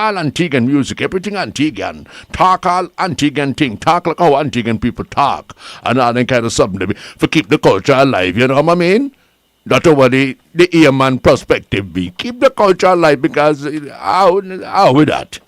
all Antiguan music, everything Antiguan. Talk all Antiguan thing. Talk like how Antiguan people talk. And all that kind of something for keep the culture alive, you know what I mean? That's what the earman perspective be. Keep the culture alive because how with that?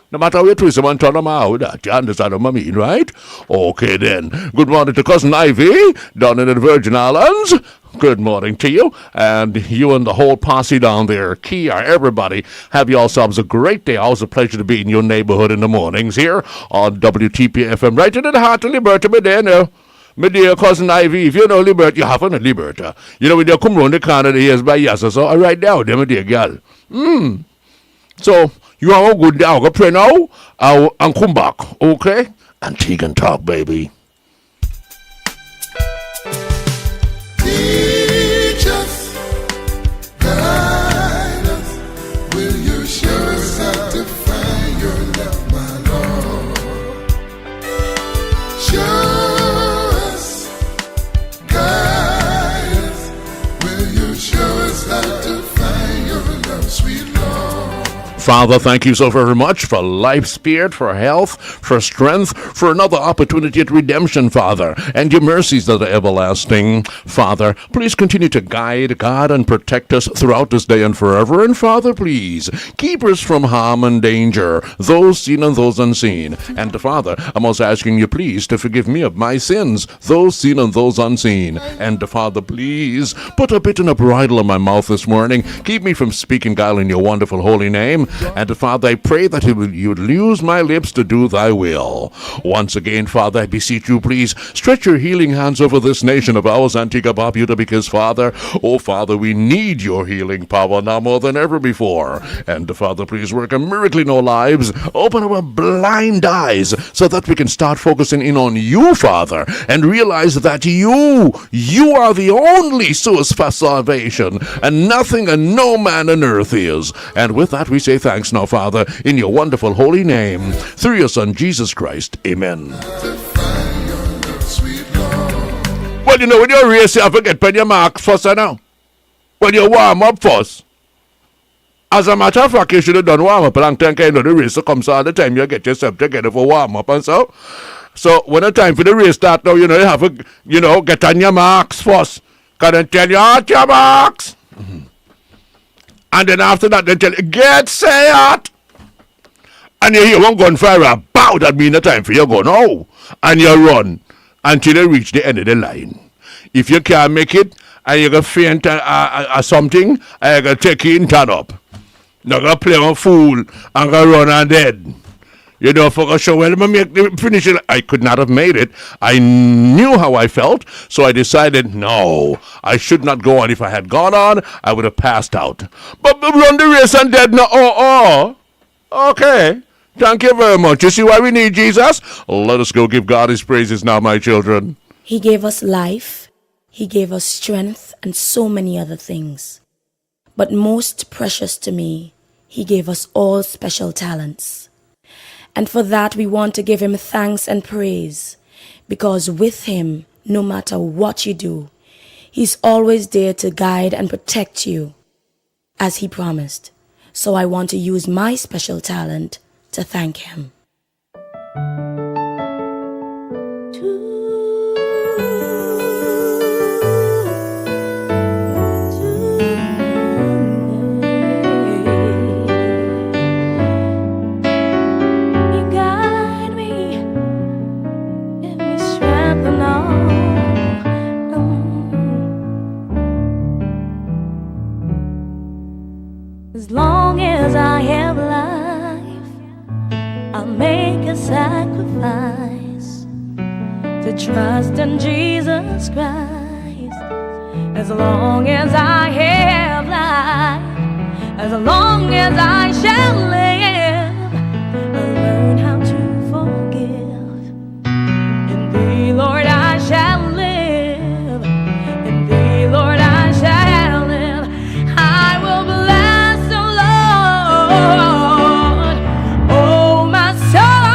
No matter how you twist them and turn them out, that you understand what I mean, right? Okay then. Good morning to Cousin Ivy down in the Virgin Islands. Good morning to you, and you and the whole posse down there. Kia, everybody, have yourselves a great day. Always a pleasure to be in your neighborhood in the mornings here on WTP FM, right into the heart of Liberty, my dear. Now, my dear Cousin Ivy, if you know Liberty, you haven't a Liberty. You know, when you come round the corner, the years by years or so, right now, there, my dear girl. So, you have a good day. I'll go pray now and come back, okay? And take and talk, baby. Teach us, guide us. Will you show us how to find your love, my Lord? Show us, guide us. Will you show us how to find your love, sweet Lord? Father, thank you so very much for life, spirit, for health, for strength, for another opportunity at redemption, Father, and your mercies that are everlasting. Father, please continue to guide, God, and protect us throughout this day and forever. And Father, please keep us from harm and danger, those seen and those unseen. And Father, I'm also asking you, please, to forgive me of my sins, those seen and those unseen. And Father, please put a bit and a bridle on my mouth this morning. Keep me from speaking guile in your wonderful holy name. And Father, I pray that you would use my lips to do thy will. Once again, Father, I beseech you, please, stretch your healing hands over this nation of ours, Antigua Barbuda, because, Father, oh, Father, we need your healing power now more than ever before. And, Father, please work a miracle in our lives. Open our blind eyes so that we can start focusing in on you, Father, and realize that you are the only source for salvation, and nothing and no man on earth is. And with that, we say thanks now, Father, in your wonderful holy name, through your Son, Jesus Christ. Amen. Well, you know, when you're race, you have to get on your marks first, now. When you warm up first. As a matter of fact, you should have done warm up a long time, kind of the race comes all the time. You get yourself together for warm up and so. So, when the time for the race start now, you know, you have to, you know, get on your marks first. Can I tell you out your marks? And then after that, they tell you, get set. And you hear one gunfire about, that mean the time for you go now. And you run until you reach the end of the line. If you can't make it, and you go faint or something, and you go take you and turn up. You're going to play a fool and go run and dead. You know, for a show, well, finish it. I could not have made it. I knew how I felt, so I decided, no, I should not go on. If I had gone on, I would have passed out. But run the race and dead now. Okay. Thank you very much. You see why we need Jesus? Let us go give God his praises now, my children. He gave us life. He gave us strength and so many other things. But most precious to me, he gave us all special talents. And for that, we want to give him thanks and praise, because with him, no matter what you do, he's always there to guide and protect you, as he promised. So I want to use my special talent to thank him. As long as I have life, I'll make a sacrifice to trust in Jesus Christ. As long as I have life, as long as I shall live, I'll learn how to forgive. In thee, Lord, I shall live. In thee, Lord, I shall live. I will bless the Lord, oh my soul,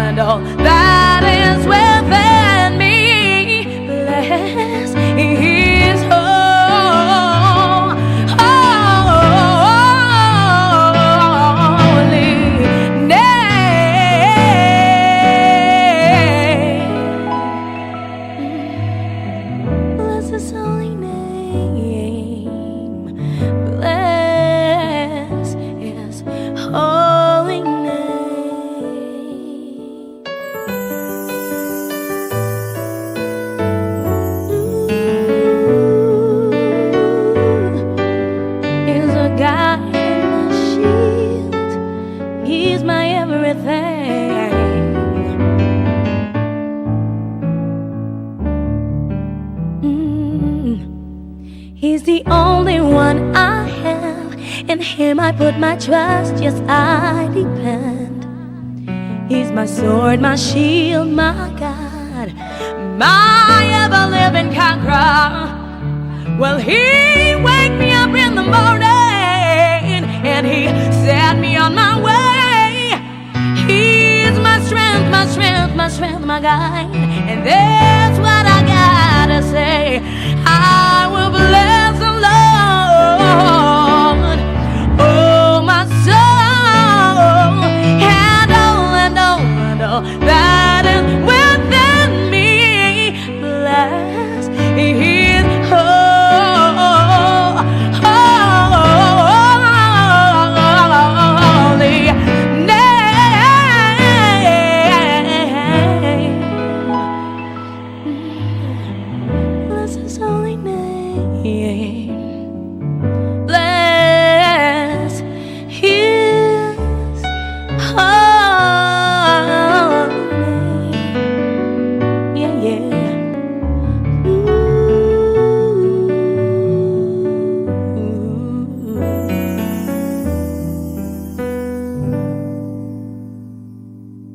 and all that is within me. Bless his holy everything. He's the only one I have. In him I put my trust, yes, I depend. He's my sword, my shield, my God, my ever-living conqueror. Well, he waked me up in the morning and he set me on my way. He's my strength, my strength, my strength, my guide. And that's what I gotta say. I will bless the Lord, oh my soul, and all that is within me. Bless His holy name. Bless His holy name. Bless His holy name. Yeah, yeah.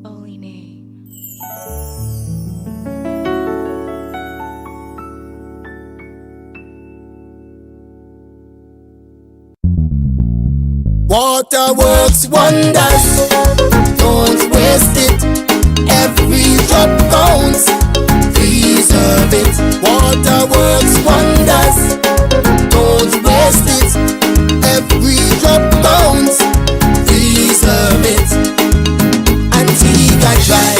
Holy name. Water works wonders, don't waste it. Every drop counts, preserve it. Water works wonders, don't waste it. Every drop counts, preserve it. Antigua dry,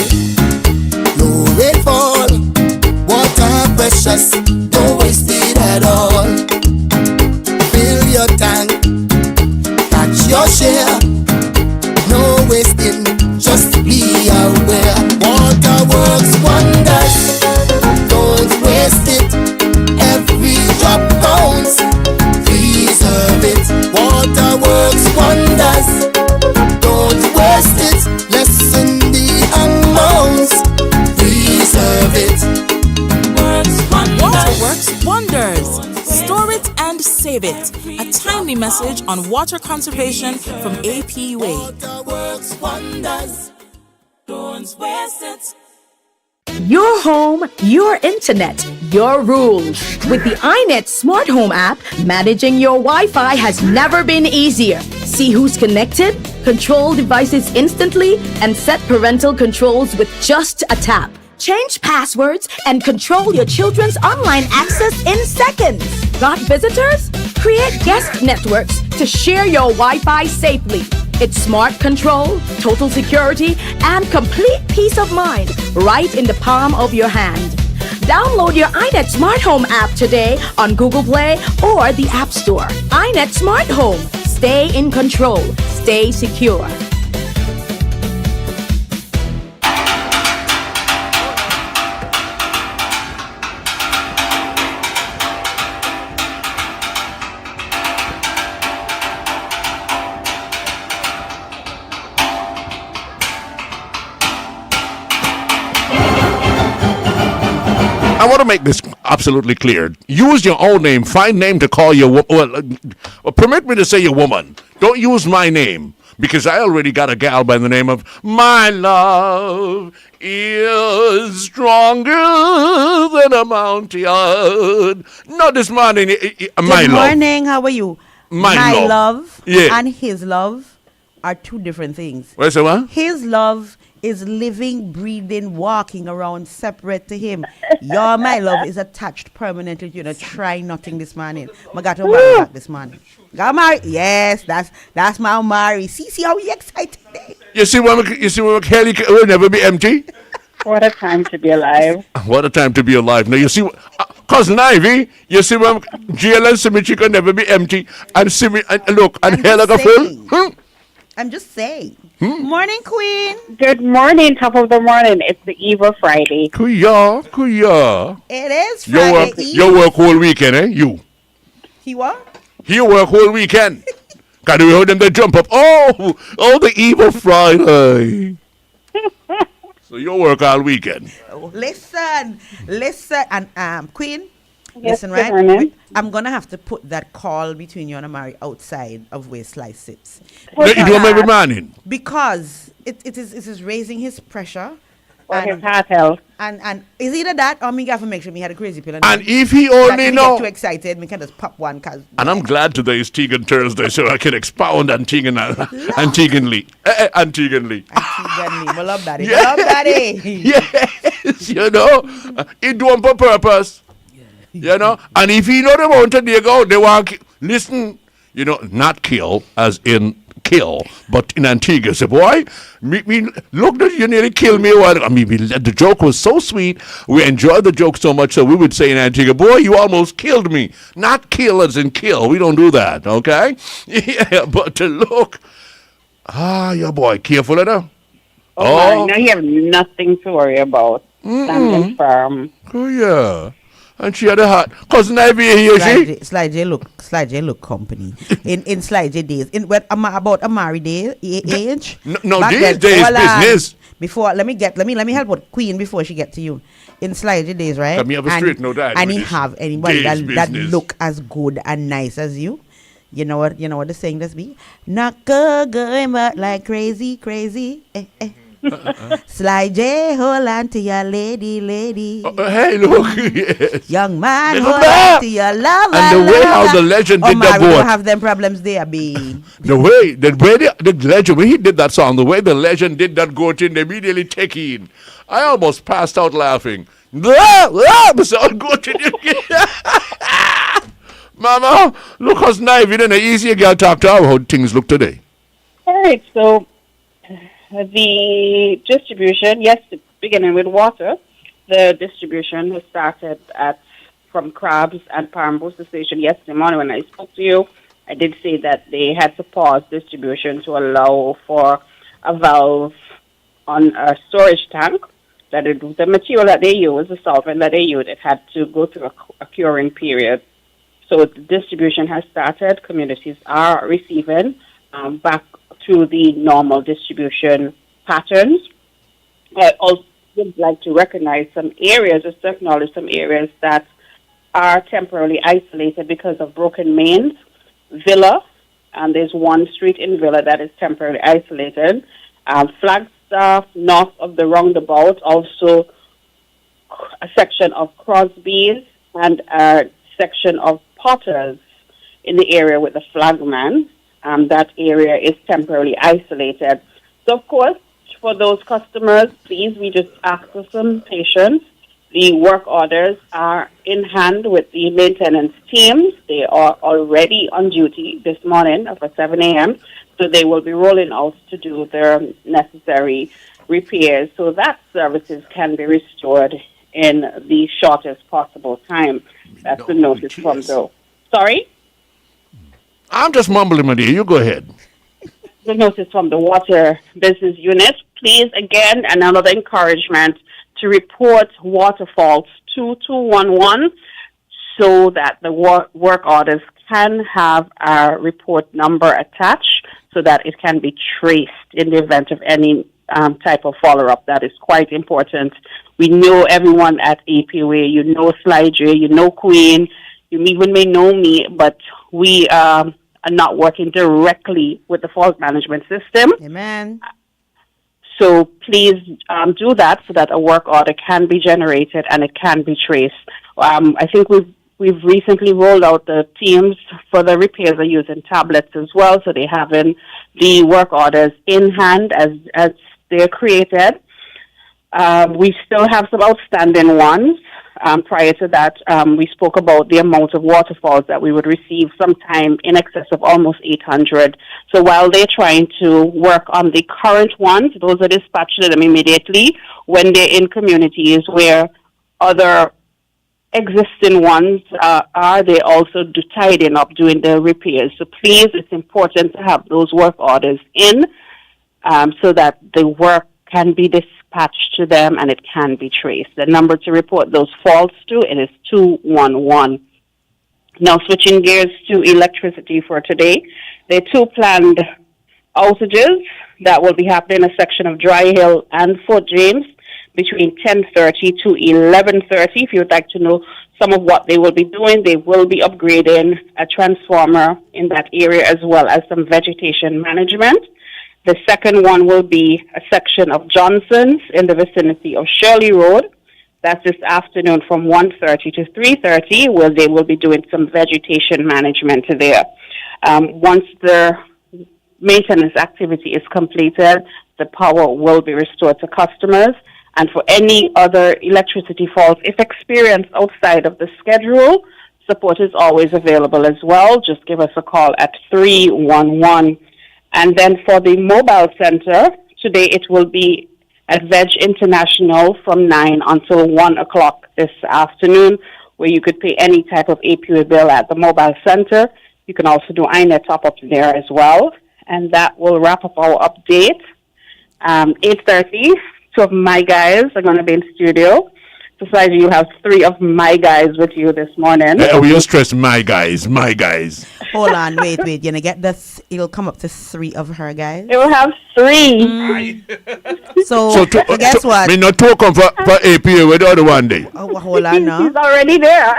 no rainfall. Water precious, don't waste it at all. Fill your tank, your share, no wasting, just be aware. Water works wonders, don't waste it. Every drop counts, preserve it. Water works wonders, don't waste it. Lessen the amounts, preserve it. Water works wonders. Store it and save it. A timely message on water conservation from APUA. Water works wonders, don't waste it. Your home, your internet, your rules. With the iNet Smart Home app, managing your Wi-Fi has never been easier. See who's connected, control devices instantly, and set parental controls with just a tap. Change passwords and control your children's online access in seconds. Got visitors? Create guest networks to share your Wi-Fi safely. It's smart control, total security, and complete peace of mind right in the palm of your hand. Download your iNet Smart Home app today on Google Play or the App Store. iNet Smart Home. Stay in control. Stay secure. I want to make this absolutely clear. Use your own name. Find name to call your permit me to say your woman. Don't use my name because I already got a gal by the name of My Love is Stronger Than a Mountain. No, this morning, my Good love. morning. How are you? My love. love Yeah. and his love are two different things. What's that one? His love is living, breathing, walking around separate to him. Your my love is attached permanently. You know, try nothing this morning. I got to marry back this morning. Got married? Yes, that's my Mary. See how he excited today. You see when Kelly will never be empty. What a time to be alive. What a time to be alive. Now, you see, Cousin Ivy, you see when jail and cemetery can never be empty. And see me, and look, and I'm hell like a just fool. saying. I'm just saying. Morning, Queen. Good morning, top of the morning. It's the eve of Friday. Kuya, kuya. It is You Friday work, Eve. you work whole weekend, eh? You. He what? You work whole weekend. Can you hear them? They jump up. Oh, the evil Friday. So you work all weekend. Listen, and Queen, Yes, listen, good right? morning. I'm gonna have to put that call between you and Amari outside of where Slice sits. You do them every morning. Because it is raising his pressure. For his heart health. And is either that or me have to make sure me had a crazy pill. And if he that only if he know. get too excited, me can just pop one. Cause And I'm glad today is Tegan Thursday, so I can expound Antigonly. Antigonly. I love daddy. Yeah. I love daddy. Yes, he do it for purpose. And if he know they want to dig out, they want listen, not kill as in kill, but in Antigua, say, boy, me look that you nearly killed me. The joke was so sweet. We enjoyed the joke so much, so we would say in Antigua, boy, you almost killed me. Not kill as in kill. We don't do that, okay? Yeah, but to look, your boy, careful of them. Oh, now you have nothing to worry about. Standing firm. Oh, yeah. And she had a heart. Cousin Ivy here, Slide J look company. In Slide J days. When about Amari day age. No, these days business. Before let me help with Queen before she get to you. In Slide J days, right? Me have a straight no that. And he have anybody that look as good and nice as you. You know what the saying does be? Not going but like crazy. Sly J, hold on to your lady. Hey, look, yes. Young man, Little hold man. on to your lover. And the way how the legend did that we don't boy. have them problems there, B. The way the legend, when he did that song, the way the legend did that goat in, they immediately take in. I almost passed out laughing. The sound goat in. Mama, look how naive and easy girl talk to how things look today. All right, so the distribution, yes, beginning with water, the distribution has started from Crabs and Palm Booster Station yesterday morning. When I spoke to you, I did say that they had to pause distribution to allow for a valve on a storage tank. That the material that they use, the solvent that they use, it had to go through a curing period. So the distribution has started. Communities are receiving back to the normal distribution patterns. I also would like to recognize some areas, just to acknowledge some areas that are temporarily isolated because of broken mains. Villa, and there's one street in Villa that is temporarily isolated. Flagstaff, north of the roundabout, also a section of Crosby's and a section of Potters in the area with the flagman. That area is temporarily isolated. So, of course, for those customers, please, we just ask for some patience. The work orders are in hand with the maintenance teams. They are already on duty this morning at 7 a.m., so they will be rolling out to do their necessary repairs so that services can be restored in the shortest possible time. That's the notice from the... Sorry? I'm just mumbling, my dear. You go ahead. The notice from the water business unit. Please, again, another encouragement to report water faults 2211 so that the work orders can have a report number attached so that it can be traced in the event of any type of follow-up. That is quite important. We know everyone at APOA. You know Sly J, you know Queen, you even may know me, but we are not working directly with the fault management system. Amen. So please do that so that a work order can be generated and it can be traced. I think we've recently rolled out the teams for the repairs are using tablets as well, so they're having the work orders in hand as they're created. We still have some outstanding ones. Prior to that, we spoke about the amount of waterfalls that we would receive sometime in excess of almost 800. So while they're trying to work on the current ones, those are dispatched to them immediately when they're in communities where other existing ones are, they also tidying up, doing the repairs. So please, it's important to have those work orders in so that the work can be dispatched to them and it can be traced. The number to report those faults to, it is 211. Now, switching gears to electricity for today, there are two planned outages that will be happening in a section of Dry Hill and Fort James between 10:30 to 11:30. If you would like to know some of what they will be doing, they will be upgrading a transformer in that area as well as some vegetation management. The second one will be a section of Johnson's in the vicinity of Shirley Road. That's this afternoon from 1:30 to 3:30, where they will be doing some vegetation management there. Once the maintenance activity is completed, the power will be restored to customers. And for any other electricity faults, if experienced outside of the schedule, support is always available as well. Just give us a call at 311. And then for the mobile center, today it will be at Veg International from 9 until 1 o'clock this afternoon, where you could pay any type of APA bill at the mobile center. You can also do iNet top-up there as well. And that will wrap up our update. 8:30, two of my guys are going to be in studio. Besides, you have three of my guys with you this morning. We all stress my guys. Hold on, wait. You're gonna get this. It'll come up to three of her guys. It will have three. So guess what? Me not talk for APA with the other one day. Oh, hold on, no. He's already there.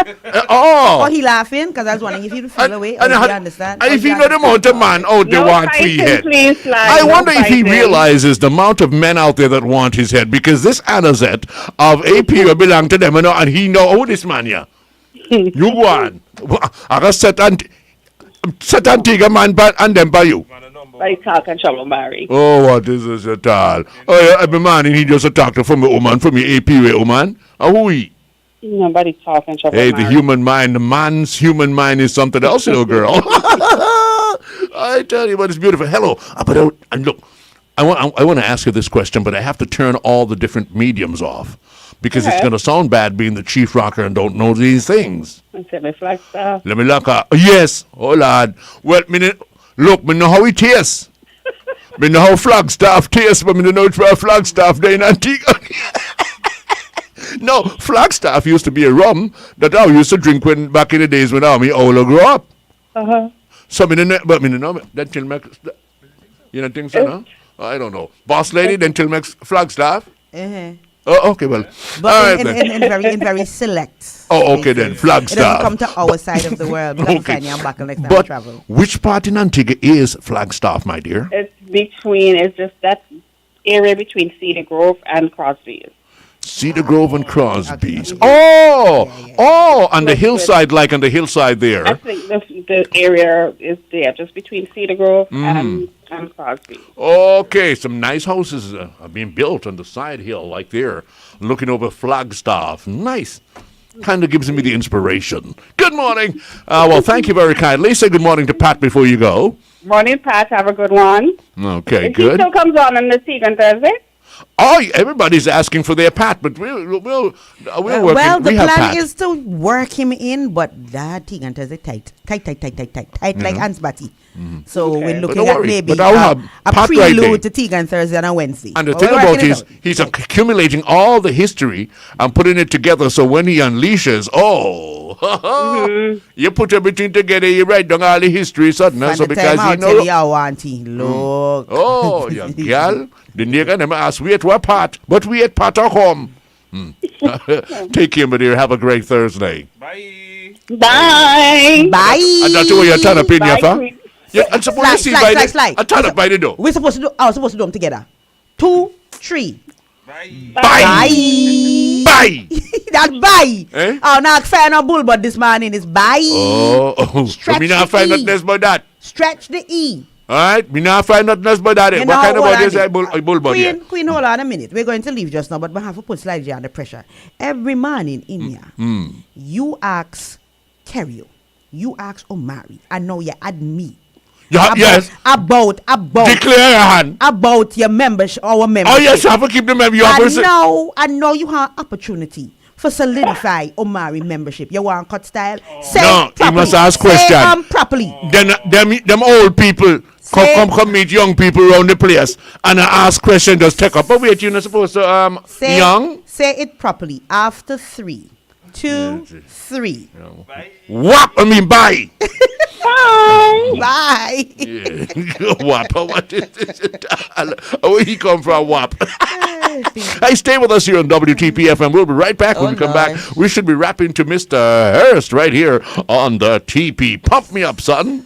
Oh, he laughing because I was wondering if you feel away. Or you understand? And if you know the amount of man out there want free head, please, I wonder if he realizes the amount of men out there that want his head, because this Anazet of APA belong to them, and he know who this man here. You go on. I got set Antigua man and them by you. By talk and trouble, Barry. Oh, what is this at all? Oh, yeah, every man, he just a talk from a woman, from your APA woman. Who he? Nobody talking trouble. Hey, the human mind, the man's human mind is something else, little girl. I tell you what, it's beautiful. Hello. And look, I want to ask you this question, but I have to turn all the different mediums off, because it's going to sound bad being the chief rocker and don't know these things. Let me Flagstaff. Let me look up. Yes. Oh, Lord. Well, me know how it tastes. Me know how Flagstaff tastes, but me don't know it's for Flagstaff there in Antigua. No, Flagstaff used to be a rum that I used to drink back in the days when I grew up. So me don't know that till make, you don't think so, no? I don't know. Boss lady, then till makes Flagstaff. Oh, okay, well. But in very select. Oh, okay then, Flagstaff. It doesn't come to our side of the world. We Okay. find you back next time But we travel. which part in Antigua is Flagstaff, my dear? It's just that area between Cedar Grove and Crosby. Cedar Grove and Crosby's. Okay. On the hillside, like on the hillside there. I think the area is there, just between Cedar Grove and Crosby. Okay, some nice houses are being built on the side hill, like there, looking over Flagstaff. Nice. Kind of gives me the inspiration. Good morning. Well, thank you very kindly. Say good morning to Pat before you go. Morning, Pat. Have a good one. Okay, He good. still comes on the Teague on Thursday. Oh, everybody's asking for their Pat, but we'll work. Well, the we have plan Pat. is to work him in, but that thing until they tight like Hans Batty. So we're But looking don't at worry, maybe but I'll have a Pat right there. prelude to Tegan Thursday and a Wednesday. And the But thing we're about working it it is, out. he's accumulating all the history and putting it together, so when he unleashes, you put everything together, you write down all the history, suddenly, From so the because time he I'll tell knows. you how auntie look. Oh, yeah, girl. The nigga never asked, we at what part? But we at part of home. Take care, my dear. Have a great Thursday. Bye. Bye. And that's where you're trying to pin your Bye, phone? Queen. Yeah, I'm supposed to see by Slide. the... I turn up by the door. We're supposed to do. I was supposed to do them together. 2, 3. Bye. Bye. That bye. Eh? Oh, not fair no bull, but this morning is bye. Oh. Stretch Me not the find E. nothing else but that. Stretch the E. All right? Me not find nothing else but that. You What know kind of what body I is did? a bull body? Queen, hold on a minute. We're going to leave just now, but we have to put slightly under pressure. Every morning in here, you ask Kerry, you ask Omari, and now you add me. Yes. About Declare your hand. about your membership, our membership. Oh, yes, you have to keep the member. You have to say... I know you have opportunity for solidify Omari membership. You want cut style? Say No, you properly. must ask Say question. properly. Then them old people Say- come meet young people around the place and ask questions, just take up. But wait, you're not supposed to Say, young. Say it properly. After 3, 2, 3. Whop, I mean, bye. Bye. Whop. What is this? Where he come from, Whop? Hey, stay with us here on WTP FM. We'll be right back. When we come back, we should be rapping to Mr. Hurst right here on the TP. Pump me up, son.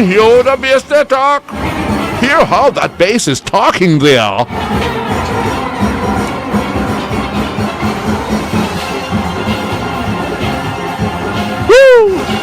Hear the bass they talk. Hear how that bass is talking there.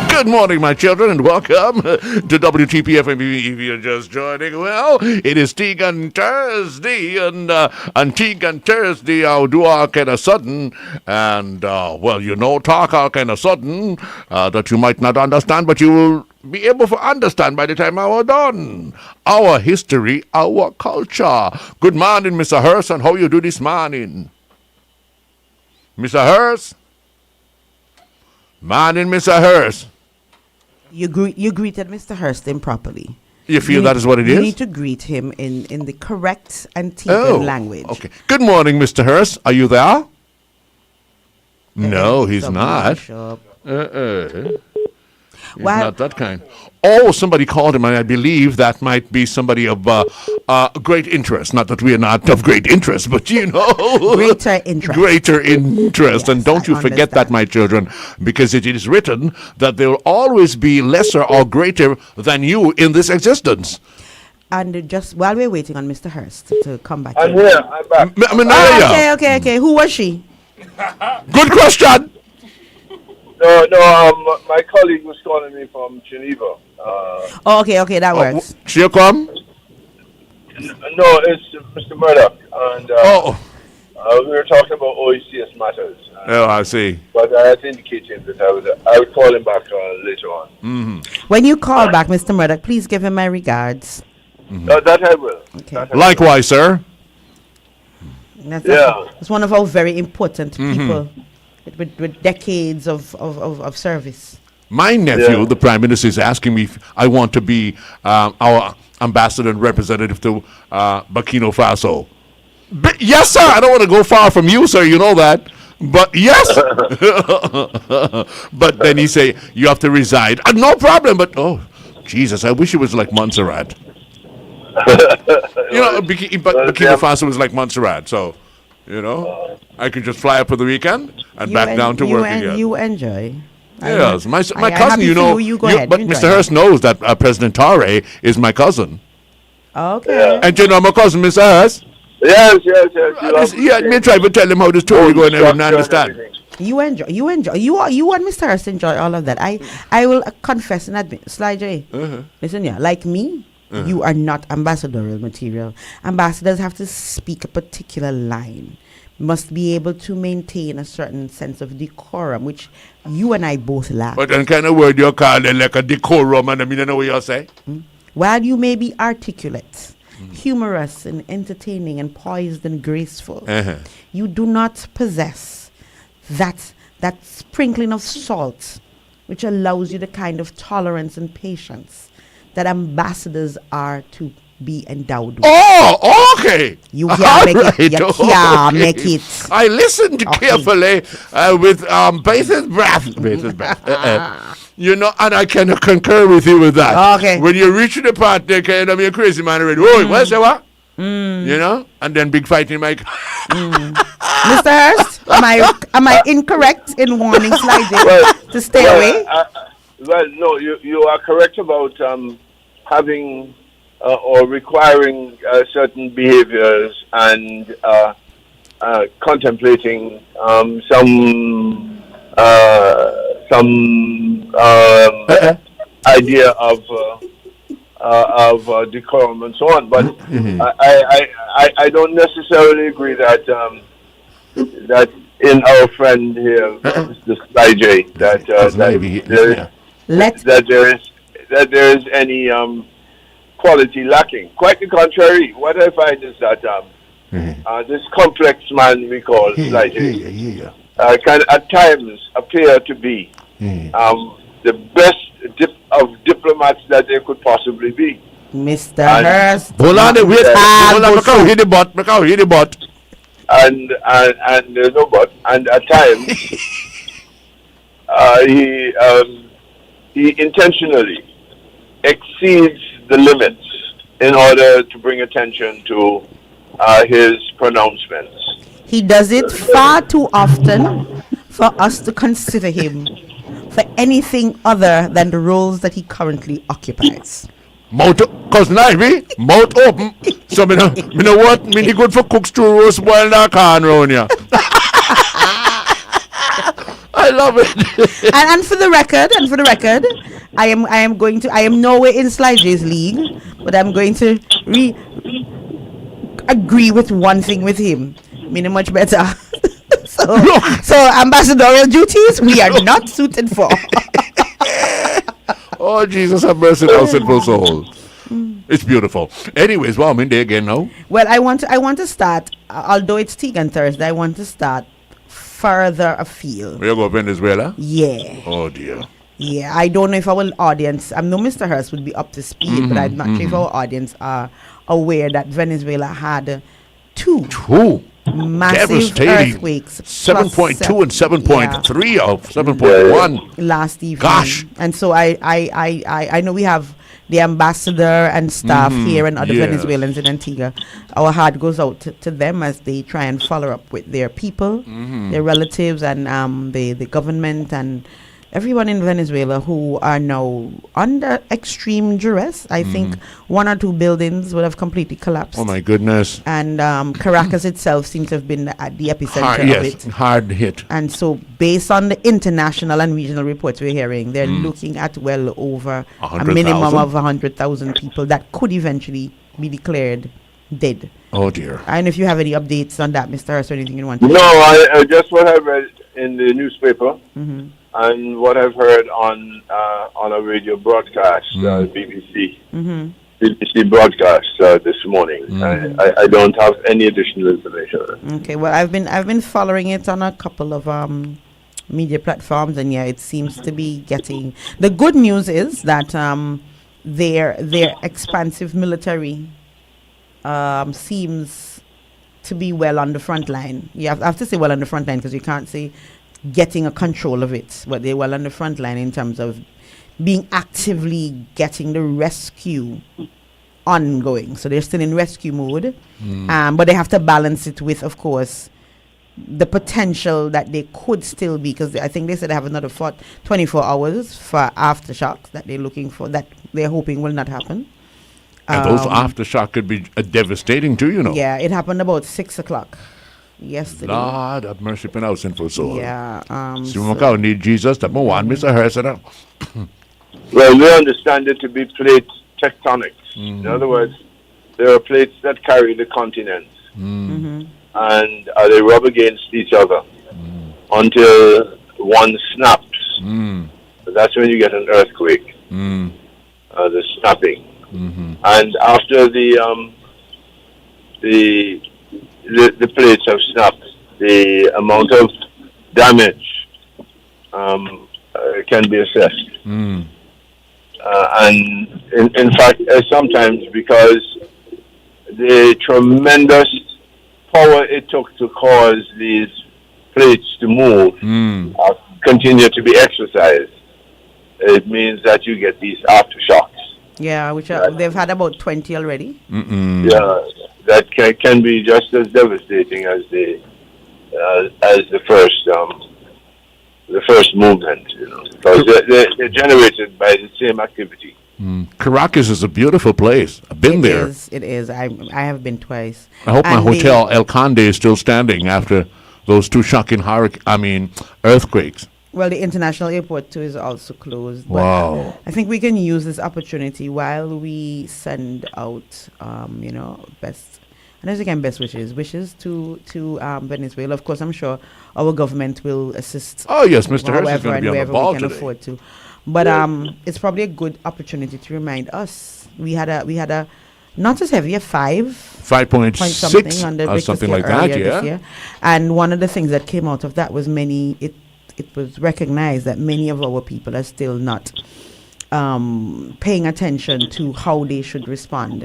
Good morning, my children, and welcome to WTP FM. If you're just joining, well, it is Tegan Thursday, and Tegan Thursday, I'll do all kind of sudden, and, well, you know, talk all kind of sudden, that you might not understand, but you will be able to understand by the time I was done. Our history, our culture. Good morning, Mr. Hurst, and how you do this morning? Mr. Hurst? Morning, Mr. Hurst. You greeted Mr. Hurst improperly. You feel that is what it is? You need to greet him in the correct Antiguan language. Okay. Good morning, Mr. Hurst. Are you there? No, he's not. He's not that kind. Oh, somebody called him, and I believe that might be somebody of great interest. Not that we are not of great interest, but you know. Greater interest. Greater interest. Yes, and don't you forget that, my children, because it is written that there will always be lesser or greater than you in this existence. And just while we're waiting on Mr. Hurst to come back. I'm here. I'm back. Okay. Who was she? Good question. No, my colleague was calling me from Geneva. Okay, that works. She'll come? No, it's Mr. Murdoch, and we were talking about OECS matters. I see. But I had to indicate to him that I would call him back later on. Mm-hmm. When you call back, Mr. Murdoch, please give him my regards. Mm-hmm. That I will. Okay. Likewise, sir. It's one of our very important people. With decades of service. My nephew, the Prime Minister, is asking me if I want to be our ambassador and representative to Burkina Faso. Yes, sir. I don't want to go far from you, sir. You know that. But yes. But then he say, you have to reside. No problem. But, oh, Jesus, I wish it was like Montserrat. You know, Burkina Faso was like Montserrat, so... You know, I could just fly up for the weekend and back down to work again. You enjoy. Yes, my I'm cousin, happy you for know. you go ahead. But You enjoy Mr. Hurst knows that President Torre is my cousin. Okay. And you know my cousin, Mr. Hurst? Yes. Me try to tell him how the story going and everything, understand. everything. You enjoy. You and Mr. Hurst enjoy all of that. I will confess and admit, Sly J. Listen, yeah, like me, you are not ambassadorial material. Ambassadors have to speak a particular line, must be able to maintain a certain sense of decorum, which you and I both lack. But then kind of word you call it like a decorum, and I mean, I know what you say. While you may be articulate, humorous and entertaining and poised and graceful, you do not possess that sprinkling of salt which allows you the kind of tolerance and patience that ambassadors are to be endowed with. Oh, okay. You can't make it. You okay. can't make it. I listened carefully with bated breath. You know, and I can concur with you with that. Okay. When you reach the part, they kind of be a crazy man already. Oh, where's the what? You know, and then big fighting Mike. Mr. Hurst, am I incorrect in warning Sly J to stay away? No, you are correct about having or requiring certain behaviors and contemplating some idea of decorum and so on. But I don't necessarily agree that that in our friend here, Mr. Sly J, that there is any quality lacking. Quite the contrary. What I find is that this complex man we call Sly J can at times appear to be the best of diplomats that there could possibly be. Mr. Hurst. Hold on, wait. Hold on, hit the butt. And there's no but. And at times, he intentionally exceeds the limits in order to bring attention to his pronouncements. He does it far too often for us to consider him for anything other than the roles that he currently occupies. Cause Ivy, mouth open. So me know what? Me he good for cooks to roast boiled that can round ya. I love it. and for the record, I am nowhere in Sly J's league, but I'm going to agree with one thing with him. Meaning much better. so ambassadorial duties we are not suited for. Oh, Jesus, have mercy on our sinful souls. It's beautiful. Anyways, well, I'm in there again now. Well, I want to start, although it's Tegan Thursday, I want to start further afield. We're going to Venezuela? Yeah. Oh, dear. Yeah, I don't know if our audience, I know Mr. Hurst would be up to speed, but I'm not sure if our audience are aware that Venezuela had two massive earthquakes, 7.2 and 7.3 of 7.1 last evening. Gosh. And so I know we have the ambassador and staff here and other Venezuelans in Antigua. Our heart goes out to them as they try and follow up with their people, their relatives, and the government and everyone in Venezuela who are now under extreme duress. I think one or two buildings would have completely collapsed. Oh my goodness. And Caracas itself seems to have been at the epicenter of it. Hard hit. And so based on the international and regional reports we're hearing, they're looking at well over a minimum of 100,000 people that could eventually be declared dead. Oh dear. And if you have any updates on that, Mr. Hurst, or anything you want to No, I just what I read in the newspaper. And what I've heard on a radio broadcast, BBC broadcast this morning. I don't have any additional information. Okay, well, I've been following it on a couple of media platforms, and it seems to be getting. The good news is that their expansive military seems to be well on the front line. You have to say well on the front line because you can't say getting a control of it, but they're well on the front line in terms of being actively getting the rescue ongoing. So they're still in rescue mode, but they have to balance it with, of course, the potential that they could still be, because I think they said they have another 24 hours for aftershocks that they're looking for, that they're hoping will not happen. And those aftershock could be devastating too, you know. Yeah, it happened about 6 o'clock yesterday. Lord have mercy upon our sinful soul. Yeah. So need Jesus, that one, Mr. Harrison. Well, we understand it to be plate tectonics. In other words, there are plates that carry the continents. And they rub against each other until one snaps. That's when you get an earthquake, the snapping. And after the plates have snapped, the amount of damage can be assessed. And in fact, sometimes because the tremendous power it took to cause these plates to move continue to be exercised, it means that you get these aftershocks. Yeah, which they've had about 20 already. Yeah, that can be just as devastating as the first movement, you know, because they're generated by the same activity. Caracas is a beautiful place. I've been there. It is. I have been twice. I hope my hotel El Conde is still standing after those two shocking earthquakes. Well, the international airport too is also closed. But Wow. I think we can use this opportunity while we send out, best wishes to Venezuela. Of course, I'm sure our government will assist. Oh yes, Mr. Hurst is However going to and be on the wherever ball we can today. afford to. But it's probably a good opportunity to remind us. We had a not as heavy, a 5.6 something on the or Richter something scale like that, earlier this year. And one of the things that came out of that was it was recognized that many of our people are still not paying attention to how they should respond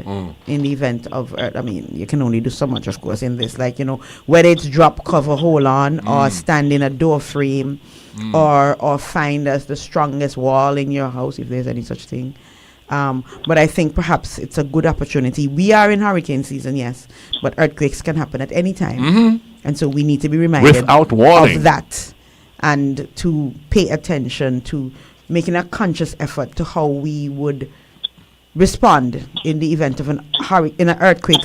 in the event of earth. I mean, you can only do so much, of course, in this. Like, whether it's drop, cover, hold on, or stand in a door frame, or find as the strongest wall in your house, if there's any such thing. But I think perhaps it's a good opportunity. We are in hurricane season, yes, but earthquakes can happen at any time. And so we need to be reminded Without warning. of that, and to pay attention to making a conscious effort to how we would respond in the event of an earthquake,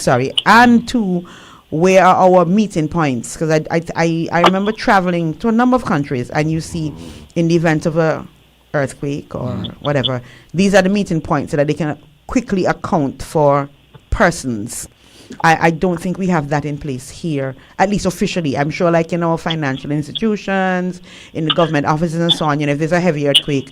and to where are our meeting points, because I remember traveling to a number of countries, and you see in the event of a earthquake or whatever, these are the meeting points so that they can quickly account for persons. I don't think we have that in place here, at least officially. I'm sure, like in our financial institutions, in the government offices and so on, if there's a heavy earthquake,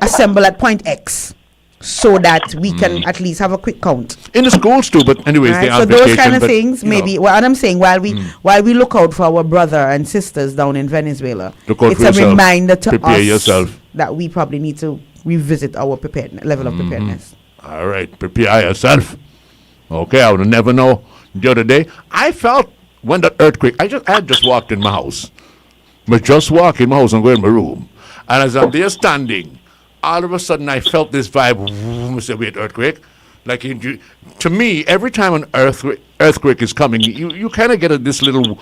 assemble at point X so that we can at least have a quick count. In the schools too, but anyways, Right? they are So on those vacation, kind of but, things, maybe. What I'm saying, while we look out for our brother and sisters down in Venezuela, Look out it's for a yourself. reminder to Prepare us yourself. that we probably need to revisit our level of preparedness. All right, prepare yourself. Okay, I would never know. The other day, I felt when that earthquake, I had just walked in my house. But just walk in my house and go in my room. And as I'm there standing, all of a sudden I felt this vibe. I said, wait, earthquake? Like, to me, every time an earthquake is coming, you kind of get this little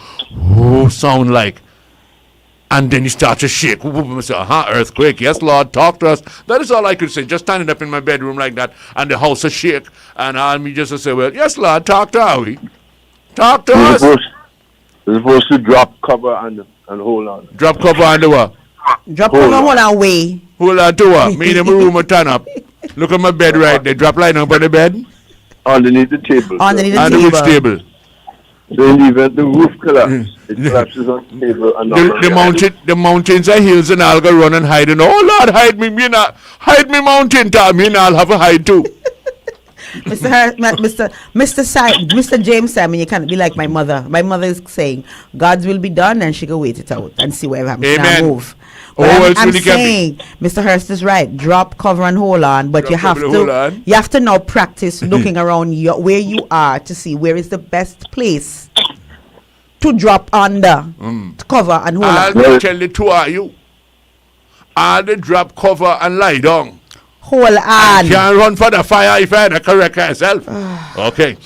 sound like, and then you start to shake. I say, earthquake. Yes, Lord, talk to us. That is all I could say. Just standing up in my bedroom like that, and the house will shake. And all me just to say, well, yes, Lord, talk to us. Talk to us. You're supposed to drop cover and hold on. Drop cover and do what? Drop cover, hold on, way. Hold on to what? Me in my room will turn up. Look at my bed right there. Drop line up on the bed. Underneath the table. Underneath And the the roof table. table. So in the event the roof collapses, it collapses on the table and not on The mountains are hills and I'll go run and hide. And oh Lord, hide me. Me not hide me mountain top. Me I'll have a hide too. Mr. James Simon, you can't be like my mother. My mother is saying, God's will be done, and she go wait it out and see whatever happens. Amen. Now move. Oh, But it's I'm really saying, Mr. Hurst is right. Drop, cover, and hold on. But Drop, you have cover, hold on. you have to now practice looking around where you are to see where is the best place to drop under, to cover and hold on. I'll tell the two of you. I'll drop cover and lie down. Hold on. Can't run for the fire if I had to correct myself. Okay.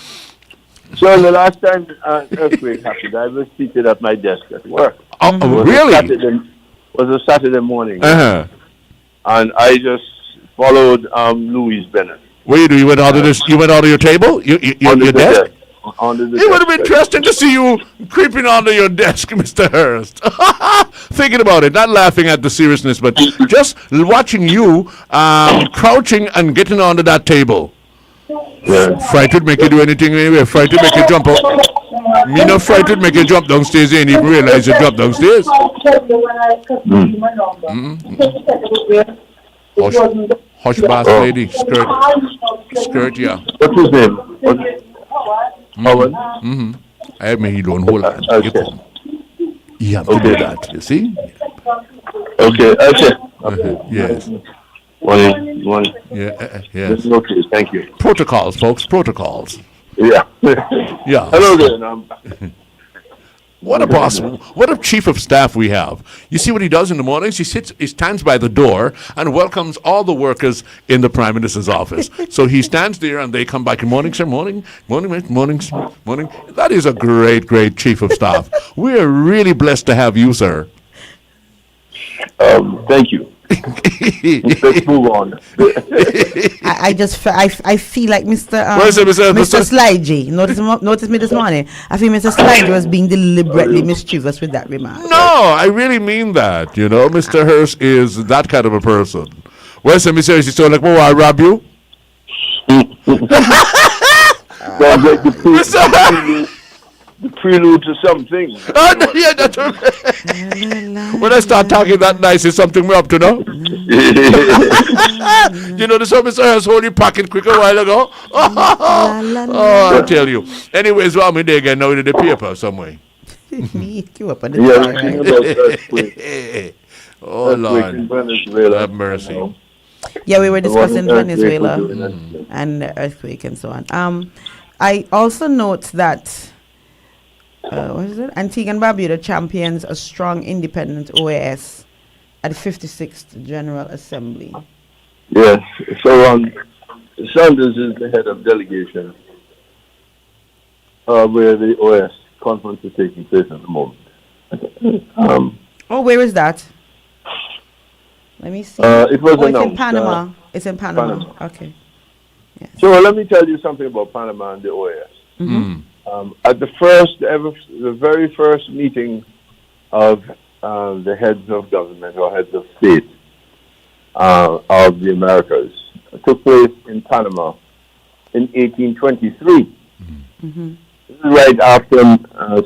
So the last time earthquake happened, I was seated at my desk at work. Oh, It was really? was a Saturday morning, Uh-huh. and I just followed Louise Bennett What do you do? You went out of this? You went out of your table? under Your the desk? desk. Under the It would have desk. been interesting to see you creeping onto your desk, Mr. Hurst. Thinking about it, not laughing at the seriousness, but just watching you crouching and getting onto that table. Yeah. Fright would make you do anything anyway. Fright would make you jump up. Me no fright would make you jump downstairs. You ain't even realize you jumped downstairs. Hush bass lady. Skirt, yeah. What's his name? Howard? I mean, he don't hold on. You Okay. come. You have to do that, you see? Okay. Yes. One. Yeah, This yes. is okay. Thank you. Protocols, folks, protocols. Yeah. Yeah. Hello there. and I'm back. What a boss. What a chief of staff we have. You see what he does in the mornings? He stands by the door and welcomes all the workers in the Prime Minister's office. So he stands there and they come back. Good morning, sir. Morning. Morning. That is a great, great chief of staff. We are really blessed to have you, sir. Thank you. Let's move on. I feel like Mr. Where's it, Mr. Mr. Slidey. Notice me this morning. I feel Mr. Slidey was being deliberately mischievous with that remark. No, I really mean that. You know, Mr. Hurst is that kind of a person. Where's it, Mr. Hurst? You so like, well, I rob you? Sounds like the prelude to something. Yeah, that's when I start talking that nice, it's something we're up to now. You know, the service has hold your pocket quick a while ago. Oh, I'll tell you. Anyways, well, me there again now in the paper some way. Me, you up on the Yeah, floor, I'm thinking right? about earthquake. Oh, Earthquake in Lord. Venezuela. Have mercy. Yeah, we were discussing There was an earthquake Venezuela during that. and the earthquake and so on. I also note that what is it? Antigua and Barbuda champions a strong independent OAS at the 56th General Assembly. Yes. So Sanders is the head of delegation where the OS conference is taking place at the moment. Oh, where is that? Let me see. It was it's in announced, Panama. It's in Panama. Panama. Okay. Yes. So let me tell you something about Panama and the OAS. At the very first meeting of the heads of government or heads of state of the Americas took place in Panama in 1823. This is right after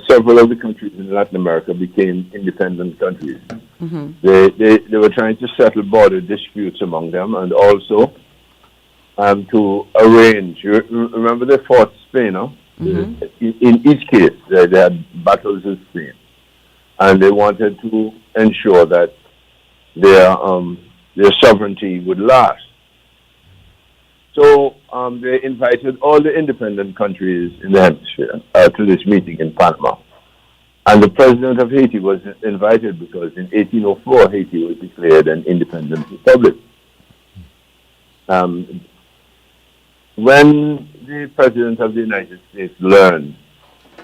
several of the countries in Latin America became independent countries. They were trying to settle border disputes among them and also to arrange. Remember they fought Spain, no? In each case, they had battles with Spain, and they wanted to ensure that their sovereignty would last. So they invited all the independent countries in the hemisphere to this meeting in Panama. And the president of Haiti was invited because in 1804, Haiti was declared an independent republic. When the president of the United States learned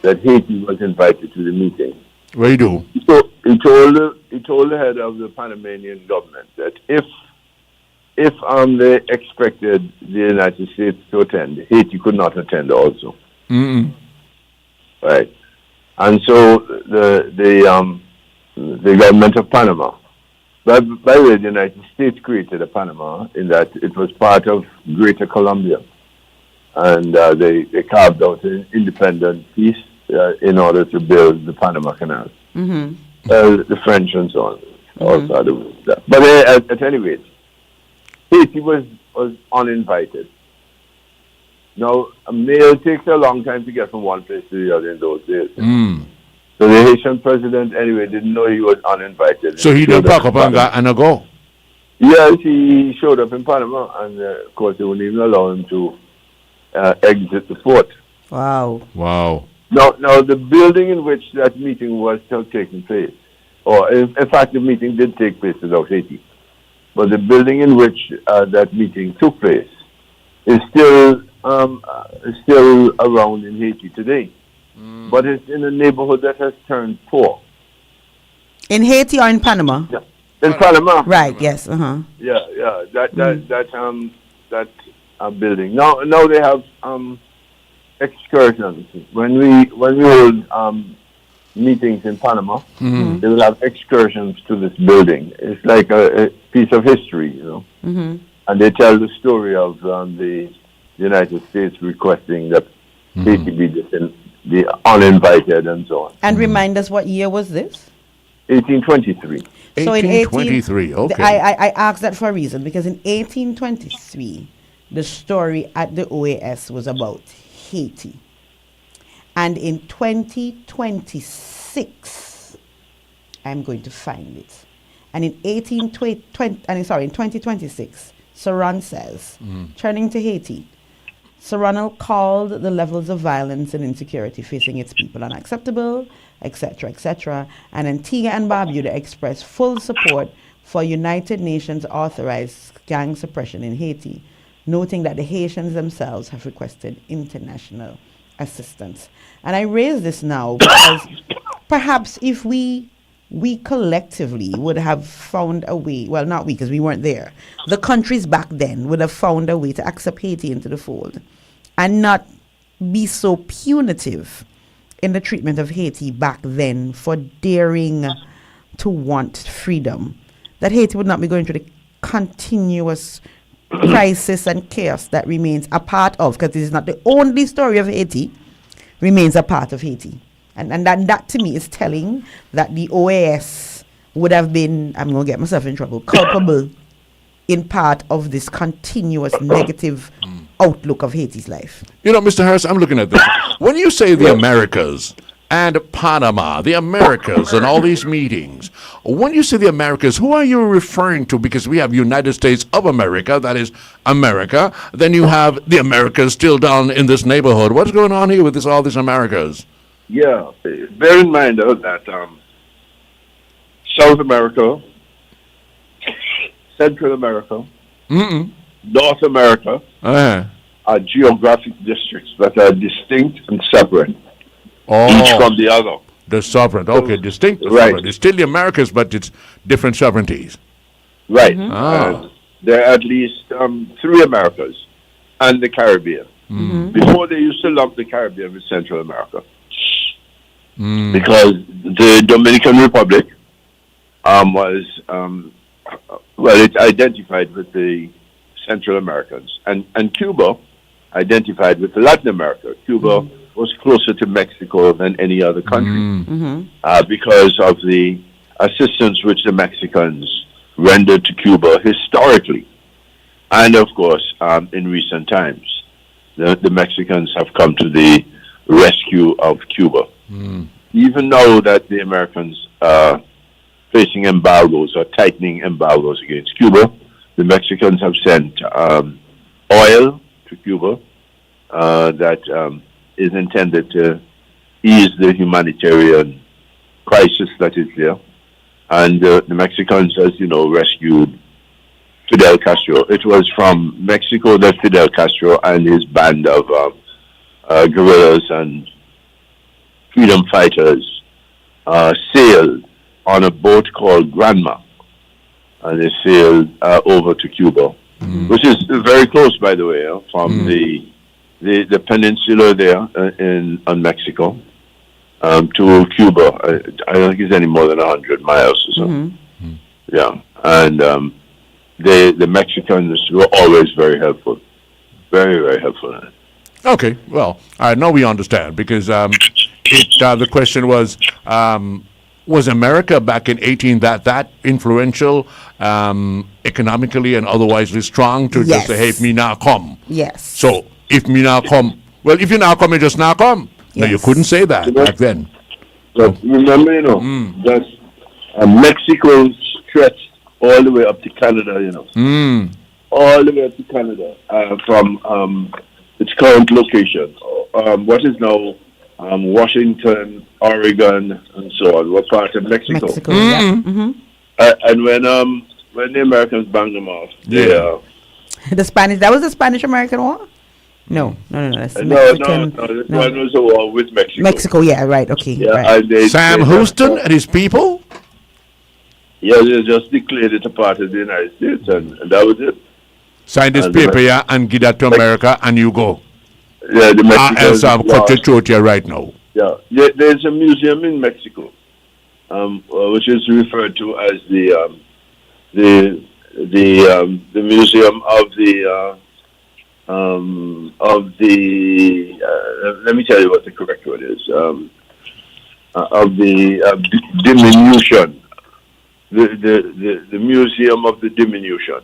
that Haiti was invited to the meeting, What do you do? he told the head of the Panamanian government that if they expected the United States to attend, Haiti could not attend also. Right, and so the government of Panama, by the way, the United States created a Panama in that it was part of Greater Colombia, and they carved out an independent piece in order to build the Panama Canal. The French and so on also had that. But at any rate, Haiti was uninvited. Now, a mail takes a long time to get from one place to the other in those days. So the Haitian president, anyway, didn't know he was uninvited. So he didn't pack up and go. Yes, he showed up in Panama, and of course, they wouldn't even allow him to exit the port. Wow. Now, the building in which that meeting was still taking place, or in fact, the meeting did take place without Haiti, but the building in which that meeting took place is still still around in Haiti today. But it's in a neighborhood that has turned poor. In Haiti or in Panama? Yeah. In Panama. Right. Yes. Uh-huh. Yeah. That building. Now they have excursions. When we hold meetings in Panama, they will have excursions to this building. It's like a piece of history, and they tell the story of the United States requesting that Haiti be uninvited and so on. And remind us, what year was this? 1823. So in 1823, okay. I asked that for a reason, because in 1823, the story at the OAS was about Haiti. And in 2026, I'm going to find it. And in 2026, Saran says, turning to Haiti, Saran called the levels of violence and insecurity facing its people unacceptable, etc., etc. And Antigua and Barbuda expressed full support for United Nations authorized gang suppression in Haiti, noting that the Haitians themselves have requested international assistance. And I raise this now because perhaps if we collectively would have found a way, well, not we, because we weren't there, the countries back then would have found a way to accept Haiti into the fold and not be so punitive in the treatment of Haiti back then for daring to want freedom, that Haiti would not be going through the continuous crisis and chaos that remains a part of, because this is not the only story of Haiti, remains a part of Haiti. And that to me is telling that the OAS would have been, I'm going to get myself in trouble, culpable in part of this continuous negative outlook of Haiti's life. Mr. Harris, I'm looking at this. When you say the Americas and Panama, the Americas and all these meetings, when you say the Americas, who are you referring to? Because we have United States of America, that is America. Then you have the Americas still down in this neighborhood. What's going on here with all these Americas? Yeah, bear in mind that South America, Central America, North America are geographic districts that are distinct and separate, each from the other. The sovereign, okay, distinct. Right. Sovereign. It's still the Americas, but it's different sovereignties. Right. There are at least 3 Americas and the Caribbean. Before, they used to lump the Caribbean with Central America. Because the Dominican Republic was, it identified with the Central Americans. And Cuba identified with Latin America. Cuba was closer to Mexico than any other country because of the assistance which the Mexicans rendered to Cuba historically. And, of course, in recent times, the Mexicans have come to the rescue of Cuba. Even though that the Americans are facing embargoes or tightening embargoes against Cuba, the Mexicans have sent oil to Cuba that is intended to ease the humanitarian crisis that is there. And the Mexicans, as you know, rescued Fidel Castro. It was from Mexico that Fidel Castro and his band of guerrillas and freedom fighters sailed on a boat called Granma, and they sailed over to Cuba, which is very close, by the way, from the peninsula there on Mexico to Cuba. I don't think it's any more than 100 miles or so. Yeah, and the Mexicans were always very helpful, very, very helpful. Okay, well, I know we understand, because the question was America back in 18 that influential economically and otherwise strong to just say, hey, me now come? Yes. So if me now come, well, if you now come, you just now come. No, you couldn't say that back then. But remember, that Mexico stretched all the way up to Canada, all the way up to Canada from its current location. What is now Washington, Oregon, and so on, were part of Mexico. And when the Americans banged them off, the Spanish, that was the Spanish-American War? No. That's No, Mexican. this one was a war with Mexico. Mexico, yeah, right, okay. Yeah, right. and they, Sam they Houston and his people? Yeah, they just declared it a part of the United States, and that was it. Sign this And paper here and give that to America and you go. Yeah, the Else Mexicans. I'll cut your throat here right now. Yeah, there's a museum in Mexico, which is referred to as the museum let me tell you what the correct word is, of the diminution, the museum of the diminution.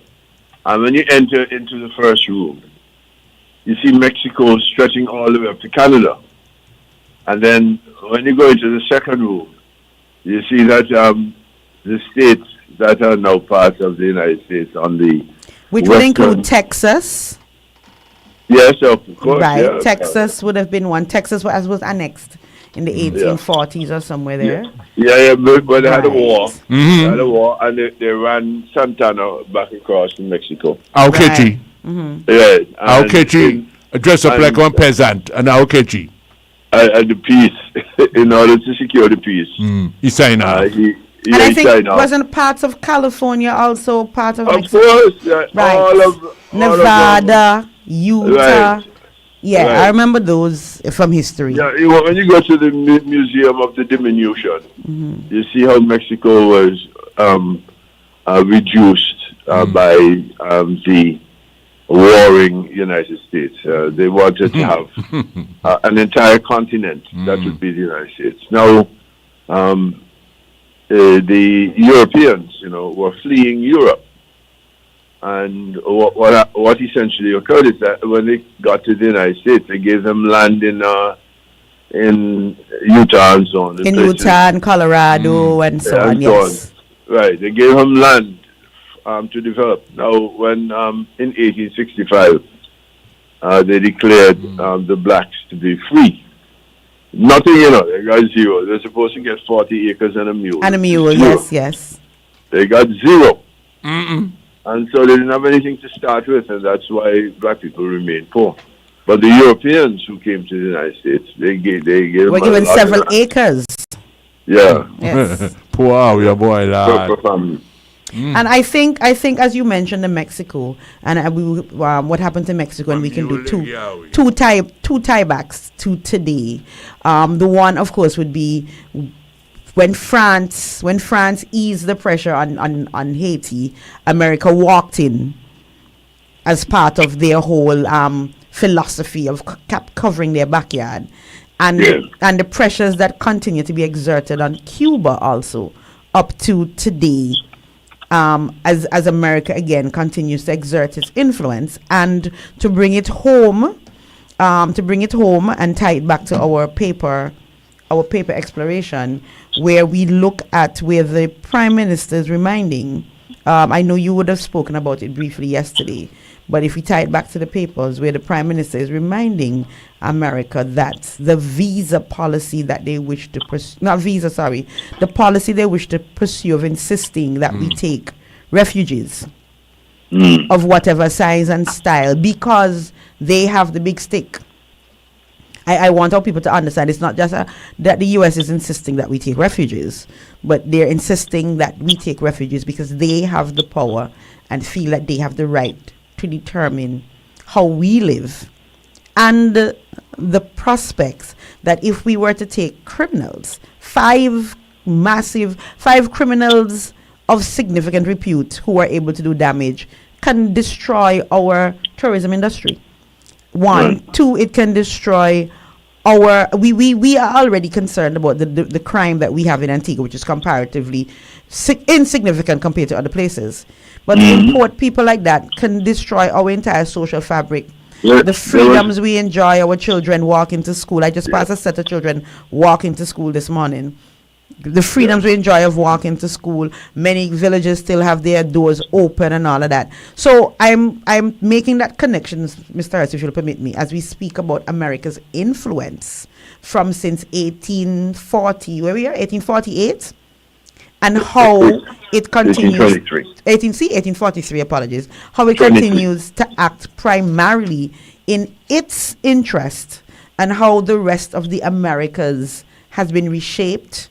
And when you enter into the first room, you see Mexico stretching all the way up to Canada. And then when you go into the second room, you see that the states that are now part of the United States on the Which western, would include Texas. Yes, of course. Right. Yeah, Texas would have been one. Texas was annexed in the 1840s or somewhere there. Yeah, but they had a Right. war. They had a war, and they ran Santana back across to Mexico. Aokechi. Yeah. Aokechi. Dress up like one peasant. And Aokechi. And the peace, in order to secure the peace. He signed out. And I think wasn't parts of California also part of Mexico? Of course, Right. all of Nevada, Utah. Right. Yeah, Right. I remember those from history. Yeah, when you go to the Museum of the Diminution, you see how Mexico was reduced by the warring United States. They wanted to have an entire continent that would be the United States. Now, the Europeans, were fleeing Europe. And what essentially occurred is that when they got to the United States, they gave them land in Utah and so on. In Utah and Colorado and so on, yes. Right, they gave them land to develop. Now, when in 1865, they declared the blacks to be free. Nothing, they got zero. They're supposed to get 40 acres and a mule. And a mule, Zero. yes. They got zero. And so they didn't have anything to start with, and that's why black people remain poor. But the Europeans who came to the United States, they gave We're given several acres. Yeah. Yes. Wow, your boy, lad. Per family. And I think as you mentioned in Mexico, and what happened to Mexico, and we can do two tiebacks to today. The one, of course, would be when France eased the pressure on Haiti. America walked in as part of their whole philosophy of covering their backyard, and the pressures that continue to be exerted on Cuba also up to today. As America again continues to exert its influence, and to bring it home and tie it back to our paper exploration, where we look at where the Prime Minister is reminding. I know you would have spoken about it briefly yesterday, but if we tie it back to the papers, where the Prime Minister is reminding America that the visa policy that they wish to the policy they wish to pursue of insisting that we take refugees of whatever size and style because they have the big stick. I want our people to understand it's not just that the U.S. is insisting that we take refugees, but they're insisting that we take refugees because they have the power and feel that they have the right to determine how we live, and the prospects that if we were to take criminals, five criminals of significant repute who are able to do damage, can destroy our tourism industry. One, two, it can destroy our. We are already concerned about the crime that we have in Antigua, which is comparatively insignificant compared to other places. But to import people like that can destroy our entire social fabric. The freedoms we enjoy, our children walking to school. I just passed a set of children walking to school this morning. The freedoms we enjoy of walking to school. Many villages still have their doors open and all of that. So I'm making that connection, Mr. Harris, if you'll permit me, as we speak about America's influence from since 1840, where we are, 1848, and how it continues. 1843, apologies. How it continues to act primarily in its interest and how the rest of the Americas has been reshaped,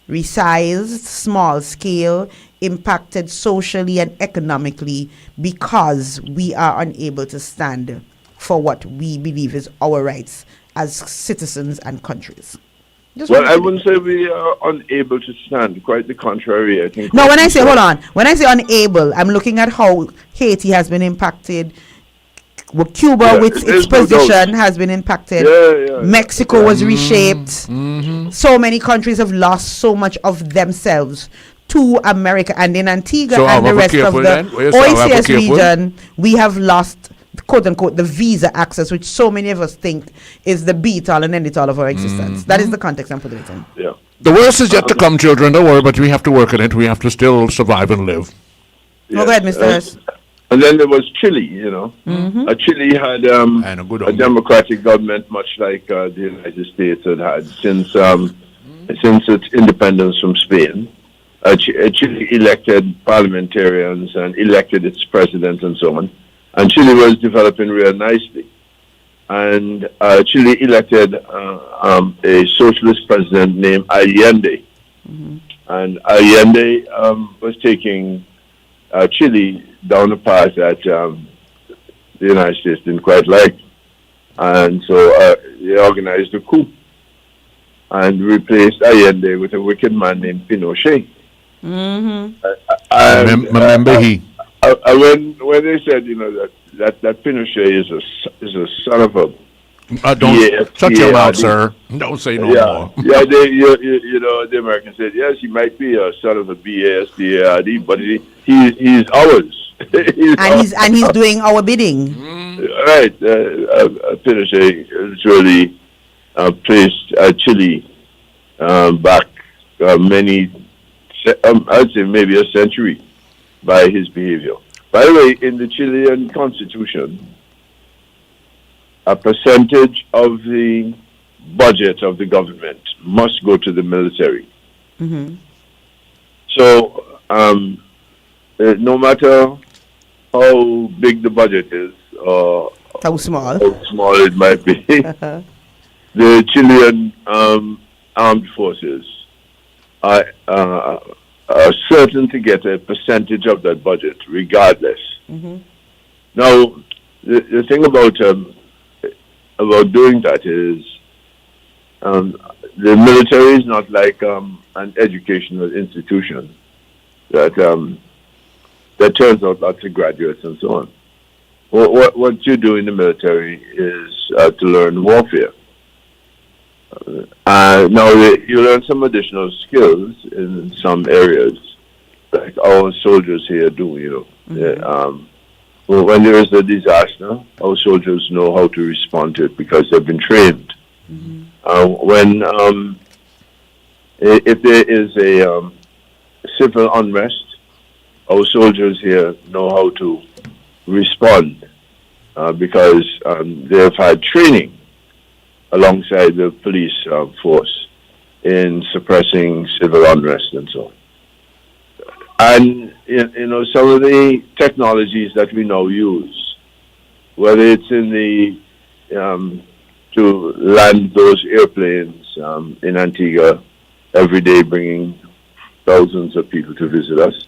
resized, small scale, impacted socially and economically because we are unable to stand for what we believe is our rights as citizens and countries. Well, I wouldn't say we are unable to stand. Quite the contrary, I think. No, when I say, hold on, when I say unable, I'm looking at how Haiti has been impacted. Well, Cuba, with its position, has been impacted. Mexico was reshaped. So many countries have lost so much of themselves to America. And in Antigua and the rest of the OAS region, we have lost, quote unquote, the visa access, which so many of us think is the beat all and end it all of our existence. That is the context I'm putting it in. Yeah. The worst is yet to come, children. Don't worry, but we have to work on it. We have to still survive and live. Yes. Go ahead, Mr. Hurst. And then there was Chile, you know. Chile had a democratic government, much like the United States had since its independence from Spain. Chile elected parliamentarians and elected its president and so on. And Chile was developing real nicely. And Chile elected a socialist president named Allende. And Allende was taking Chile down a path that the United States didn't quite like. And so they organized a coup and replaced Allende with a wicked man named Pinochet. Remember he. When they said, you know, that Pinochet is a son of a... Shut your mouth, sir. Don't say no more. Yeah, you know, the Americans said, yes, he might be a son of a BASDARD, but he's ours. He's doing our bidding. Right. Pinochet literally placed Chile back I'd say maybe a century by his behavior. By the way, in the Chilean constitution, a percentage of the budget of the government must go to the military. So, no matter how big the budget is, or how small it might be, the Chilean armed forces are certain to get a percentage of that budget, regardless. Now, the thing about doing that is the military is not like an educational institution that turns out lots of graduates and so on. What you do in the military is to learn warfare. Now you learn some additional skills in some areas, like our soldiers here do. You know, when there is a disaster, our soldiers know how to respond to it because they've been trained. If there is a civil unrest, our soldiers here know how to respond because they've had training alongside the police force in suppressing civil unrest and so on. And, you know, some of the technologies that we now use, whether it's in the, to land those airplanes in Antigua every day, bringing thousands of people to visit us.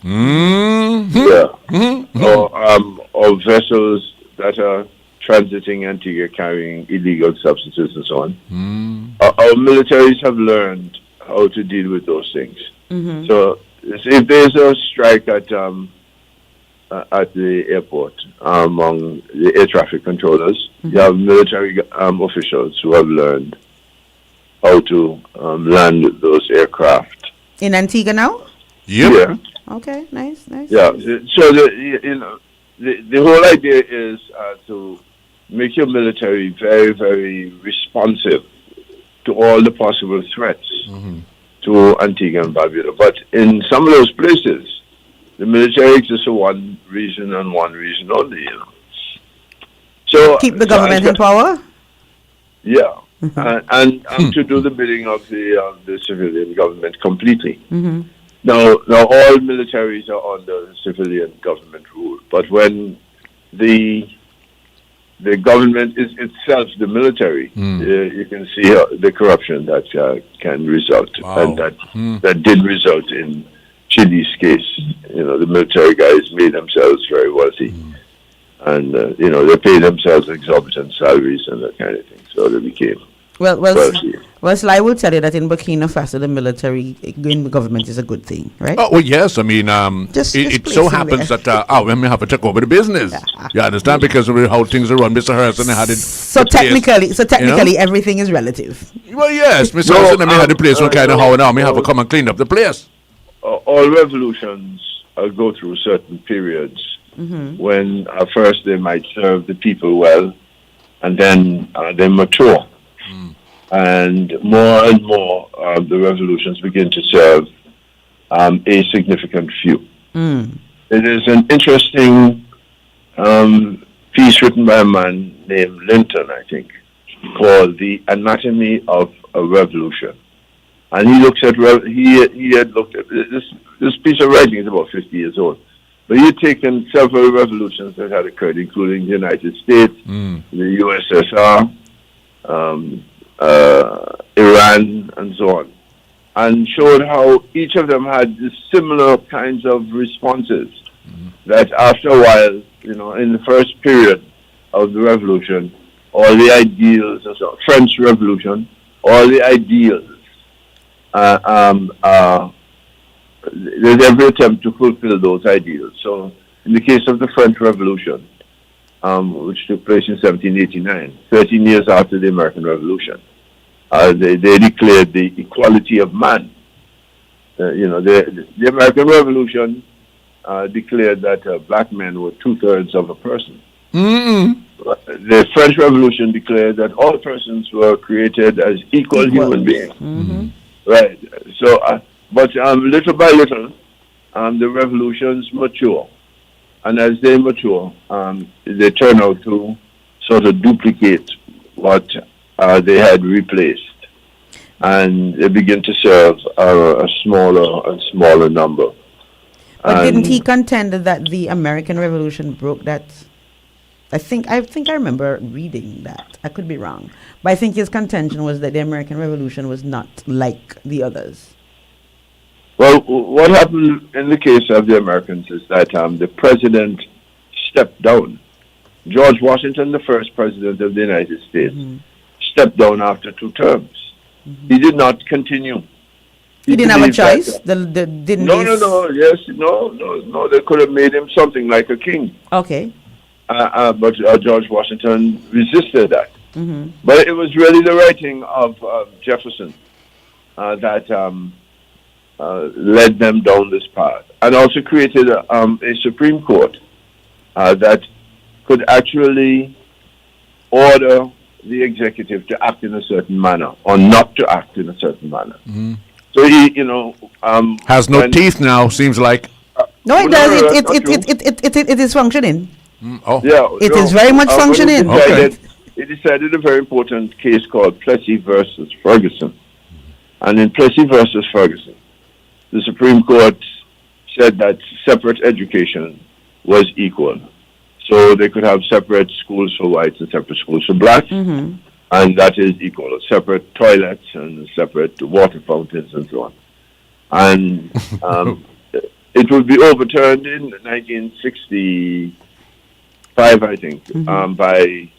Or vessels that are transiting Antigua carrying illegal substances and so on. Our militaries have learned how to deal with those things. So if there's a strike at the airport among the air traffic controllers, you have military officials who have learned how to land those aircraft. In Antigua now? Yeah. Okay, nice. Yeah, so the whole idea is to make your military very, very responsive to all the possible threats to Antigua and Barbuda. But in some of those places, the military exists for one reason and one reason only, you know. So keep the government in power? Yeah. and to do the bidding of the civilian government completely. Now all militaries are under civilian government rule, but when the the government is itself the military. You can see the corruption that can result, and that did result in Chile's case. The military guys made themselves very wealthy, and they paid themselves exorbitant salaries and that kind of thing. So they became wealthy. Well, so I will tell you that in Burkina Faso, the military in the government is a good thing, right? Oh, well, yes. I mean, it so happens that, we may have to take over the business. You understand? Because of how things are run, Mr. Harrison had it. So technically, everything is relative. Well, yes. Mr. Harrison had the place one kind of how now may have to come and clean up the place. All revolutions go through certain periods when first they might serve the people well, and then they mature. And more the revolutions begin to serve a significant few. It is an interesting piece written by a man named Linton, I think, called "The Anatomy of a Revolution," and he looks at he had looked at this piece of writing is about 50 years old, but he had taken several revolutions that had occurred, including the United States, the USSR. Iran and so on, and showed how each of them had similar kinds of responses. That after a while, in the first period of the revolution, all the ideals, French Revolution, all the ideals, there's every attempt to fulfill those ideals. So, in the case of the French Revolution, which took place in 1789, 13 years after the American Revolution. They declared the equality of man. The American Revolution declared that black men were 2/3 of a person. The French Revolution declared that all persons were created as equal human beings. Right. So, but little by little, the revolutions mature. And as they mature, they turn out to sort of duplicate what they had replaced. And they begin to serve a smaller and smaller number. But didn't he contend that the American Revolution broke that? I think I remember reading that. I could be wrong. But I think his contention was that the American Revolution was not like the others. Well, what happened in the case of the Americans is that the president stepped down. George Washington, the first president of the United States, stepped down after 2 terms. He did not continue. He didn't have a choice? No. They could have made him something like a king. Okay. But George Washington resisted that. But it was really the writing of Jefferson that led them down this path, and also created a Supreme Court that could actually order the executive to act in a certain manner or not to act in a certain manner. So he, has no teeth now. Seems like. No, it does. It is functioning. It is very much functioning. He decided a very important case called Plessy versus Ferguson, and in Plessy versus Ferguson, the Supreme Court said that separate education was equal. So they could have separate schools for whites and separate schools for blacks, and that is equal. Separate toilets and separate water fountains and so on. And it would be overturned in 1965, I think, by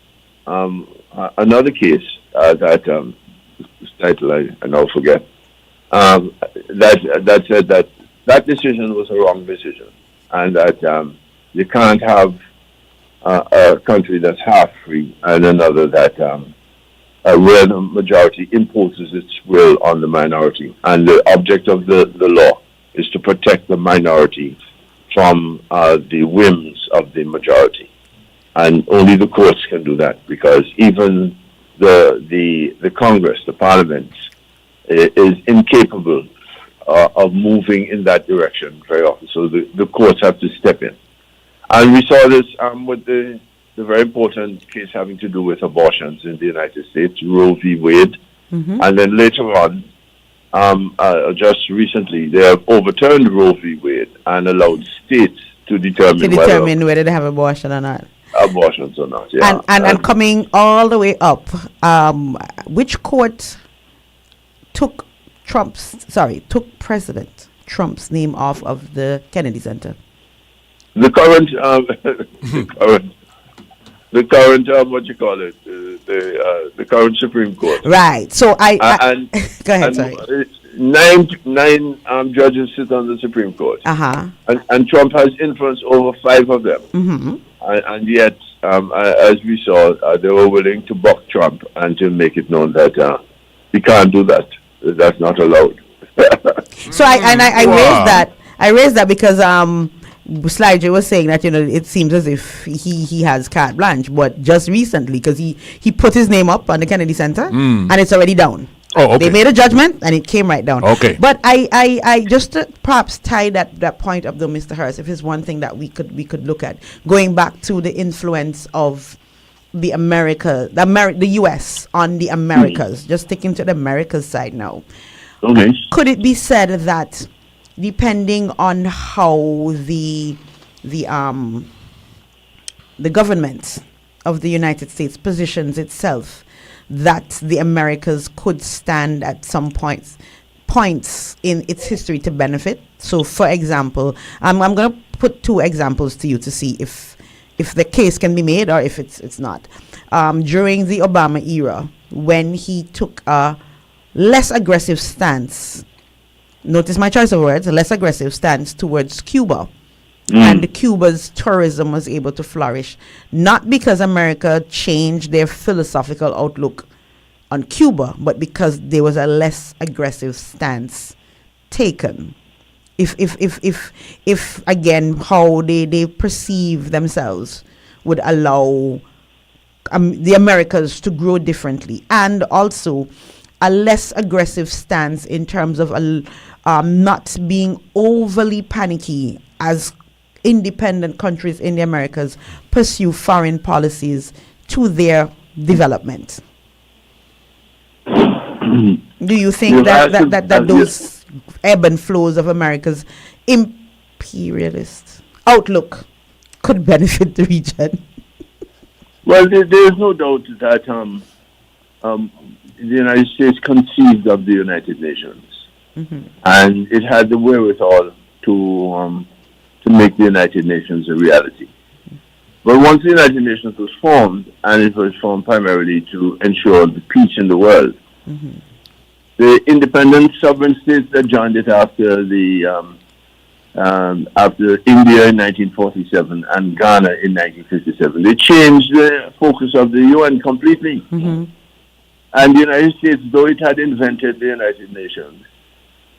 another case that this title I now forget. That said that decision was a wrong decision, and that you can't have a country that's half free and another that where the majority imposes its will on the minority. And the object of the law is to protect the minority from the whims of the majority, and only the courts can do that, because even the Congress, the Parliament, is incapable of moving in that direction very often. So the courts have to step in. And we saw this with the very important case having to do with abortions in the United States, Roe v. Wade. And then later on, just recently, they have overturned Roe v. Wade and allowed states to determine whether they have abortion or not. abortions or not. Yeah. And coming all the way up, which court took President Trump's name off of the Kennedy Center? The current, the current, what you call it, the current Supreme Court. Right. So I go ahead. And, Sorry. Nine judges sit on the Supreme Court. And Trump has influence over 5 of them. Mm-hmm. And yet, as we saw, they were willing to buck Trump and to make it known that he can't do that. That's not allowed. So I raised that because Sly J was saying that it seems as if he has carte blanche, but just recently because he put his name up on the Kennedy Center and it's already down. Oh, okay. They made a judgment and it came right down. Okay. But I just perhaps tie that point up though, Mr. Harris, if it's one thing that we could look at, going back to the influence of the US on the Americas, just sticking to the Americas side now. Okay. Could it be said that depending on how the government of the United States positions itself, that the Americas could stand at some points in its history to benefit? So, for example, I'm going to put 2 examples to you to see if the case can be made or if it's not. During the Obama era, when he took a less aggressive stance, notice my choice of words, a less aggressive stance towards Cuba. And Cuba's tourism was able to flourish, not because America changed their philosophical outlook on Cuba, but because there was a less aggressive stance taken. If again, how they perceive themselves would allow the Americas to grow differently, and also a less aggressive stance in terms of not being overly panicky as independent countries in the Americas pursue foreign policies to their development. Do you think that those ebb and flows of America's imperialist outlook could benefit the region? Well, there is no doubt that the United States conceived of the United Nations, and it had the wherewithal to make the United Nations a reality. But once the United Nations was formed, and it was formed primarily to ensure the peace in the world, the independent sovereign states that joined it after India in 1947 and Ghana in 1957, they changed the focus of the UN completely. And the United States, though it had invented the United Nations,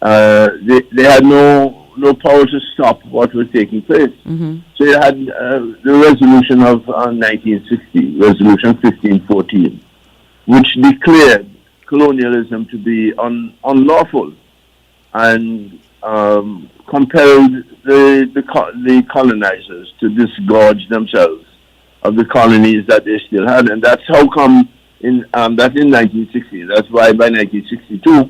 they had no power to stop what was taking place. So you had the resolution of 1960, Resolution 1514, which declared colonialism to be unlawful and compelled the colonizers to disgorge themselves of the colonies that they still had. And that's how come that's in 1960. That's why by 1962,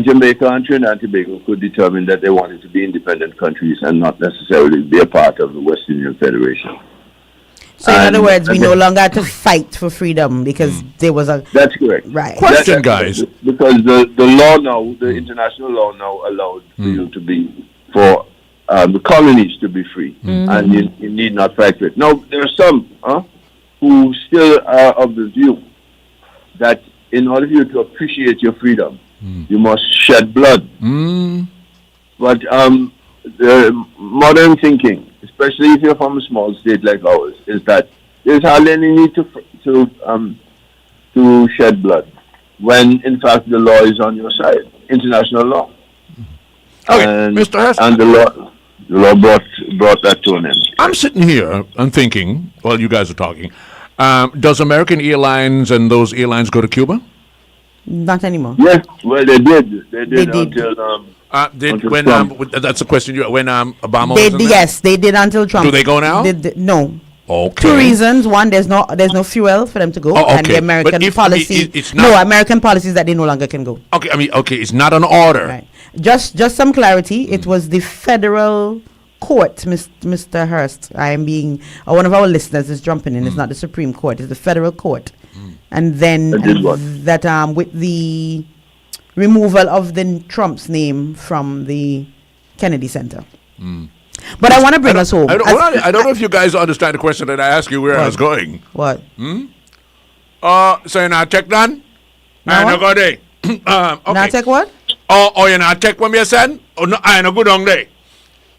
Jamaica and Trinidad and Tobago could determine that they wanted to be independent countries and not necessarily be a part of the West Indian Federation. So in other words, we no longer had to fight for freedom because there was a... That's correct. Right. Question, guys. Because the law now, the international law now allowed for you to be, for the colonies to be free. And you need not fight for it. Now, there are some who still are of the view that in order for you to appreciate your freedom, you must shed blood. But the modern thinking, especially if you're from a small state like ours, is that there's hardly any need to shed blood, when in fact the law is on your side, international law. Okay, And, Mr. Hess. and the law brought that to an end. I'm sitting here and thinking, while you guys are talking, does American Airlines and those airlines go to Cuba? Not anymore. Yes, well, they did. They did did. until When Trump. that's a question. When Obama was in there? Yes, they did until Trump. Do they go now? No. Okay. 2 reasons. One, there's no fuel for them to go, Oh, and the okay. American But if policy. it's not- American policies that they no longer can go. Okay, it's not an order. Right. Just some clarity. It was the federal court, Mr. Hurst, I am being, one of our listeners is jumping in. It's not the Supreme Court, it's the federal court. And then with the removal of the Trump's name from the Kennedy Center. But I want to bring us home. I don't know if you guys understand the question that I asked you where I was going. What? So you're not check done? I no go there. Okay. Not take what? You not check what me said? Oh no, I no go down there.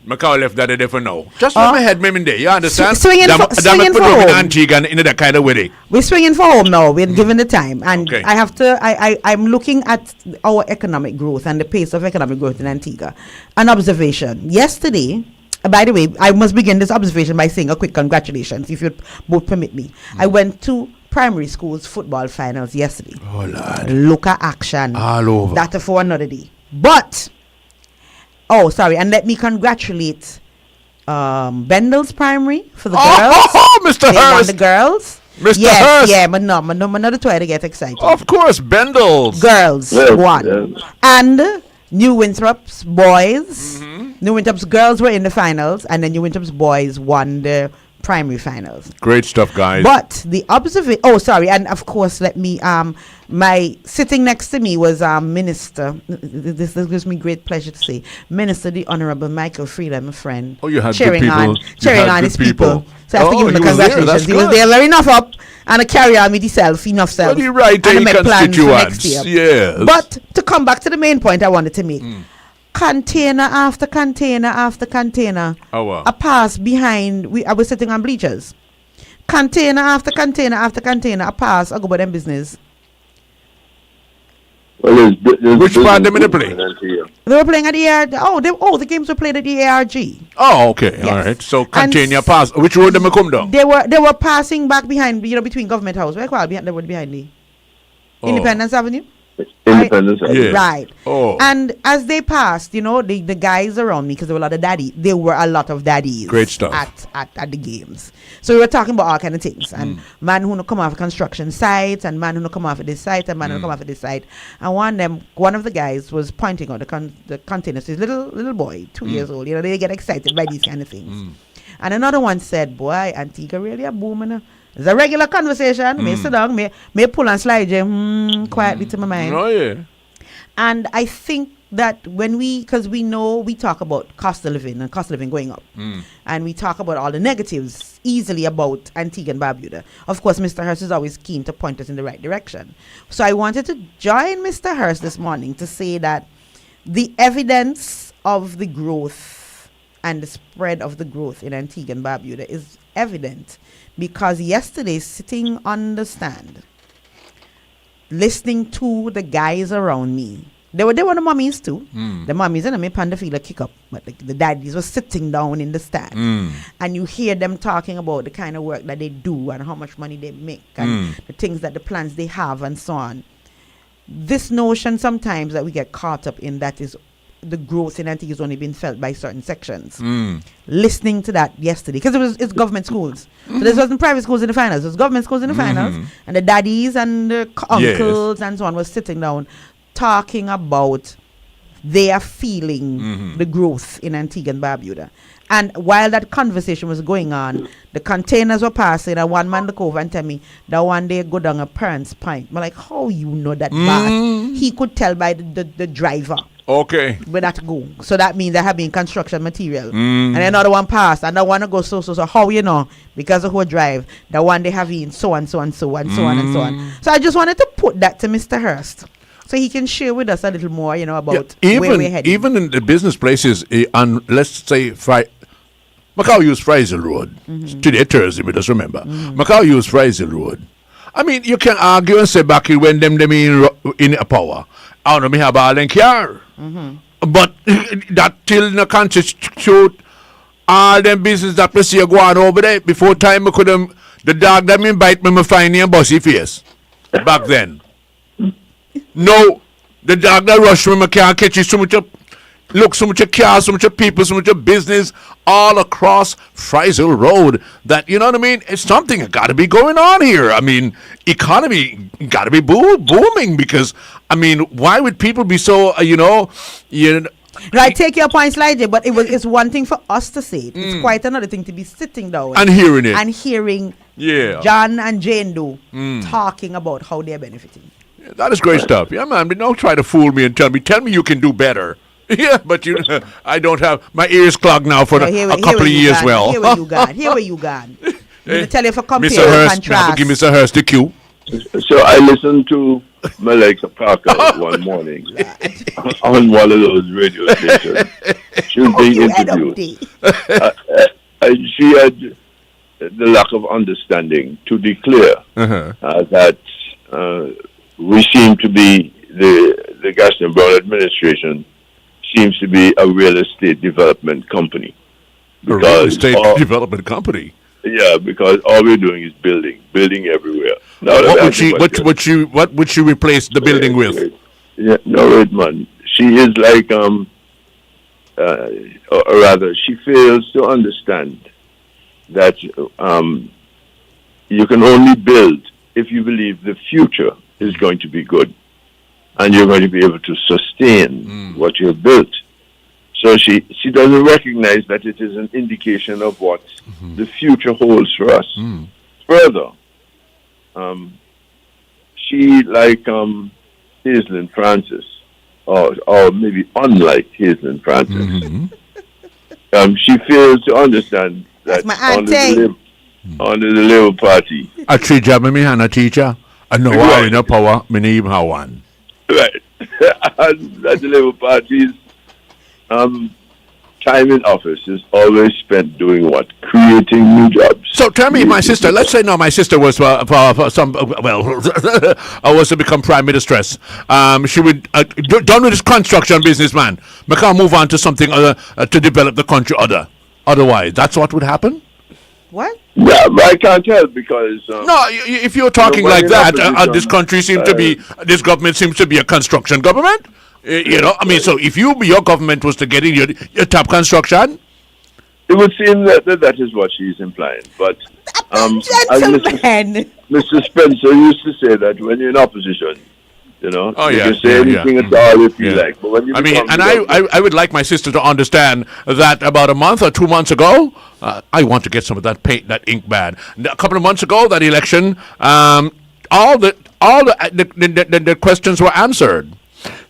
Macau left that there for now. Just let me head me in there. You understand? Swinging for home. Antigua in that kind of way. We're swinging for home now. We're given the time, and I have to. I'm looking at our economic growth and the pace of economic growth in Antigua. An observation yesterday. By the way, I must begin this observation by saying a quick congratulations, if you both permit me. I went to primary school's football finals yesterday. Oh Lord! Local action all over. That for another day, but. And let me congratulate Bendel's Primary for the girls. Oh, Mr. They won Hurst. the girls. Mr. Yes, Hurst. yeah, but no, not try to get excited. Of course, Bendel's. Girls won. Yes. And New Winthrop's boys, New Winthrop's girls were in the finals, and then New Winthrop's boys won the primary finals. Great stuff, guys. But the observation, and of course, let me, my sitting next to me was Minister, this gives me great pleasure to say, Minister the Honorable Michael Frieda, my friend. Oh, you had cheering good people. cheering on his people. So I have to give him the he was there. congratulations. That's He was good. there very enough up, and I carry on with himself, enough self. Well, you're right, and I eh, make plans for next constituents. year. Yes. But to come back to the main point I wanted to make, container after container after container. Oh, wow. A pass behind. I was sitting on bleachers. Container after container after container. A pass. I go about them business. Well, Which part they play? They were playing at the ARG. The games were played at the ARG. Oh, okay. Yes. All right. So container pass. Which road them come down? They were passing back behind, between Government House. Where call behind the road behind the Independence Avenue? Independence. Yeah. Right. Oh. And as they passed, the guys around me, because there were a lot of daddies. Great stuff. At the games. So we were talking about all kind of things. And man who come off construction sites, and man who come off of this site, and man who come off of this site. And one of the guys was pointing out the containers. His little boy, 2 years old. They get excited by these kind of things. And another one said, boy, Antigua really a booming. It's a regular conversation. May sit down, may pull and slide you quietly to my mind. Oh, yeah. And I think that because we know we talk about cost of living going up. And we talk about all the negatives easily about Antigua and Barbuda. Of course, Mr. Hurst is always keen to point us in the right direction. So I wanted to join Mr. Hurst this morning to say that the evidence of the growth and the spread of the growth in Antigua and Barbuda is evident. Because yesterday, sitting on the stand, listening to the guys around me, they were the mummies too. The mummies and me panda feel a kick up, but the daddies were sitting down in the stand, and you hear them talking about the kind of work that they do and how much money they make and the things the plans they have and so on. This notion sometimes that we get caught up in that is the growth in Antigua is only been felt by certain sections. Listening to that yesterday, because it's government schools. So there wasn't private schools in the finals. It was government schools in the finals. And the daddies and the uncles and so on were sitting down talking about their feeling the growth in Antigua and Barbuda. And while that conversation was going on, the containers were passing, and one man look over and tell me that one day go down a Parents Point. I'm like, how you know that boss? He could tell by the driver. Okay. Where that go. So that means there have been construction material. And another one passed, and that one go so. How you know? Because of who drive, the one they have in so and so and so and so on and so on. So I just wanted to put that to Mr. Hurst, so he can share with us a little more, about where we're heading. Even in the business places, on let's say Macau use Friesel Road. Today, Thursday, we just remember. Macau use Friesel Road. I mean, you can argue and say back when them in a power. I don't know, me have all in car. But that till no constitute all them business that we see go on over there. Before time, I could the dog that me bite me find in bossy face. Back then. No, the dog that rush me can't catch you so much so much of cars, so much of people, so much of business all across Friesel Road that, you know what I mean? It's something that got to be going on here. I mean, economy got to be booming because, I mean, why would people be so, No, I take your point slightly, but it's one thing for us to say it. It's quite another thing to be sitting down And hearing it. and hearing Yeah. John and Jane Doe talking about how they're benefiting. That is great stuff. Yeah, man. But don't try to fool me and tell me you can do better. Yeah, but I don't have my ears clogged now for a couple of years. Well, Here where you gone. Here where you gone. I'm gonna tell you for compare Mr. and Hurst, contrast. give Mr. Hurst the cue. So I listened to Malika Parker one morning on one of those radio stations. She was being interviewed. She had the lack of understanding to declare that we seem to be the Gaston Brown administration seems to be a real estate development company. A real estate development company. Yeah, because all we're doing is building everywhere. Now, What would she replace the building with? Yeah, no, wait, man. She is like or rather, she fails to understand that you can only build if you believe the future is going to be good, and you're going to be able to sustain what you've built. So she doesn't recognize that it is an indication of what the future holds for us. Further, she, like Hazelin Francis, or maybe unlike Hazelin Francis, she fails to understand that under the Labour Party. A teacher, me and a teacher. I know how in a power, me even have one. Right. And that the Labour Party's time in office is always spent doing what? Creating new jobs. So tell me, my sister, let's say now my sister was for some, I was to become prime ministeress. She would, done with this construction business, man. We can't move on to something other to develop the country otherwise. That's what would happen? What? Yeah, but I can't tell because... no, if you're talking like that, this country seems to be, this government seems to be a construction government. I mean, so if your government was to get in your top construction, it would seem that is what she's implying. But gentlemen, Mr. Spencer used to say that when you're in opposition, you can say anything at all if you like. But when you I would like my sister to understand that about a month or 2 months ago, I want to get some of that paint, that ink bad. A couple of months ago, that election, all the questions were answered.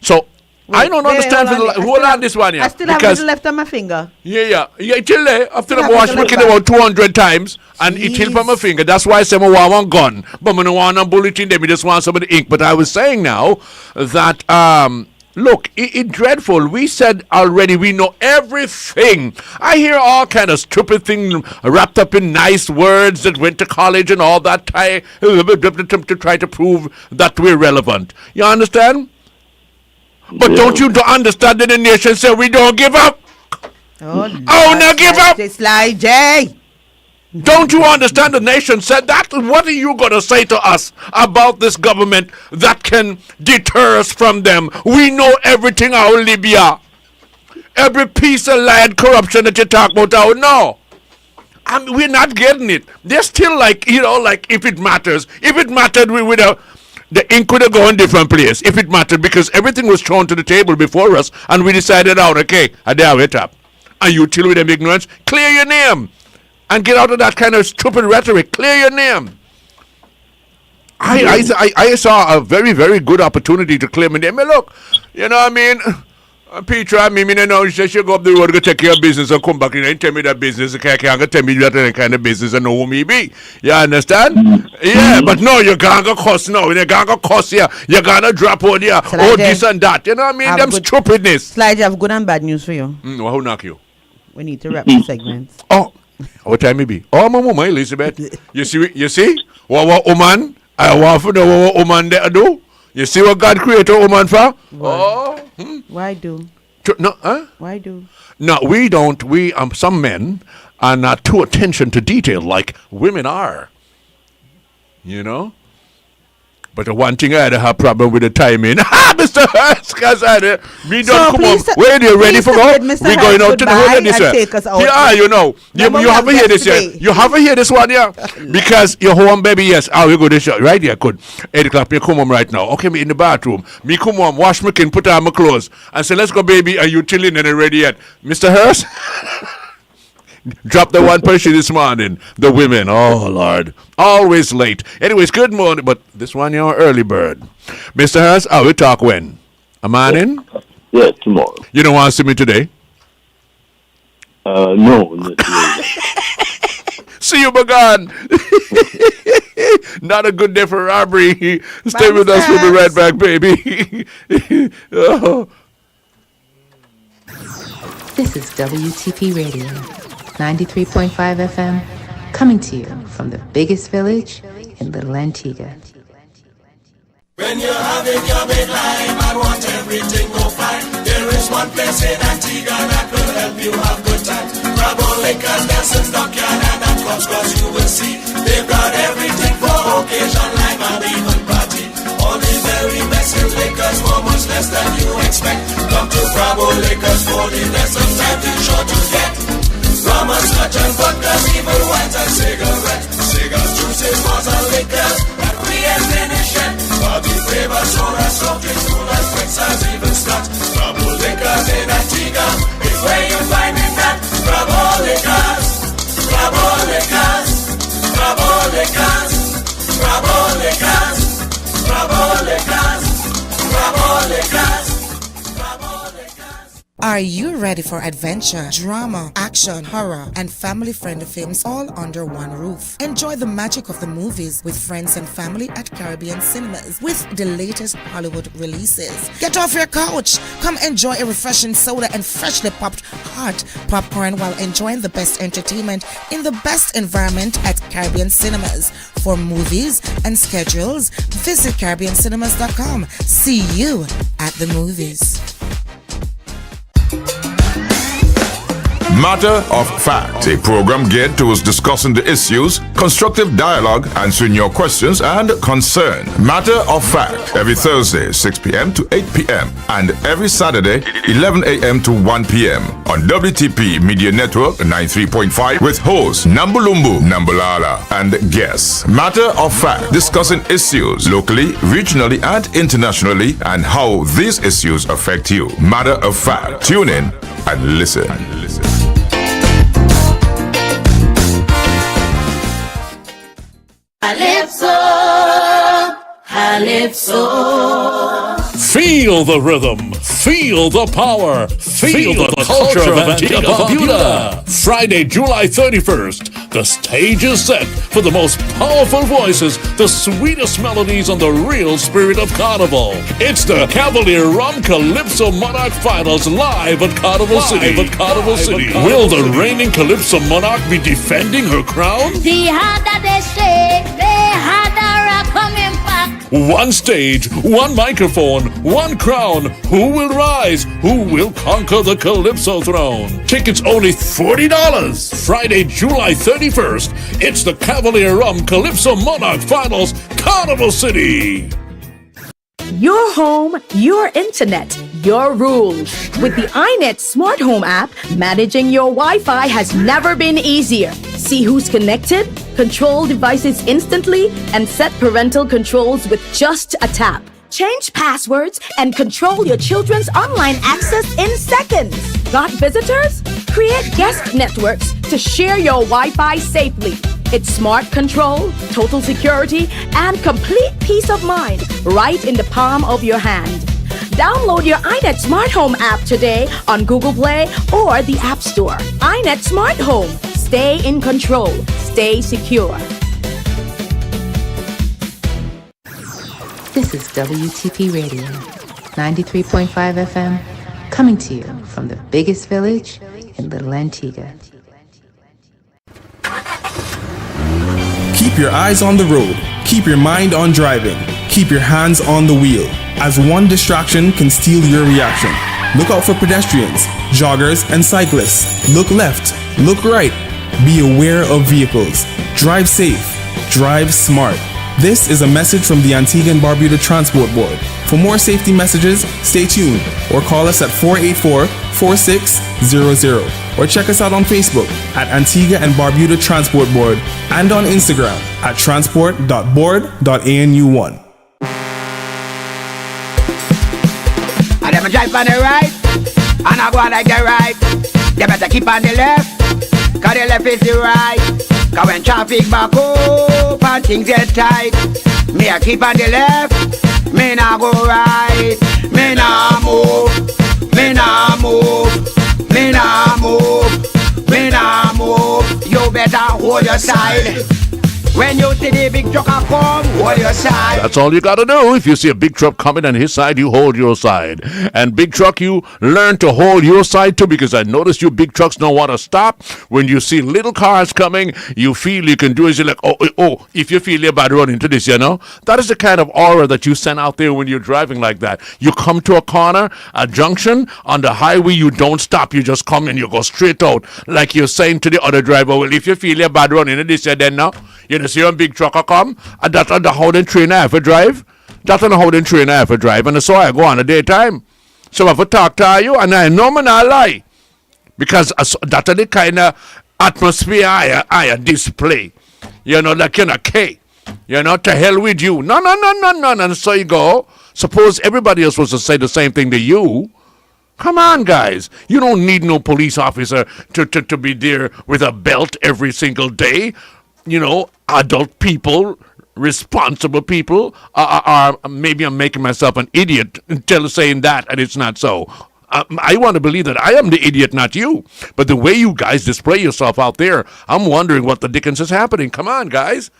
So. I don't understand. Hold on this one, yeah. I still have it left on my finger. Yeah. Till there, after the wash making about 200 times, and it hit from my finger. That's why I say I want one gun, but I don't want a bullet in them. I just want some of the ink. But I was saying now that, look, it's dreadful. We said already we know everything. I hear all kind of stupid things wrapped up in nice words that went to college and all that to try to prove that we're relevant. You understand? But don't you understand that the nation said we don't give up? Oh, no, give up! It's like Jay. Don't you understand the nation said that? What are you going to say to us about this government that can deter us from them? We know everything about Libya. Every piece of lie and corruption that you talk about, no. We're not getting it. They're still like if it matters. If it mattered, we would have... The ink could have gone different place if it mattered, because everything was thrown to the table before us and we decided out, okay, I have it up. And you deal with them ignorance, clear your name and get out of that kind of stupid rhetoric. Clear your name. I saw a very, very good opportunity to clear my name. Look, you know what I mean? Peter, I know you should go up the road, go take care of business and come back and tell me that business. Okay, can't tell me that kind of business and know who me be. You understand? Yeah, but no, you're going to cost now. You're going to cost here. You're going to drop on here. This and that. You know what I mean? Them stupidness. Slide, I have good and bad news for you. Well, who knock you? We need to wrap the segment. Oh, what time it be? Oh, my mama, Elizabeth. You see? What woman? I want to know what woman they do. You see what God created a woman for? Why do? Why do? No, we don't. We some men are not too attention to detail like women are. You know? But the one thing I had a problem with the timing. Mr. Hurst, because we don't So come please on. Where you ready please for to go? bid Mr. We going Hurst out to the goodbye whole of this. and take us out. Yeah, you know. Remember You we have to have hear this. guests Yeah. today. You have to hear this one, yeah. Because you're home, baby. Yes. We go to the show. Right, yeah, good. 8 o'clock, me come home right now. Okay, me in the bathroom. Me come home, wash my skin, put on my clothes, and say, let's go, baby. Are you chilling and ready yet? Mr. Hurst? Drop the one person this morning. The women. Oh, Lord. Always late. Anyways, good morning. But this one, you're an early bird. Mr. Hurst, I will talk when? A morning? Yeah, tomorrow. You don't want to see me today? No. Not really. See you, Bagan. Not a good day for robbery. Stay with us. We'll be right back, baby. Oh. This is WTP Radio, 93.5 FM, coming to you from the biggest village in Little Antigua. When you're having your midlife and want everything go fine, there is one place in Antigua that will help you have good time. Grab all Lakers, Nelson's Dockyard, and that cause you will see they've got everything for occasion, life and even party. All the very best in Lakers for much less than you expect. Come to Bravo Lakers for the best of time to sure to get. Rum and scotch and vodka, even wines and cigarettes. Cigars, juices, bars and liquors that we ain't finishing. Bobby flavor, soda, soft drinks, cool as drinks, as even scotch. Bravo Lakers in Antigua is where you find it at. Bravo Lakers, Bravo Lakers, Bravo Lakers, Bravo Lakers, Bravo Lakers, Bravo Lakers. Are you ready for adventure, drama, action, horror, and family-friendly films all under one roof? Enjoy the magic of the movies with friends and family at Caribbean Cinemas with the latest Hollywood releases. Get off your couch. Come enjoy a refreshing soda and freshly popped hot popcorn while enjoying the best entertainment in the best environment at Caribbean Cinemas. For movies and schedules, visit CaribbeanCinemas.com. See you at the movies. Matter of Fact, a program geared towards discussing the issues, constructive dialogue, answering your questions and concern. Matter of Fact, every Thursday, 6 p.m. to 8 p.m. and every Saturday, 11 a.m. to 1 p.m. on WTP Media Network 93.5 with hosts Nambulumbu Nambalala and guests. Matter of Fact, discussing issues locally, regionally, and internationally and how these issues affect you. Matter of Fact, tune in and listen. Calypso, Calypso. Feel the rhythm, feel the power, feel the culture of Antigua Barbuda. Friday, July 31st, the stage is set for the most powerful voices, the sweetest melodies, and the real spirit of Carnival. It's the Cavalier Rum Calypso Monarch Finals live at Carnival City. Will the reigning Calypso Monarch be defending her crown? The harder they shake, the harder are coming back. One stage, one microphone, one crown. Who will rise? Who will conquer the Calypso throne? Tickets only $40. Friday, July 31st. It's the Cavalier Rum Calypso Monarch Finals, Carnival City. Your home, your internet, your rules. With the iNet Smart Home app, managing your Wi-Fi has never been easier. See who's connected, control devices instantly, and set parental controls with just a tap. Change passwords and control your children's online access in seconds. Got visitors? Create guest networks to share your Wi-Fi safely. It's smart control, total security, and complete peace of mind right in the palm of your hand. Download your iNet Smart Home app today on Google Play or the App Store. iNet Smart Home. Stay in control. Stay secure. This is WTP Radio, 93.5 FM, coming to you from the biggest village in Little Antigua. Keep your eyes on the road. Keep your mind on driving. Keep your hands on the wheel, as one distraction can steal your reaction. Look out for pedestrians, joggers, and cyclists. Look left, look right. Be aware of vehicles. Drive safe. Drive smart. This is a message from the Antigua and Barbuda Transport Board. For more safety messages, stay tuned or call us at 484-4600 or check us out on Facebook at Antigua and Barbuda Transport Board and on Instagram at transport.board.anu1. And them drive on the right, and I go on like the right. They better keep on the left, cause the left is the right. Cause when traffic back up and things get tight, me I keep on the left, me nah go right. Me nah move, me nah move, me nah move, me nah move. You better hold your side. When you see the big truck come, hold your side. That's all you got to do. If you see a big truck coming on his side, you hold your side. And big truck, you learn to hold your side too, because I notice you big trucks don't want to stop. When you see little cars coming, you feel you can do it. You're like, oh, if you feel you're about to run into this, you know? That is the kind of aura that you send out there when you're driving like that. You come to a corner, a junction, on the highway, you don't stop. You just come and you go straight out. Like you're saying to the other driver, well, if you feel you're about to run into this, then no. You know, see a big trucker come, and that's on the how the train I have to drive. That's on the how the train I have to drive, and so I go on the daytime. So I have to talk to you, and I know me not lie. Because that's the kind of atmosphere I display. You know, that kind of K. You know, to hell with you. No. And so you go. Suppose everybody else was to say the same thing to you. Come on, guys. You don't need no police officer to be there with a belt every single day. You know, adult people, responsible people, maybe I'm making myself an idiot until saying that, and it's not so. I want to believe that I am the idiot, not you. But the way you guys display yourself out there, I'm wondering what the dickens is happening. Come on, guys.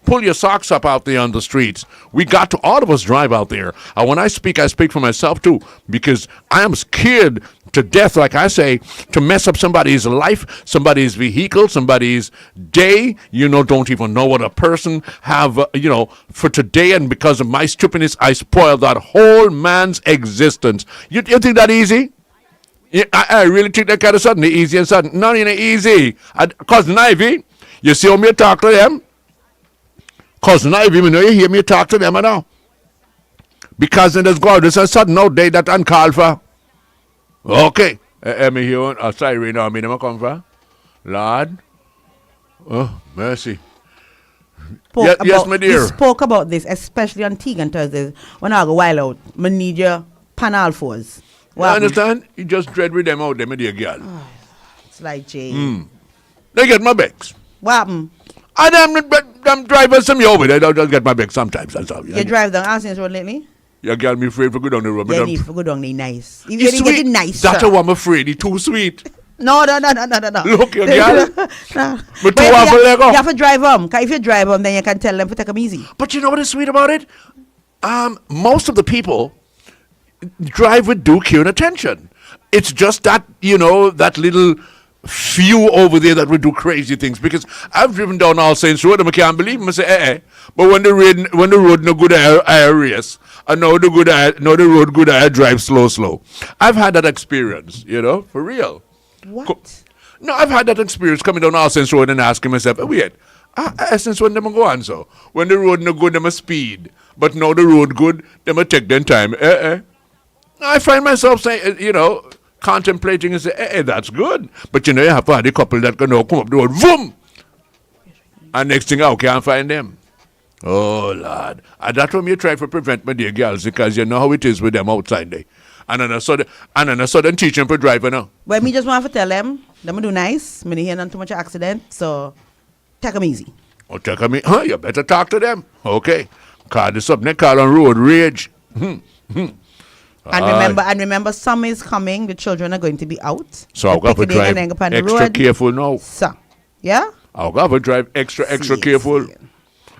Pull your socks up out there on the streets. We got to, all of us drive out there. And when I speak for myself too, because I am scared to death, like I say, to mess up somebody's life, somebody's vehicle, somebody's day. You know, don't even know what a person have, for today, and because of my stupidness, I spoiled that whole man's existence. You think that easy? Yeah, I really think that kind of sudden, easy and sudden. Not even easy. Cousin Ivy, you see how me talk to them? Cousin Ivy, you know, you hear me talk to them now? Because in this God, this is a sudden no day that uncalled for. Okay. Me here, sorry, now, me never come for. Lord. Oh, mercy. Yes, my dear. We spoke about this, especially on Tegan Thursdays, when I go wild out. I need your panel fours. You understand? You just dread with them out there, my dear girl. It's like, Jay. They get my bags. What happened? And them drivers, some over there, they'll just get my bags sometimes. That's all. You drive down Arsene Road lately? You girl me afraid for go down the road. Yeah, need for go down the nice. If you get it nice, that's what I'm afraid. It's too sweet. No. Look, you girl. But you have to drive them. Because if you drive them, then you can tell them to take them easy. But you know what is sweet about it? Most of the people drive with due care and attention. It's just that, that little few over there that would do crazy things. Because I've driven down All Saints Road and I can't believe them. I say, But when the road no good, I race. I know the road good, I drive slow. I've had that experience, for real. What? No, I've had that experience coming down All Saints Road and asking myself, wait, since when them go on so? When the road no good, them a speed. But now the road good, them a take them time. I find myself saying, contemplating and say, that's good. But you have to have a couple that can now come up the road, boom! And next thing I can't find them. Oh, Lord. And that's what you try to prevent, my dear girls, because you know how it is with them outside there. And then a sudden teach them to drive now. Well, me just want to tell them do nice. Me hear not too much accident, so take them easy. Oh, take them easy. You better talk to them. Okay. Call this up, next call on road rage. And remember, summer is coming. The children are going to be out. So I'll have to drive extra careful now. So, yeah? I'll have to drive extra careful.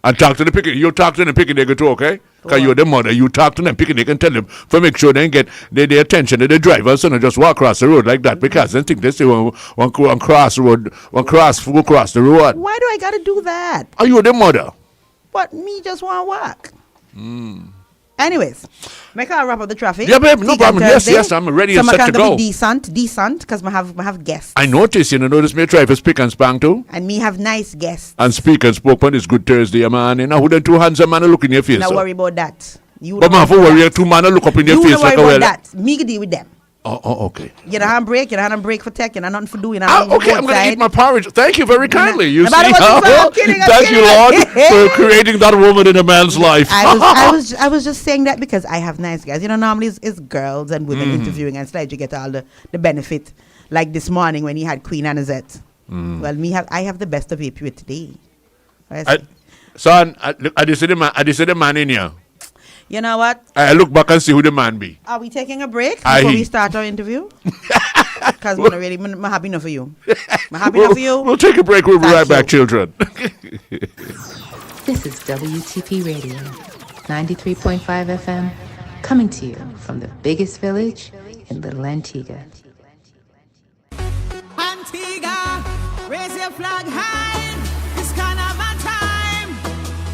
And talk to the picnic. You talk to the picnic too, okay? Because you're the mother. You talk to them picnic and tell them to make sure they get their attention to the drivers and just walk across the road like that, because they think they say one cross the road. Why do I got to do that? Are you the mother? But me just want to walk. Anyways, make I wrap up the traffic. Yeah, babe, no problem. Yes, I'm ready and set to go. Be decent, because I have guests. I notice, notice me try for speak and spank too. And me have nice guests. And speak and spoke when it's good Thursday, man. Who the two hands a man look in your face. Don't worry about that. But man, for worry, two man look up in your face. Don't worry about that. Me can deal with them. Oh, okay. You know hand break for tech, you know nothing for doing. Okay, I'm going to eat my porridge. Thank you very kindly. You see, I'm kidding, thank you, Lord, for creating that woman in a man's life. I was just saying that because I have nice guys. Normally it's girls and women interviewing, and instead you get all the benefit. Like this morning when he had Queen Anazette. Well, I have the best of it today. Son, I just said the man in here. You know what? I look back and see who the man be. Are we taking a break before we start our interview? Because I'm happy enough for you. We'll take a break. We'll be right back, children. This is WTP Radio, 93.5 FM, coming to you from the biggest village in Little Antigua. Antigua, raise your flag high. It's kind of a time.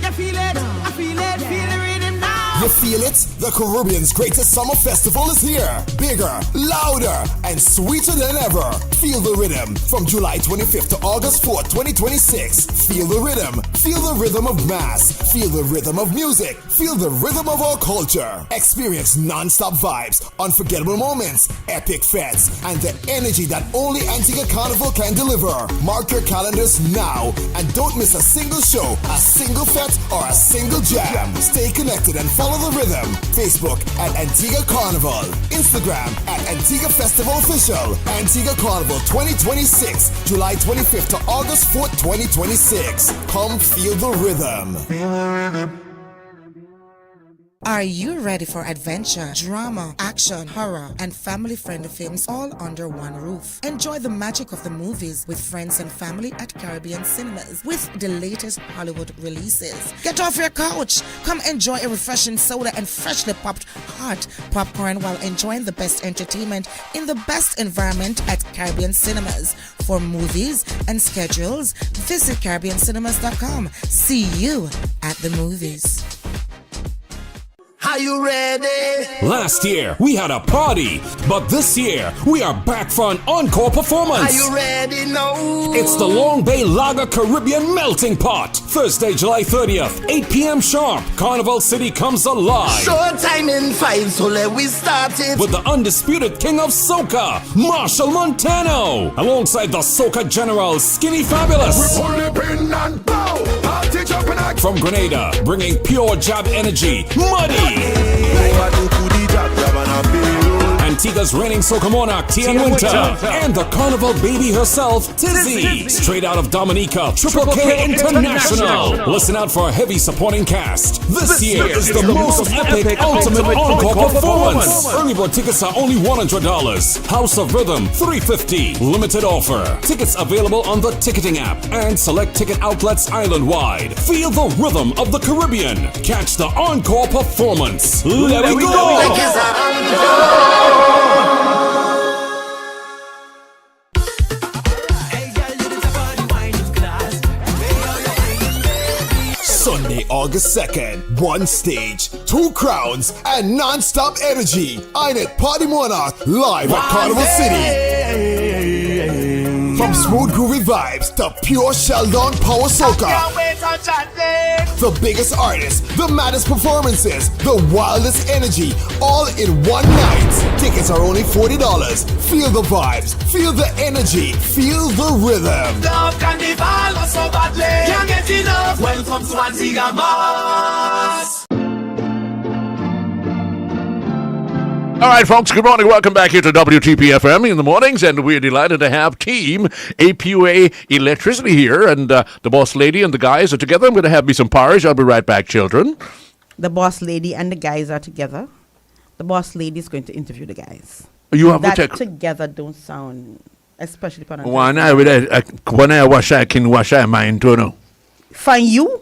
You feel it? I feel it. Feel the rhythm now. You feel it? The Caribbean's greatest summer festival is here. Bigger, louder, and sweeter than ever. Feel the rhythm from July 25th to August 4th, 2026. Feel the rhythm. Feel the rhythm of mass. Feel the rhythm of music. Feel the rhythm of our culture. Experience non-stop vibes, unforgettable moments, epic fests, and the energy that only Antigua Carnival can deliver. Mark your calendars now and don't miss a single show, a single fete, or a single jam. Stay connected and follow the rhythm. Facebook at Antigua Carnival. Instagram at Antigua Festival Official. Antigua Carnival 2026, July 25th to August 4th, 2026. Come feel the rhythm. Feel the rhythm. Are you ready for adventure, drama, action, horror, and family-friendly films all under one roof? Enjoy the magic of the movies with friends and family at Caribbean Cinemas with the latest Hollywood releases. Get off your couch. Come enjoy a refreshing soda and freshly popped hot popcorn while enjoying the best entertainment in the best environment at Caribbean Cinemas. For movies and schedules, visit CaribbeanCinemas.com. See you at the movies. Are you ready? Last year, we had a party, but this year, we are back for an encore performance. Are you ready now? It's the Long Bay Lager Caribbean Melting Pot. Thursday, July 30th, 8 p.m. sharp. Carnival City comes alive. Showtime in 5, so let we start it. With the undisputed king of soca, Marshall Montano. Alongside the soca general, Skinny Fabulous. We pull it in and bow. Party jumping out. From Grenada, bringing pure jab energy, Muddy. Antigua's reigning soca monarch, Tian Winter. And the carnival baby herself, Tizzy. Straight out of Dominica, Triple K International. Listen out for a heavy supporting cast. This year is the most epic ultimate encore performance. Early bird tickets are only $100. House of Rhythm, $350. Limited offer. Tickets available on the ticketing app and select ticket outlets island-wide. Feel the rhythm of the Caribbean. Catch the encore performance. Let we go! Sunday, August 2nd, one stage, 2 crowns, and non-stop energy. Inet Party Monarch live at Carnival City. From smooth groovy vibes to pure shell-down power soca. The biggest artists, the maddest performances, the wildest energy, all in one night. Tickets are only $40. Feel the vibes, feel the energy, feel the rhythm. Love carnival so badly, can't get enough. Welcome to Antigua Mass. All right, folks, good morning. Welcome back here to WTP FM in the mornings, and we're delighted to have Team APUA Electricity here, and the boss lady and the guys are together. I'm going to have me some porridge. I'll be right back, children. The boss lady and the guys are together. The boss lady is going to interview the guys. You have that to together don't sound, especially for when I wash, I can wash my mind too, no? Find you?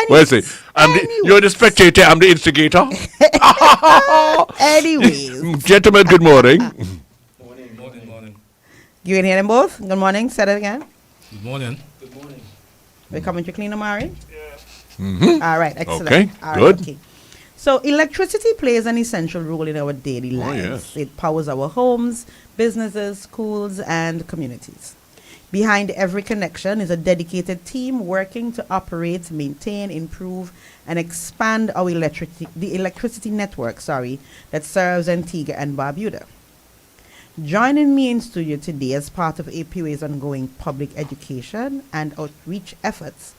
Well, see, you're the spectator, I'm the instigator. Anyways. Gentlemen, good morning. Morning. You can hear them both? Good morning. Say that again. Good morning. We're coming to clean, Amari? Yeah. Mm-hmm. All right, excellent. Okay, all good. Right, okay. So electricity plays an essential role in our daily lives. Yes. It powers our homes, businesses, schools, and communities. Behind every connection is a dedicated team working to operate, maintain, improve, and expand our the electricity network, that serves Antigua and Barbuda. Joining me in studio today as part of APUA's ongoing public education and outreach efforts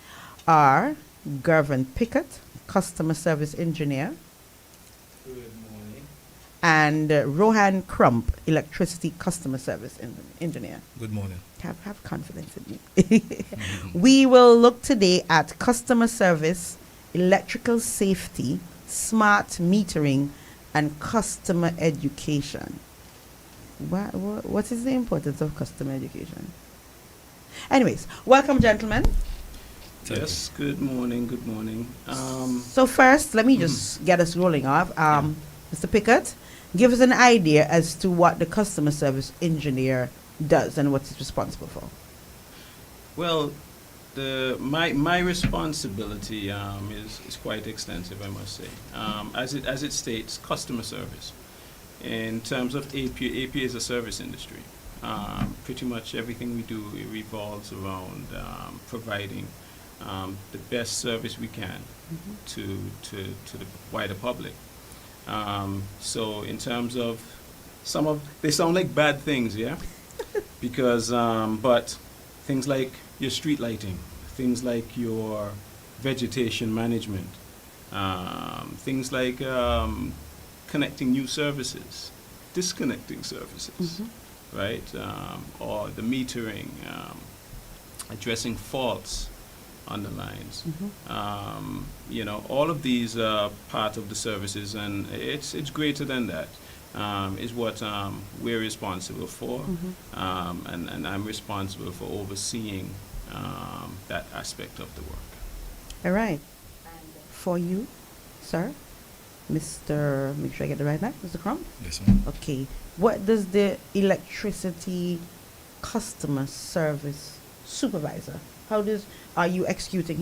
are Gervin Pickett, Customer Service Engineer, and Rohan Crump, Electricity Customer Service Engineer. Good morning. Have confidence in me. We will look today at customer service, electrical safety, smart metering, and customer education. What is the importance of customer education? Anyways, welcome, gentlemen. Yes, good morning, good morning. So first, let me just get us rolling off. Mr. Pickett, give us an idea as to what the customer service engineer does and what he's responsible for. Well, my responsibility is quite extensive, I must say. As it states, customer service. In terms of AP is a service industry. Pretty much everything we do revolves around providing the best service we can to the wider public. So in terms of they sound like bad things, yeah? Because, but things like your street lighting, things like your vegetation management, things like connecting new services, disconnecting services, right? Or the metering, addressing faults on the lines. All of these are part of the services, and it's greater than that. Is what we're responsible for, and I'm responsible for overseeing that aspect of the work. All right. And for you, sir, Mr. Make sure I get the right name, Mr. Crump? Yes, ma'am. Okay. What does the electricity customer service supervisor, are you executing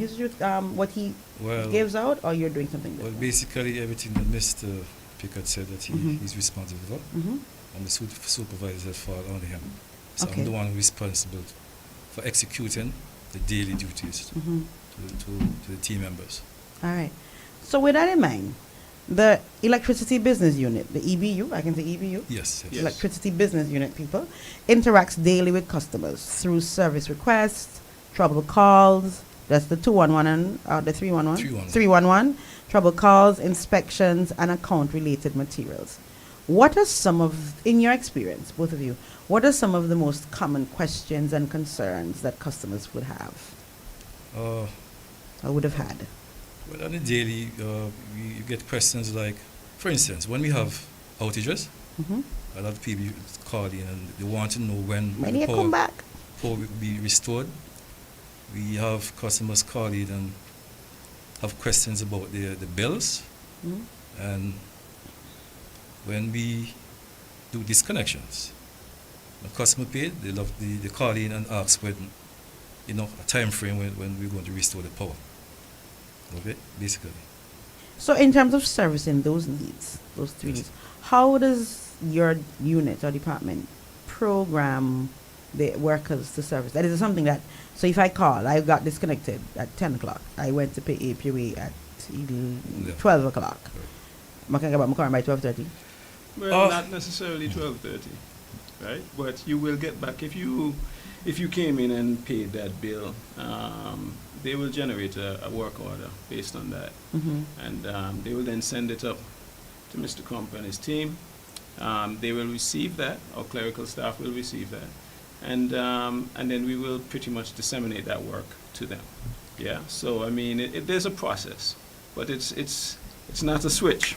what he gives out, or you're doing something different? Well, basically everything that Mr. Pickett said that he's responsible for, and the supervisors fall under him. So I'm the one responsible for executing the daily duties to the team members. All right. So with that in mind, the Electricity Business Unit, the EBU, I can say EBU? Yes. Electricity Business Unit people, interacts daily with customers through service requests, trouble calls, that's the 211 and the 311? 311. Trouble calls, inspections, and account-related materials. What are some of, in your experience, both of you, what are some of the most common questions and concerns that customers would have? Or would have had? Well, on a daily, you get questions like, for instance, when we have outages, a lot of people call in and they want to know when the power will be restored. We have customers call in and have questions about the bills, and when we do disconnections, the customer paid, they call in and ask when, a time frame when we're going to restore the power. Okay, basically. So in terms of servicing those needs, those three needs, how does your unit or department program the workers to service? That is something that, so if I call, I got disconnected at 10 o'clock, I went to pay APUA at 12 o'clock. I can get my car by 12:30? Well, not necessarily 12:30, right? But you will get back if you came in and paid that bill. They will generate a work order based on that, and they will then send it up to Mr. Crump and his team. They will receive that. Our clerical staff will receive that, and then we will pretty much disseminate that work to them. Yeah. So I mean, there's a process, but it's not a switch.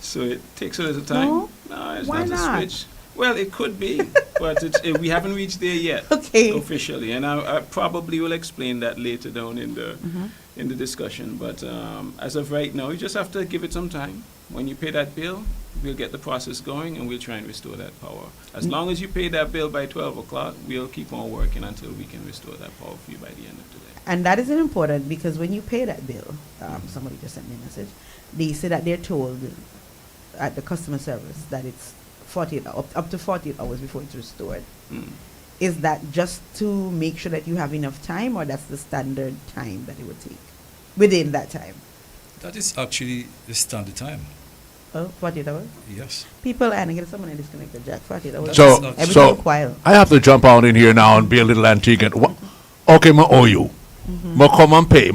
So it takes a little time. No, it's why not a not? switch. Well, it could be, but we haven't reached there yet officially, and I probably will explain that later down in the discussion. But as of right now, you just have to give it some time. When you pay that bill, we'll get the process going, and we'll try and restore that power. As long as you pay that bill by 12 o'clock, we'll keep on working until we can restore that power for you by the end of the day. And that is important because when you pay that bill, somebody just sent me a message. They say that they're told at the customer service that it's 48 up to 48 hours before it's restored. Is that just to make sure that you have enough time, or that's the standard time that it would take within that time? That is actually the standard time. Oh, 48 hours? Yes. People, and I get someone disconnected, Jack. 48 hours. So I have to jump out in here now and be a little antique. Okay, I owe you. I come and pay.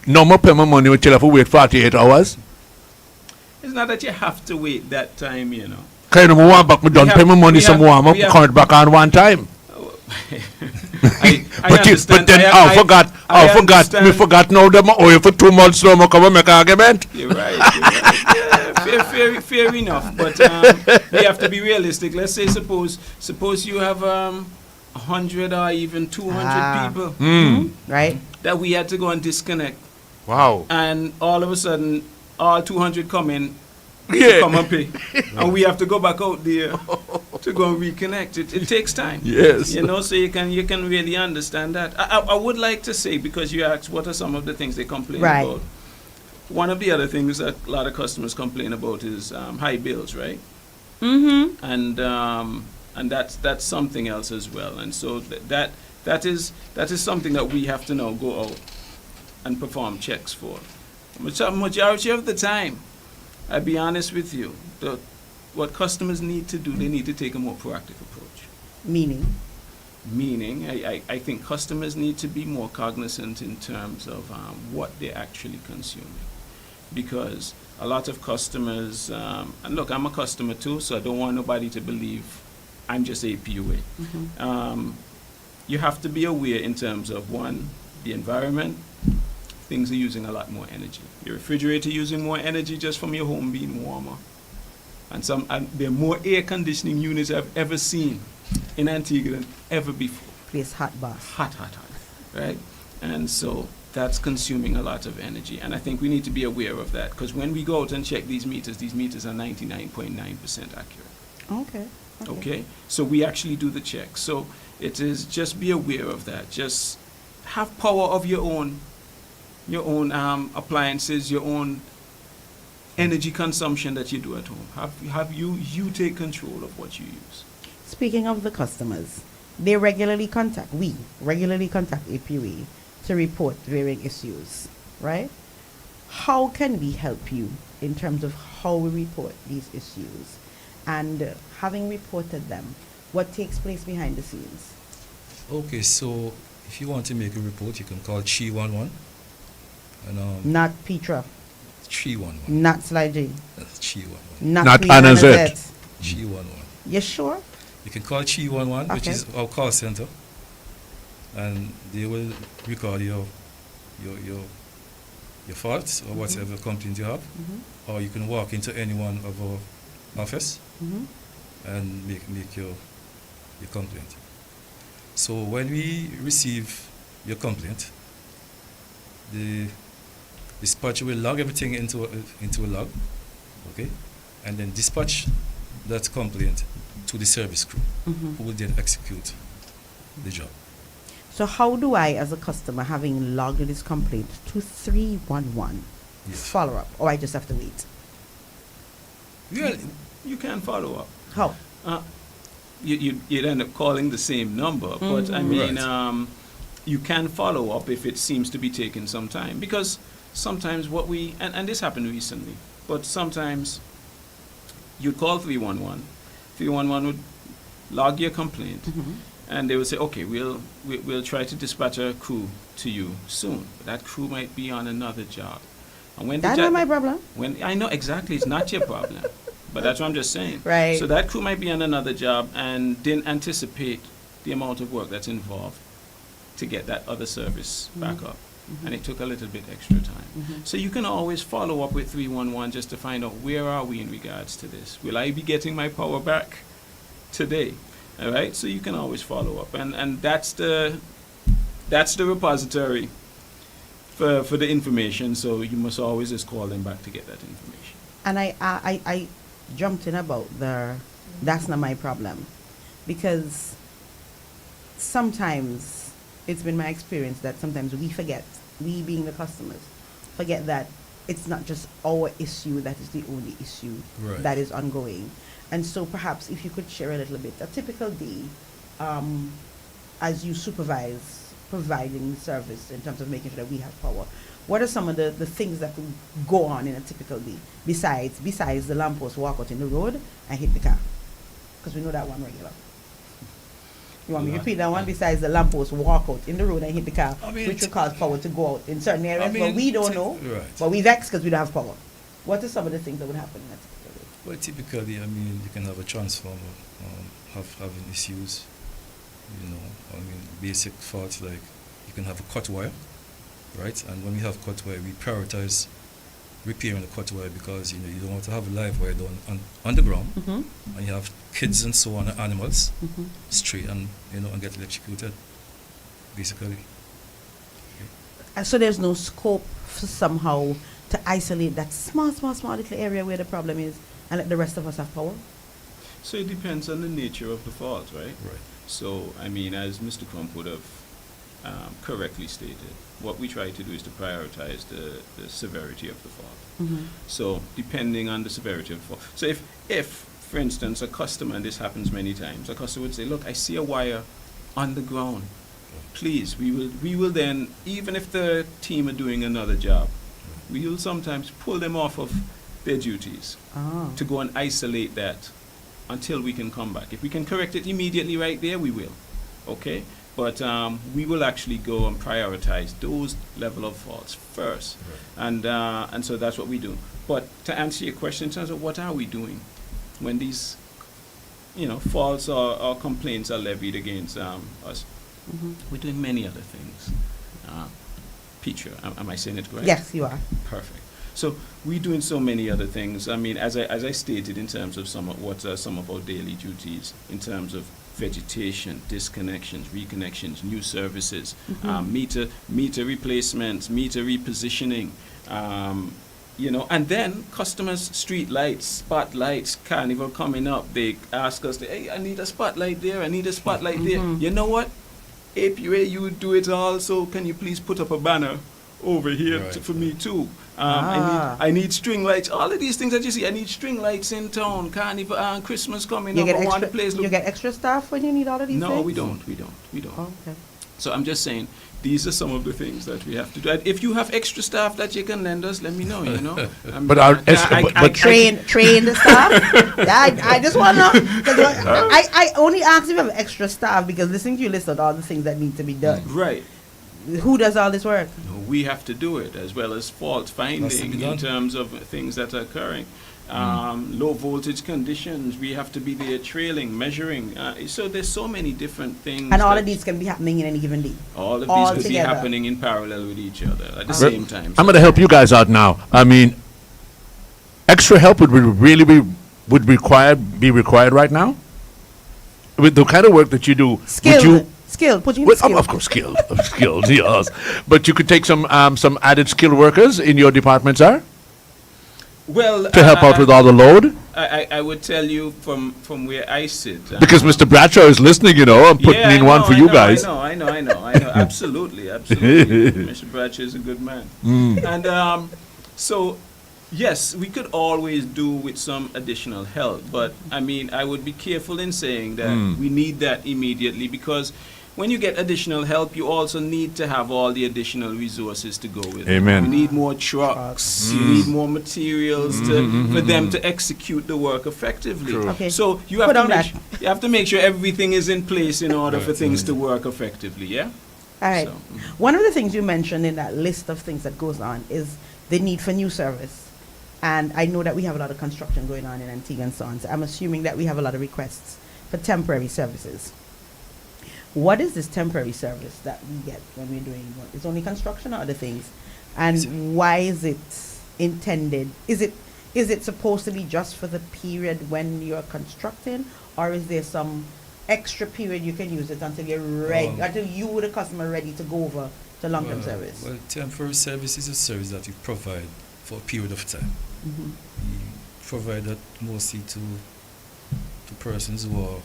No, I pay my money, but you have to wait 48 hours. It's not that you have to wait that time, you know. Kind of want back, I don't pay my money some more. I'm count back on one time. But then I forgot. Me forgot now that I owe you for 2 months. So I come and make an argument. You're right. Yeah, fair enough. But we have to be realistic. Let's say suppose you have 100 or even 200 people, right? That we had to go and disconnect. Wow. And all of a sudden, all 200 come in. To come and pay, and we have to go back out there to go and reconnect. It takes time. Yes, you know, so you can really understand that. I would like to say, because you asked what are some of the things they complain about. One of the other things that a lot of customers complain about is high bills, right? Mm-hmm. And that's something else as well. And so that is something that we have to now go out and perform checks for. Majority of the time, I'll be honest with you, what customers need to do, they need to take a more proactive approach. Meaning, I think customers need to be more cognizant in terms of what they're actually consuming. Because a lot of customers, and look, I'm a customer too, so I don't want nobody to believe I'm just APUA. Mm-hmm. You have to be aware in terms of, one, the environment. Things are using a lot more energy. Your refrigerator using more energy just from your home being warmer. And there are more air conditioning units I've ever seen in Antigua than ever before. Place hot bath. Hot, right? And so that's consuming a lot of energy. And I think we need to be aware of that, because when we go out and check these meters are 99.9% accurate. Okay? So we actually do the check. So it is, just be aware of that. Just have power of your own appliances, your own energy consumption that you do at home. Have you take control of what you use. Speaking of the customers, we regularly contact APUA to report varying issues, right? How can we help you in terms of how we report these issues? And having reported them, what takes place behind the scenes? Okay, so if you want to make a report, you can call 311. Not Petra. 311. Not Sly J. 311. Not Anna Z. 311. You sure? You can call 311, which is our call center, and they will record your faults or whatever complaint you have, or you can walk into any one of our office and make your complaint. So when we receive your complaint, the dispatcher will log everything into a log, okay, and then dispatch that complaint to the service crew, who will then execute the job. So how do I, as a customer, having logged this complaint to 311, follow up, or I just have to wait? Yeah, you can follow up. How? You'd end up calling the same number, but I mean, you can follow up if it seems to be taking some time, because sometimes and this happened recently, but sometimes you'd call 311 would log your complaint, and they would say, okay, we'll try to dispatch a crew to you soon. But that crew might be on another job. And when that's not my problem. I know exactly, it's not your problem, but that's what I'm just saying. Right. So that crew might be on another job and didn't anticipate the amount of work that's involved to get that other service back up. And it took a little bit extra time. So you can always follow up with 311 just to find out where are we in regards to this. Will I be getting my power back today. All right, so you can always follow up, and that's the repository for the information. So you must always just call them back to get that information. And I jumped in about that's not my problem, because sometimes it's been my experience that sometimes we forget, we being the customers, forget that it's not just our issue that is the only issue that is ongoing. And so perhaps if you could share a little bit, a typical day as you supervise providing service in terms of making sure that we have power, what are some of the things that could go on in a typical day besides the lamppost walk out in the road and hit the car? Because we know that one regular. You want me to repeat that one? Besides the lamppost walk out in the road and hit the car, which will cause power to go out in certain areas where we don't know, but we vex because we don't have power. What are some of the things that would happen in that typical day? Well, typically, you can have a transformer having issues, basic faults like you can have a cut wire, right? And when we have cut wire, we prioritize repairing the cut wire because you don't want to have a live wire down on the ground, and you have kids and so on, animals, stray and get electrocuted, basically. So there's no scope for somehow to isolate that small little area where the problem is and let the rest of us have power? So it depends on the nature of the fault, right? Right. So, as Mr. Crump would have correctly stated, what we try to do is to prioritize the severity of the fault. So, depending on the severity of the fault. So, if for instance, a customer, and this happens many times, a customer would say, look, I see a wire on the ground. Please, we will then, even if the team are doing another job, we will sometimes pull them off of their duties to go and isolate that until we can come back. If we can correct it immediately right there, we will. Okay? But we will actually go and prioritize those level of faults first. Right. And so that's what we do. But to answer your question in terms of what are we doing when these faults or complaints are levied against us, we're doing many other things. Peter, am I saying it correct? Yes, you are. Perfect. So we're doing so many other things. As I stated, in terms of some of our daily duties, in terms of vegetation, disconnections, reconnections, new services, meter replacements, meter repositioning, and then customers' street lights, spotlights, carnival coming up. They ask us, hey, I need a spotlight there, I need a spotlight there. You know what? APA, you do it all, so can you please put up a banner over here for me too? I need string lights. All of these things that you see, I need string lights in town. Carnival and Christmas coming up. You get extra staff when you need all of these things? No, we don't. Oh, okay. So I'm just saying, these are some of the things that we have to do. If you have extra staff that you can lend us, let me know. But I train the staff. I just want to know. I only ask if you have extra staff because listening to you list out all the things that need to be done. Right. Who does all this work? We have to do it, as well as fault finding in terms of things that are occurring. Low voltage conditions, we have to be there trailing, measuring. So there's so many different things. And all of these can be happening in any given day. All of these could be happening in parallel with each other at the same time. I'm going to help you guys out now. Extra help would be required right now? With the kind of work that you do. Skilled, put you in skilled. Of course, skilled, yes. But you could take some added skilled workers in your department, sir? Well, to help out with all the load? I would tell you from where I sit. Because Mr. Bradshaw is listening, I'm putting in one for you guys. I know. Absolutely. Mr. Bradshaw is a good man. And so, yes, we could always do with some additional help. But, I would be careful in saying that we need that immediately, because when you get additional help, you also need to have all the additional resources to go with Amen. it. You need more trucks. You need more materials for them to execute the work effectively. Okay. So you have to make sure everything is in place in order for things to work effectively. Yeah. All right. So, one of the things you mentioned in that list of things that goes on is the need for new service. And I know that we have a lot of construction going on in Antigua and so on. So I'm assuming that we have a lot of requests for temporary services. What is this temporary service that we get when we're doing work? It's only construction or other things? And why is it intended? Is is it supposed to be just for the period when you're constructing, or is there some extra period you can use it until you're ready, until you, the customer, ready to go over to long-term service? Well, temporary service is a service that we provide for a period of time. Mhm. We provide that mostly to persons who are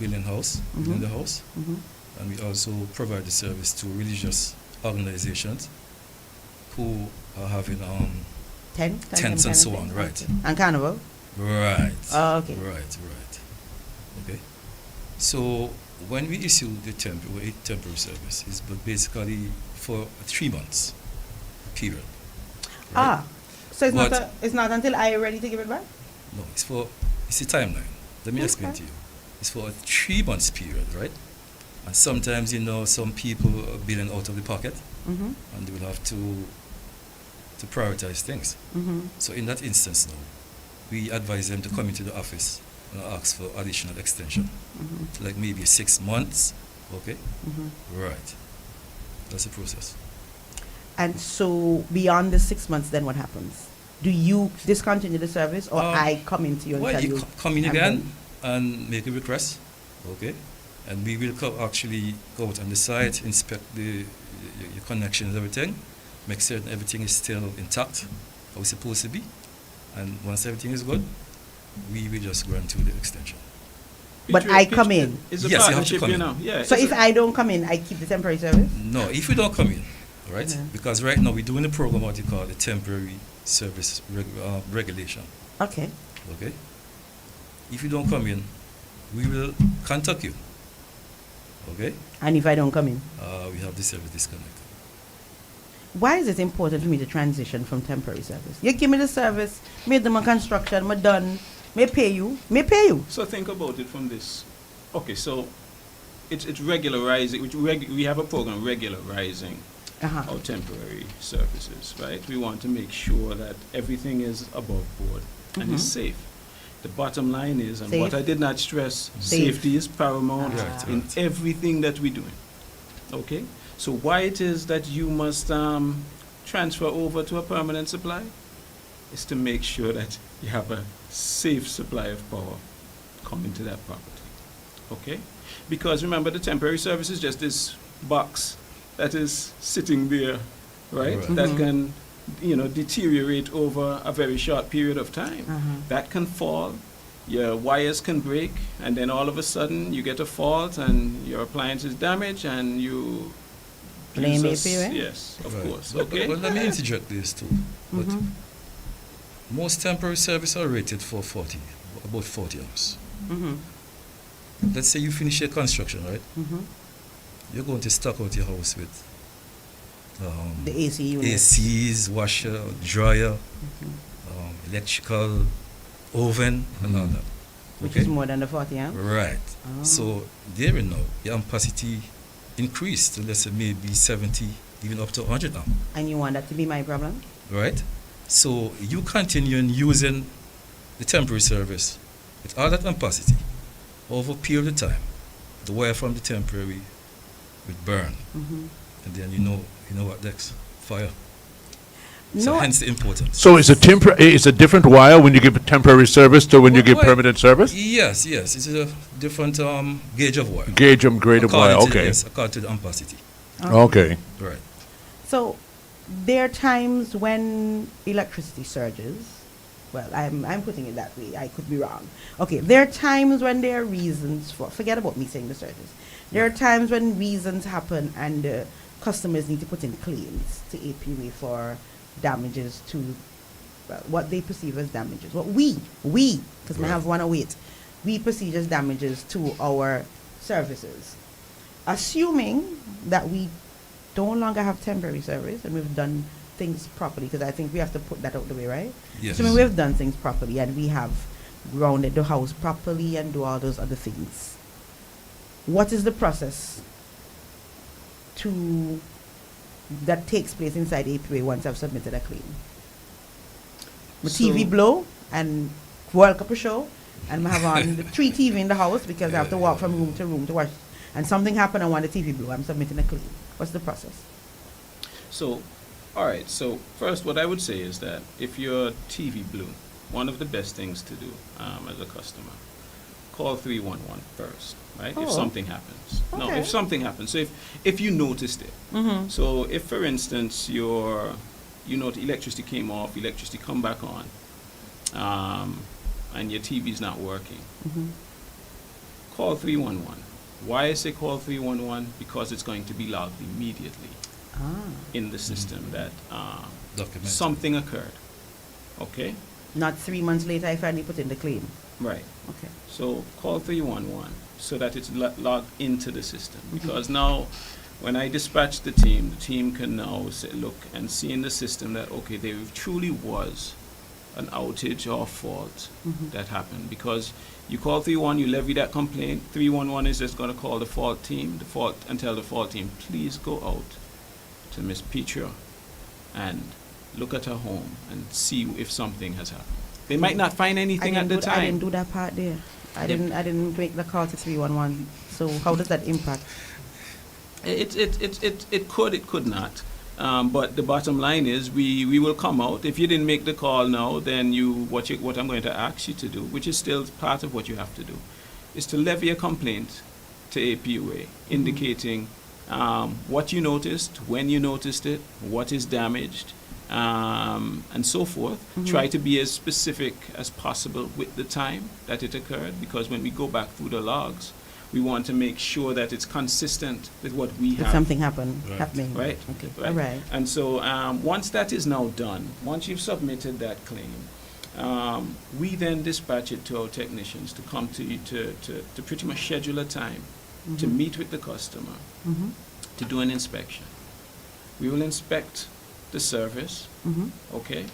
building the house, Mhm. and we also provide the service to religious organizations who are having tents and so on, right? And carnival? Right. Oh, okay. Right. Okay. So when we issue the temporary service, it's basically for 3 months period. Right? So it's not until I am ready to give it back? No, it's a timeline. Let me explain to you. It's for a 3 months period, right? And sometimes, some people are billing out of the pocket, Mhm. and they will have to prioritize things. Mhm. So in that instance now, we advise them to come into the office and ask for additional extension, Mhm. like maybe 6 months, okay? Mhm. Right. That's the process. And so beyond the 6 months, then what happens? Do you discontinue the service, or I come into you and Well, tell you? come in I'm again done? and make a request, okay? And we will actually go out on the site, inspect your connections, everything, make certain everything is still intact, how it's supposed to be. And once everything is good, we will just grant you the extension. But I come in. It's a Yes, you have to partnership, come you in. know. Yeah. So if I don't come in, I keep the temporary service? No, if you don't come in, right? Mhm. Because right now we're doing a program what you call the temporary service regulation. Okay. Okay? If you don't come in, we will contact you. Okay? And if I don't come in? We have the service disconnected. Why is it important for me to transition from temporary service? You give me the service, made them a construction, I'm done, may pay you. So think about it from this. Okay, so it's regularizing. We have a program regularizing our temporary services, right? We want to make sure that everything is above board and is safe. The bottom line is, and what I did not stress, safety is paramount in everything that we're doing. Okay? So why it is that you must transfer over to a permanent supply is to make sure that you have a safe supply of power coming to that property. Okay? Because remember, the temporary service is just this box that is sitting there, right? That can, deteriorate over a very short period of time. That can fall, your wires can break, and then all of a sudden you get a fault and your appliance is damaged and you blame me for it? Yes, of course. But Okay. let me interject this too. But most temporary service are rated for about 40 hours. Let's say you finish your construction, right? You're going to stock out your house with the AC unit. ACs, washer, dryer, electrical, oven, and all that. Which is more than the 40 hours? Right. So there you know, your ampacity increased to, let's say, maybe 70, even up to 100 amp. And you want that to be my problem? Right? So you continue using the temporary service with all that ampacity over a period of time. The wire from the temporary will burn. And then you know what next? Fire. So hence the importance. So is a different wire when you give a temporary service to when you give permanent service? Yes. It's a different gauge of wire. Grade of wire, okay. Yes, according to the ampacity. Okay. Right. So there are times when electricity surges. Well, I'm putting it that way. I could be wrong. Okay, there are times when there are reasons for, forget about me saying the surges. There are times when reasons happen and customers need to put in claims to APWA for damages to what they perceive as damages. What we, because we have 108, we perceive as damages to our services. Assuming that we no longer have temporary service and we've done things properly, because I think we have to put that out the way, right? Yes. So we've done things properly and we have grounded the house properly and do all those other things. What is the process that takes place inside APWA once I've submitted a claim? My TV blow and World Cup show, and I have on the 3 TV in the house because I have to walk from room to room to watch. And something happened, I want the TV blow. I'm submitting a claim. What's the process? So, all right. So first, what I would say is that if your TV blew, one of the best things to do as a customer, call 311 first, right? If something happens. No, Okay. if something happens. So if you noticed it. Mhm. So if, for instance, the electricity came off, electricity come back on, and your TV's not working, Mhm. call 311. Why I say call 311? Because it's going to be logged immediately in the system that something occurred. Okay? Not 3 months later, I finally put in the claim. Right. Okay. So call 311 so that it's logged into the system. Because now, when I dispatch the team can now look and see in the system that, okay, there truly was an outage or fault that happened. Because you call 311, you levy that complaint, 311 is just going to call the fault team, and tell the fault team, please go out to Miss Petra and look at her home and see if something has happened. They might not find anything at the time. I didn't do that part there. I didn't make the call to 311. So how does that impact? It could not. But the bottom line is we will come out. If you didn't make the call now, then what I'm going to ask you to do, which is still part of what you have to do, is to levy a complaint to APUA indicating what you noticed, when you noticed it, what is damaged, and so forth. Try to be as specific as possible with the time that it occurred, because when we go back through the logs, we want to make sure that it's consistent with what we have. Something happening. Right. Okay. Right. All right. And so once that is now done, once you've submitted that claim, we then dispatch it to our technicians to come to you to pretty much schedule a time to meet with the customer to do an inspection. We will inspect the service, okay?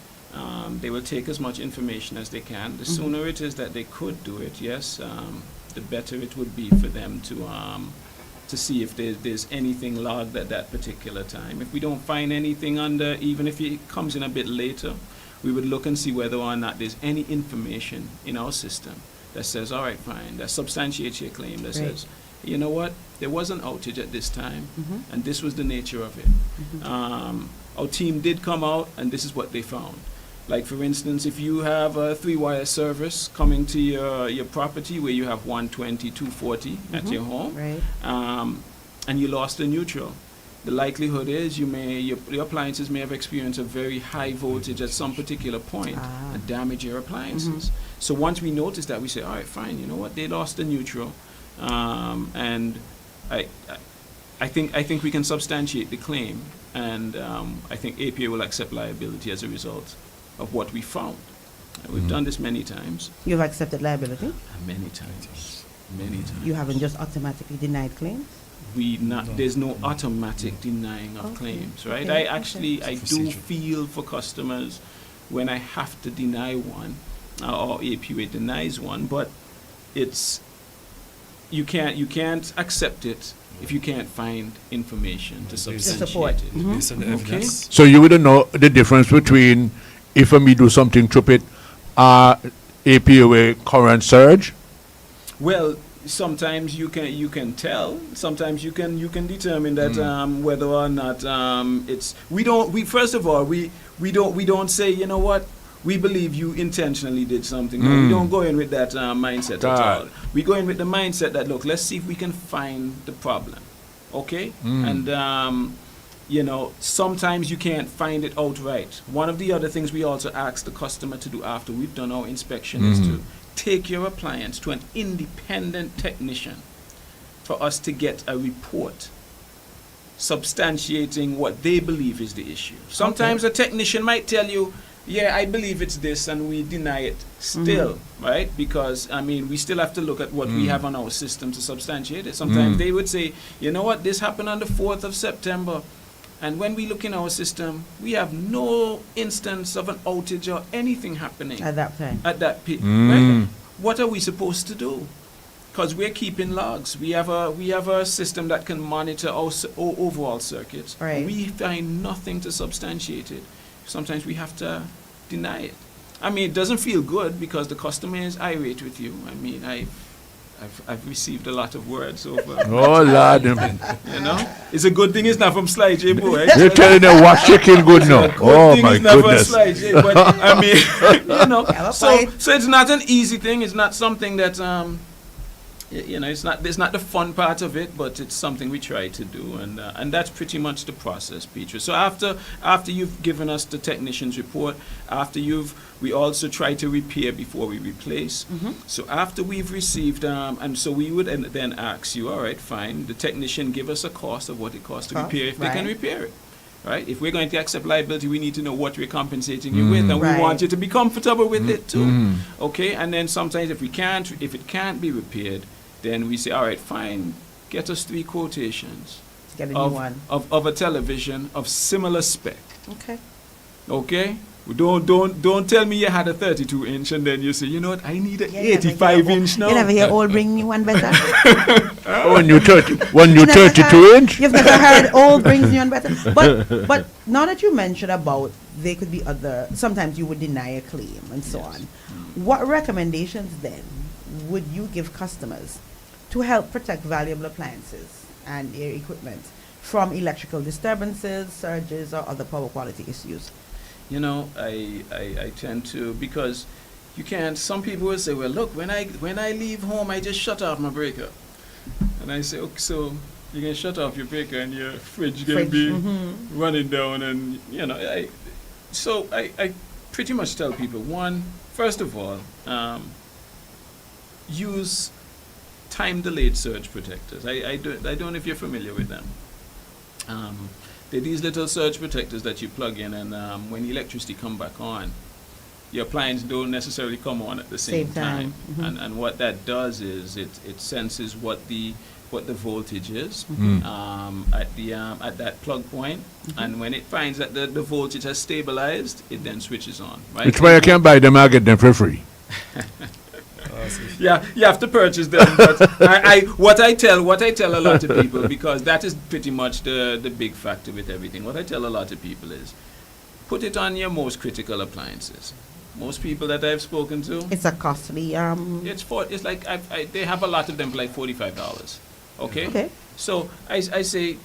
They will take as much information as they can. The sooner it is that they could do it, yes, the better it would be for them to see if there's anything logged at that particular time. If we don't find anything even if it comes in a bit later, we would look and see whether or not there's any information in our system that says, all right, fine, that substantiates your claim, that says, you know what, there was an outage at this time, and this was the nature of it. Our team did come out, and this is what they found. Like, for instance, if you have a 3-wire service coming to your property where you have 120, 240 at your home, and you lost the neutral, the likelihood is your appliances may have experienced a very high voltage at some particular point and damage your appliances. So once we notice that, we say, all right, fine, you know what, they lost the neutral, and I think we can substantiate the claim, and I think APA will accept liability as a result of what we found. We've done this many times. You've accepted liability? Many times. Many times. You haven't just automatically denied claims? There's no automatic denying of claims, right? Okay. I do feel for customers when I have to deny one, or APA denies one, but you can't accept it if you can't find information to substantiate it. Based on the evidence. So you wouldn't know the difference between if me do something stupid, APOA current surge? Well, sometimes you can tell. Sometimes you can determine that whether or not it's. We don't say, you know what, we believe you intentionally did something. No, we don't go in with that mindset at all. We go in with the mindset that, look, let's see if we can find the problem, okay? And sometimes you can't find it outright. One of the other things we also ask the customer to do after we've done our inspection is to take your appliance to an independent technician for us to get a report substantiating what they believe is the issue. Sometimes a technician might tell you, yeah, I believe it's this, and we deny it still, right? Because, we still have to look at what we have on our system to substantiate it. Sometimes they would say, you know what, this happened on the 4th of September, and when we look in our system, we have no instance of an outage or anything happening at that time. At that peak, right? What are we supposed to do? Because we're keeping logs. We have a system that can monitor our overall circuits. Right. We find nothing to substantiate it. Sometimes we have to deny it. It doesn't feel good because the customer is irate with you. I've received a lot of words over. Oh, Lord. You know, it's a good thing it's not from Sly J, boy. You're telling them what chicken good now. Oh, Thing my it's not from goodness. Sly J, but I mean, you know, so it's not an easy thing. It's not something that you know, it's not the fun part of it, but it's something we try to do, and that's pretty much the process, Peter. So after you've given us the technician's report, we also try to repair before we replace. So after we've received, and so we would then ask you, all right, fine, the technician give us a cost of what it costs to repair, if they can repair it. Right? If we're going to accept liability, we need to know what we're compensating you with, and we want you to be comfortable with it too. Okay? And then sometimes if it can't be repaired, then we say, all right, fine, get us 3 quotations Get a new one. Of a television of similar spec. Okay. Okay? Don't tell me you had a 32-inch and then you say, you know what, I need an 85-inch now. You never hear old bring new one better? When you 32-inch? You've never heard old brings new one better? But now that you mentioned about there could be sometimes you would deny a claim and so on. What recommendations then would you give customers to help protect valuable appliances and their equipment from electrical disturbances, surges, or other power quality issues? You know, I tend to, because you can't, some people will say, well, look, when I leave home, I just shut off my breaker. And I say, okay, so you can shut off your breaker and your fridge can be running down, and, you know, I pretty much tell people, first of all, use time-delayed surge protectors. I don't know if you're familiar with them. They're these little surge protectors that you plug in, and when the electricity come back on, your appliance don't necessarily come on at the same time. And what that does is it senses what the voltage is at that plug point, and when it finds that the voltage has stabilized, it then switches on. Right? Which way I can buy them, I get them for free. Yeah, you have to purchase them. But what I tell a lot of people, because that is pretty much the big factor with everything. What I tell a lot of people is, put it on your most critical appliances. Most people that I've spoken to, it's a costly. It's like they have a lot of them for like $45. Okay. So I say,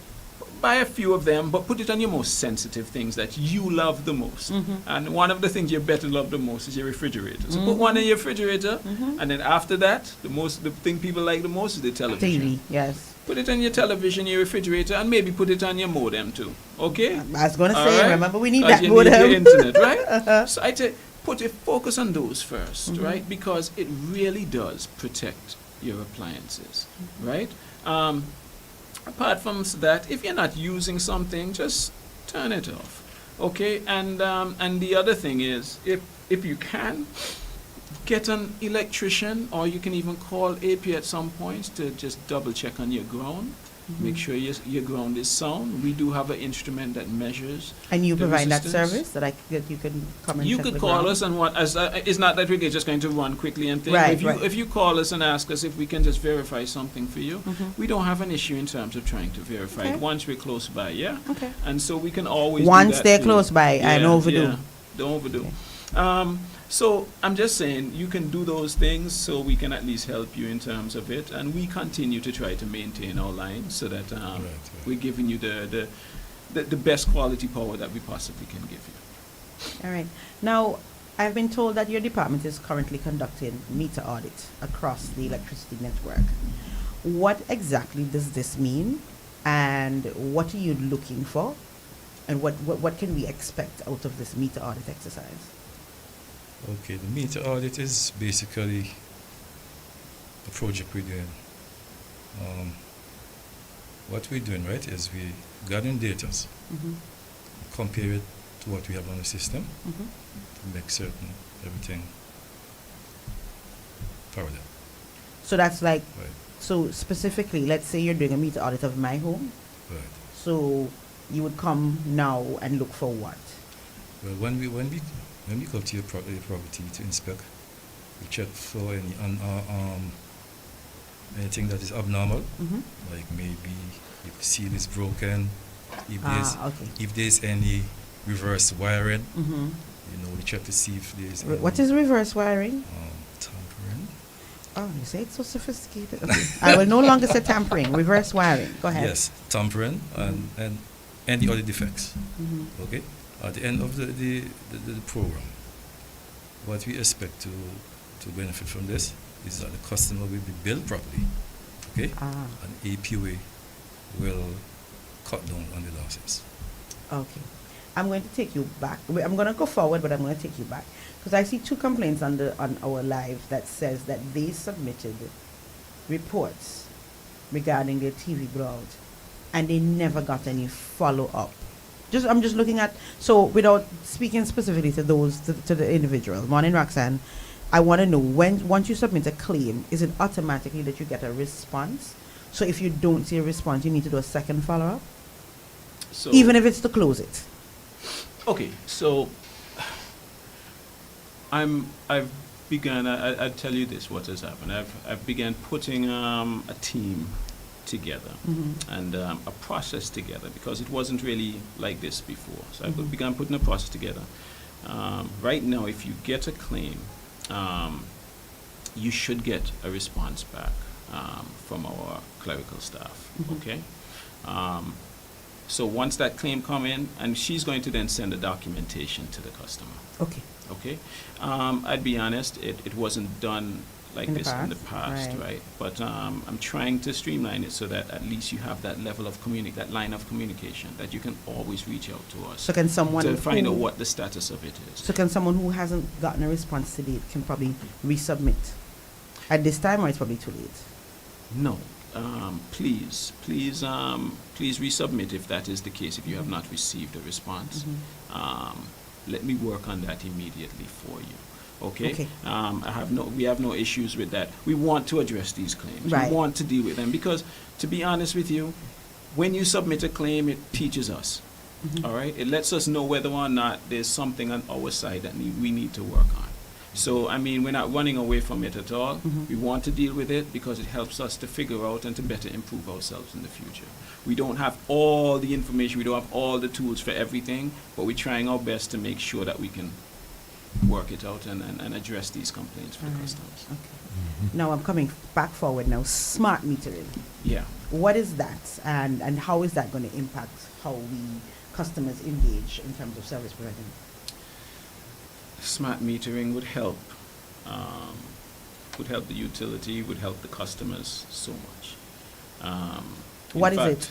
buy a few of them, but put it on your most sensitive things that you love the most. And one of the things you better love the most is your refrigerator. So put one in your refrigerator, and then after that, the thing people like the most is the television. TV, yes. Put it on your television, your refrigerator, and maybe put it on your modem too. Okay? I was going to say, remember, we need that you modem. Need your internet, right? So I say, focus on those first, right? Because it really does protect your appliances, right? Apart from that, if you're not using something, just turn it off, okay? And the other thing is, if you can, get an electrician, or you can even call AP at some points to just double check on your ground. Make sure your ground is sound. We do have an instrument that measures. And you provide resistance. that service that you can come and you check could the call ground? us, and it's not that we're just going to run quickly and things. Right, If you call us and ask us if we can just verify something for you, we don't have an issue in terms of trying to verify it once we're close by, yeah? Okay. And so we can always Once do that they're too. close by and overdue. Yeah, don't overdo. So I'm just saying, you can do those things so we can at least help you in terms of it, and we continue to try to maintain our line so that we're giving you the best quality power that we possibly can give you. All right. Now, I've been told that your department is currently conducting meter audits across the electricity network. What exactly does this mean, and what are you looking for, and what can we expect out of this meter audit exercise? Okay, the meter audit is basically a project we're doing. What we're doing, right, is we gathering data, compare it to what we have on the system, to make certain everything parallel. So that's like, so specifically, let's say you're doing a meter audit of my home. Right. So you would come now and look for what? Well, when we go to your property to inspect, we check for anything that is abnormal, like maybe if the seal is broken, if there's any reverse wiring, we check to see if there's What is reverse wiring? tampering. Oh, you say it's so sophisticated. Okay. I will no longer say tampering. Reverse wiring. Go ahead. Yes, tampering and any other defects. Okay. At the end of the program, what we expect to benefit from this is that the customer will be billed properly. Okay. And APOA will cut down on the losses. Okay. I'm going to take you back. I'm going to go forward, but I'm going to take you back. Because I see 2 complaints on our live that says that they submitted reports regarding their TV blowout and they never got any follow-up. I'm just looking at, so without speaking specifically to those, to the individuals, Morning Roxanne, I want to know, once you submit a claim, is it automatically that you get a response? So if you don't see a response, you need to do a second follow-up? So even if it's to close it? Okay, so I've begun. I'll tell you this. What has happened? I've begun putting a team together and a process together because it wasn't really like this before. So I've begun putting a process together. Right now, if you get a claim, you should get a response back from our clerical staff. Okay. So once that claim come in, and she's going to then send the documentation to the customer. Okay. Okay. I'd be honest, it wasn't done like in this in the past, right? But I'm trying to streamline it so that at least you have that level of that line of communication that you can always reach out to us. So can someone to find out what the status of it is. So can someone who hasn't gotten a response to date can probably resubmit at this time, or it's probably too late? No. Please resubmit if that is the case, if you have not received a response. Let me work on that immediately for you. Okay? We have no issues with that. We want to address these claims. Right. We want to deal with them because, to be honest with you, when you submit a claim, it teaches us. All right? It lets us know whether or not there's something on our side that we need to work on. So, I mean, we're not running away from it at all. We want to deal with it because it helps us to figure out and to better improve ourselves in the future. We don't have all the information, we don't have all the tools for everything, but we're trying our best to make sure that we can work it out and address these complaints for the customers. Okay. Now I'm coming back forward now. Smart metering. Yeah. What is that, and how is that going to impact how we customers engage in terms of service providing? Smart metering would help the utility, would help the customers so much. What is it?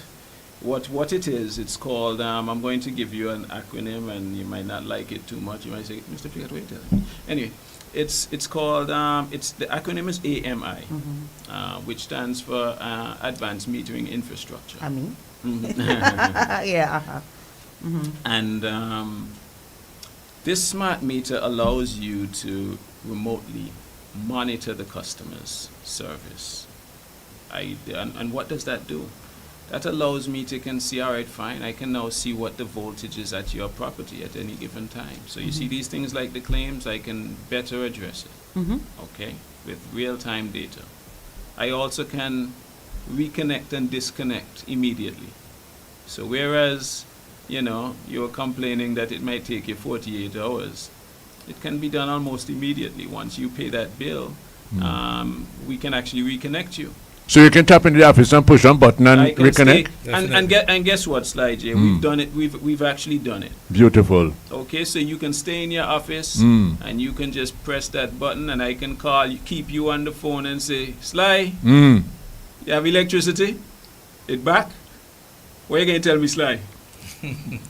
What it is, it's called, I'm going to give you an acronym and you might not like it too much. You might say, Mr. Pickett, wait a minute. Anyway, it's called, the acronym is AMI, which stands for Advanced Metering Infrastructure. I mean? Yeah. And this smart meter allows you to remotely monitor the customer's service. And what does that do? That allows me to can see, all right, fine, I can now see what the voltage is at your property at any given time. So you see these things like the claims, I can better address it, okay, with real-time data. I also can reconnect and disconnect immediately. So whereas, you're complaining that it might take you 48 hours, it can be done almost immediately. Once you pay that bill, we can actually reconnect you. So you can tap into the office and push on button and reconnect. And guess what, Sly J? We've done it. We've actually done it. Beautiful. Okay, so you can stay in your office and you can just press that button, and I can keep you on the phone and say, Sly, you have electricity? It back? What are you going to tell me, Sly?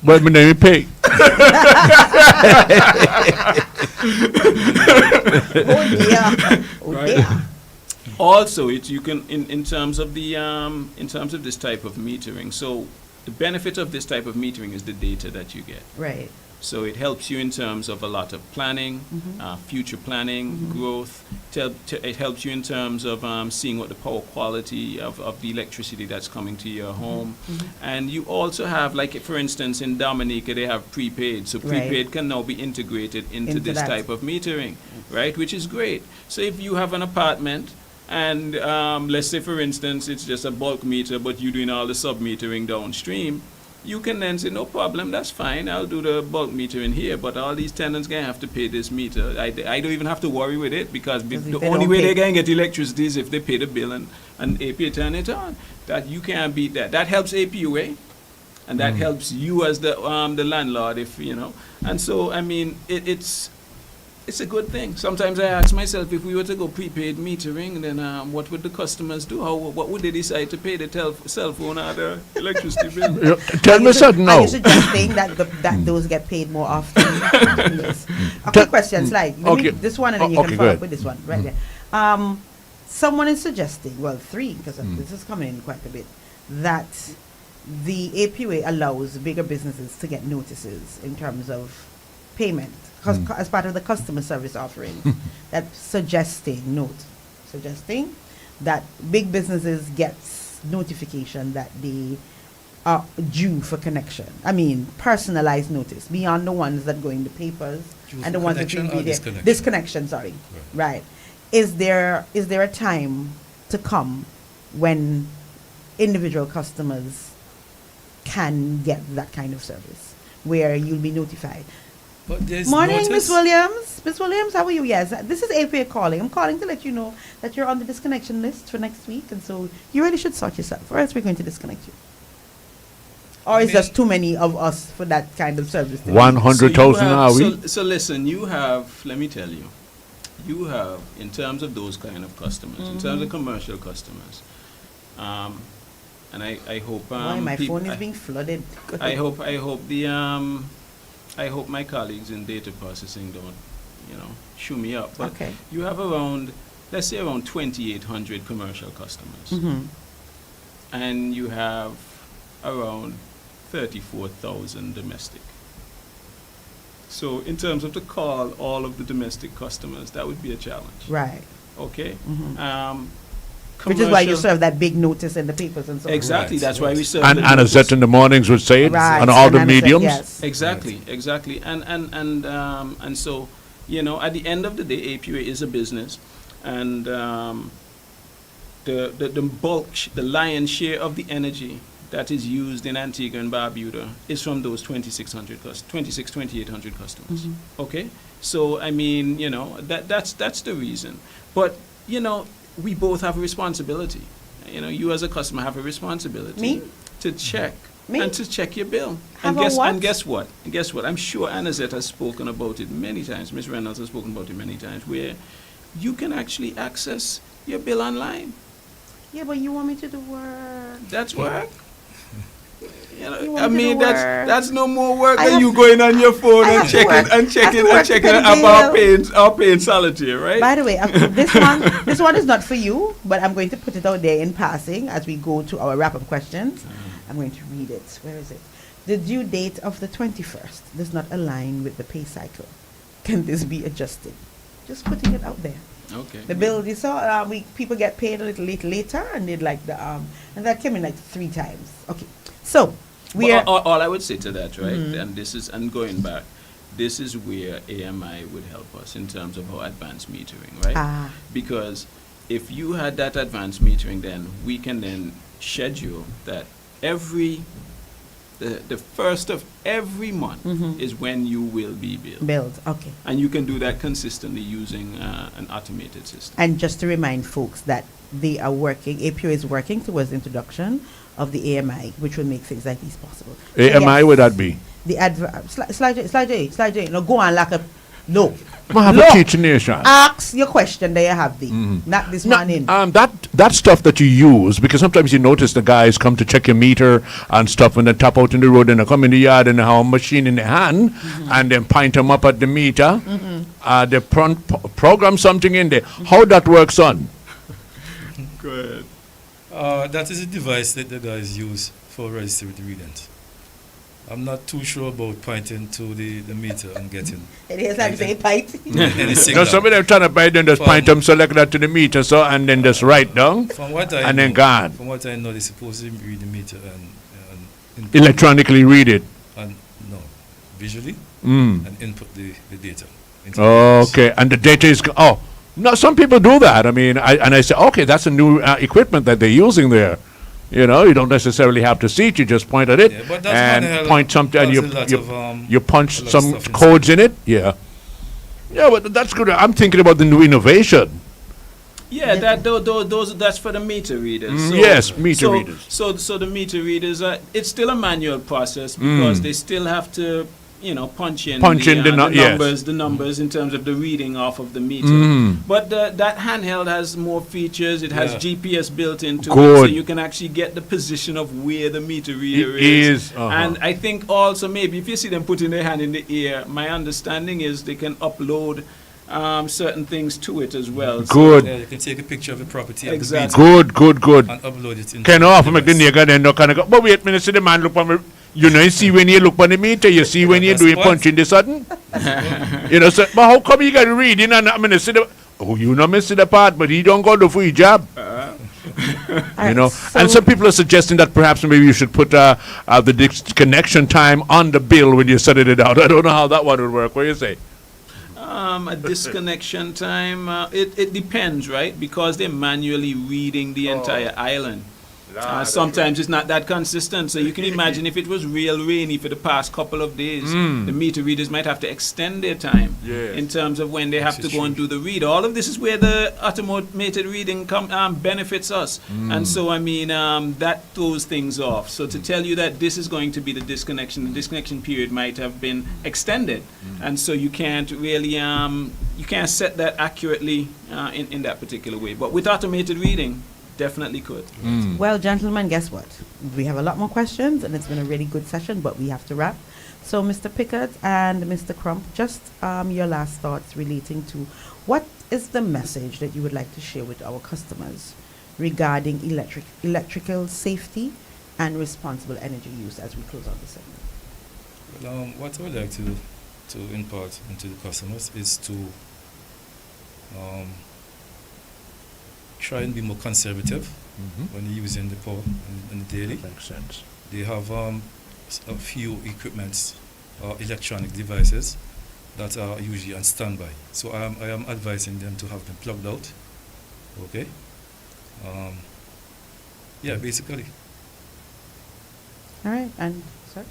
Well, my name is Pig. Right? Also, you can in terms of this type of metering. So the benefit of this type of metering is the data that you get. Right. So it helps you in terms of a lot of planning, future planning, growth. It helps you in terms of seeing what the power quality of the electricity that's coming to your home. And you also have, like, for instance, in Dominica, they have prepaid. So prepaid can now be integrated into this type of metering, right? Which is great. So if you have an apartment, and let's say, for instance, it's just a bulk meter, but you're doing all the sub-metering downstream, you can then say, no problem, that's fine, I'll do the bulk meter in here, but all these tenants going to have to pay this meter. I don't even have to worry with it, because the only way they're going to get electricity is if they pay the bill and APA turn it on. That you can't beat that. That helps APUA, and that helps you as the landlord, if you know. And so, I mean, it's a good thing. Sometimes I ask myself, if we were to go prepaid metering, then what would the customers do? What would they decide to pay the cell phone or the electricity bill? Tell me something now. Are you suggesting that those get paid more often? Yes. Okay, questions like this one, and then you can follow up with this one right there. Someone is suggesting, well, three, because this is coming in quite a bit, that the APUA allows bigger businesses to get notices in terms of payment as part of the customer service offering. That's suggesting that big businesses get notification that they are due for connection. I mean, personalized notice beyond the ones that go in the papers and the ones that you read there. Disconnection, sorry. Right. Is there a time to come when individual customers can get that kind of service where you'll be notified? But there's Morning, Miss Williams. Miss Williams, how are you? Yes, this is APA calling. I'm calling to let you know that you're on the disconnection list for next week, and so you really should sort yourself, or else we're going to disconnect you. Or is there too many of us for that kind of service? 100,000 are we? So listen, you have, let me tell you, you have, in terms of those kind of customers, in terms of commercial customers, and I hope my phone is being flooded. I hope my colleagues in data processing don't, shoo me up. But you have around, let's say around 2,800 commercial customers, and you have around 34,000 domestic. So in terms of to call all of the domestic customers, that would be a challenge. Right. Okay. Which is why you serve that big notice in the papers and so on. Exactly. That's why we serve. And Annazette in the mornings would say it on all the mediums. Yes. Exactly. And so, at the end of the day, APUA is a business, and the bulk, the lion's share of the energy that is used in Antigua and Barbuda is from those 2,800 customers. Okay? So, I mean, that's the reason. But, we both have a responsibility. You as a customer have a responsibility to check and to check your bill. And guess what? I'm sure Annazette has spoken about it many times. Ms. Reynolds has spoken about it many times, where you can actually access your bill online. Yeah, but you want me to do work. That's work. I mean, that's no more work than you going on your phone and checking about paying solitaire, right? By the way, this one is not for you, but I'm going to put it out there in passing as we go to our wrap-up questions. I'm going to read it. Where is it? The due date of the 21st does not align with the pay cycle. Can this be adjusted? Just putting it out there. Okay. The bill, you saw, people get paid a little later, and they'd like and that came in like 3 times. Okay. So, all I would say to that, right, and going back, this is where AMI would help us in terms of our advanced metering, right? Because if you had that advanced metering, then we can then schedule that the first of every month is when you will be billed. Okay. And you can do that consistently using an automated system. And just to remind folks that they are working, APO is working towards the introduction of the AMI, which will make things like these possible. AMI, would that be? The slide J. No, go on, like a no. I have a teaching nation. Ask your question. There you have the not this morning. That stuff that you use, because sometimes you notice the guys come to check your meter and stuff, and they tap out in the road and they come in the yard and they have a machine in their hand and then point them up at the meter. They program something in there. How that works on? Go ahead. That is a device that the guys use for registering the readings. I'm not too sure about pointing to the meter and getting. It is like say point. Some of them trying to point and just point them, select that to the meter, so and then just write down. Then gone. From what I know, they're supposed to read the meter and electronically read it. And no, visually and input the data. Okay, and the data is no. Some people do that. I mean, I say, okay, that's a new equipment that they're using there. You know, you don't necessarily have to see it. You just point at it but that's and handheld point something, and does a lot of, you punch a lot of some stuff codes in it. Yeah, yeah, but that's good. I'm thinking about the new innovation. Yeah, that's for the meter readers. Yes, meter readers. So the meter readers, it's still a manual process because they still have to, punch in the numbers in terms of the reading off of the meter. But that handheld has more features. It has GPS built into it, so you can actually get the position of where the meter reader is. And I think also maybe if you see them putting their hand in the air, my understanding is they can upload certain things to it as well. Good. So, you can take a picture of the property. Exactly. Good. And upload it into. Can offer make the nigga then no kind of go. But wait, minute, see the man look on me. You know, you see when you look on the meter, you see when you're doing punching the sudden. So, but how come you got reading and I mean, see the? Oh, you know, miss the part, but he don't go to for your job. And some people are suggesting that perhaps maybe you should put the disconnection time on the bill when you set it out. I don't know how that one would work. What do you say? A disconnection time, it depends, right? Because they're manually reading the entire island. Sometimes it's not that consistent. So you can imagine if it was real rainy for the past couple of days, the meter readers might have to extend their time in terms of when they have to go and do the read. All of this is where the automated reading benefits us. And so, I mean, that throws things off. So to tell you that this is going to be the disconnection period might have been extended. And so you can't really, you can't set that accurately in that particular way. But with automated reading, definitely could. Well, gentlemen, guess what? We have a lot more questions, and it's been a really good session, but we have to wrap. So, Mr. Pickett and Mr. Crump, just your last thoughts relating to what is the message that you would like to share with our customers regarding electrical safety and responsible energy use as we close on the segment. Well, what I would like to impart into the customers is to try and be more conservative when you're using the power in the daily. That makes sense. They have a few equipments or electronic devices that are usually on standby. So I am advising them to have them plugged out. Okay. Basically. All right, and sir?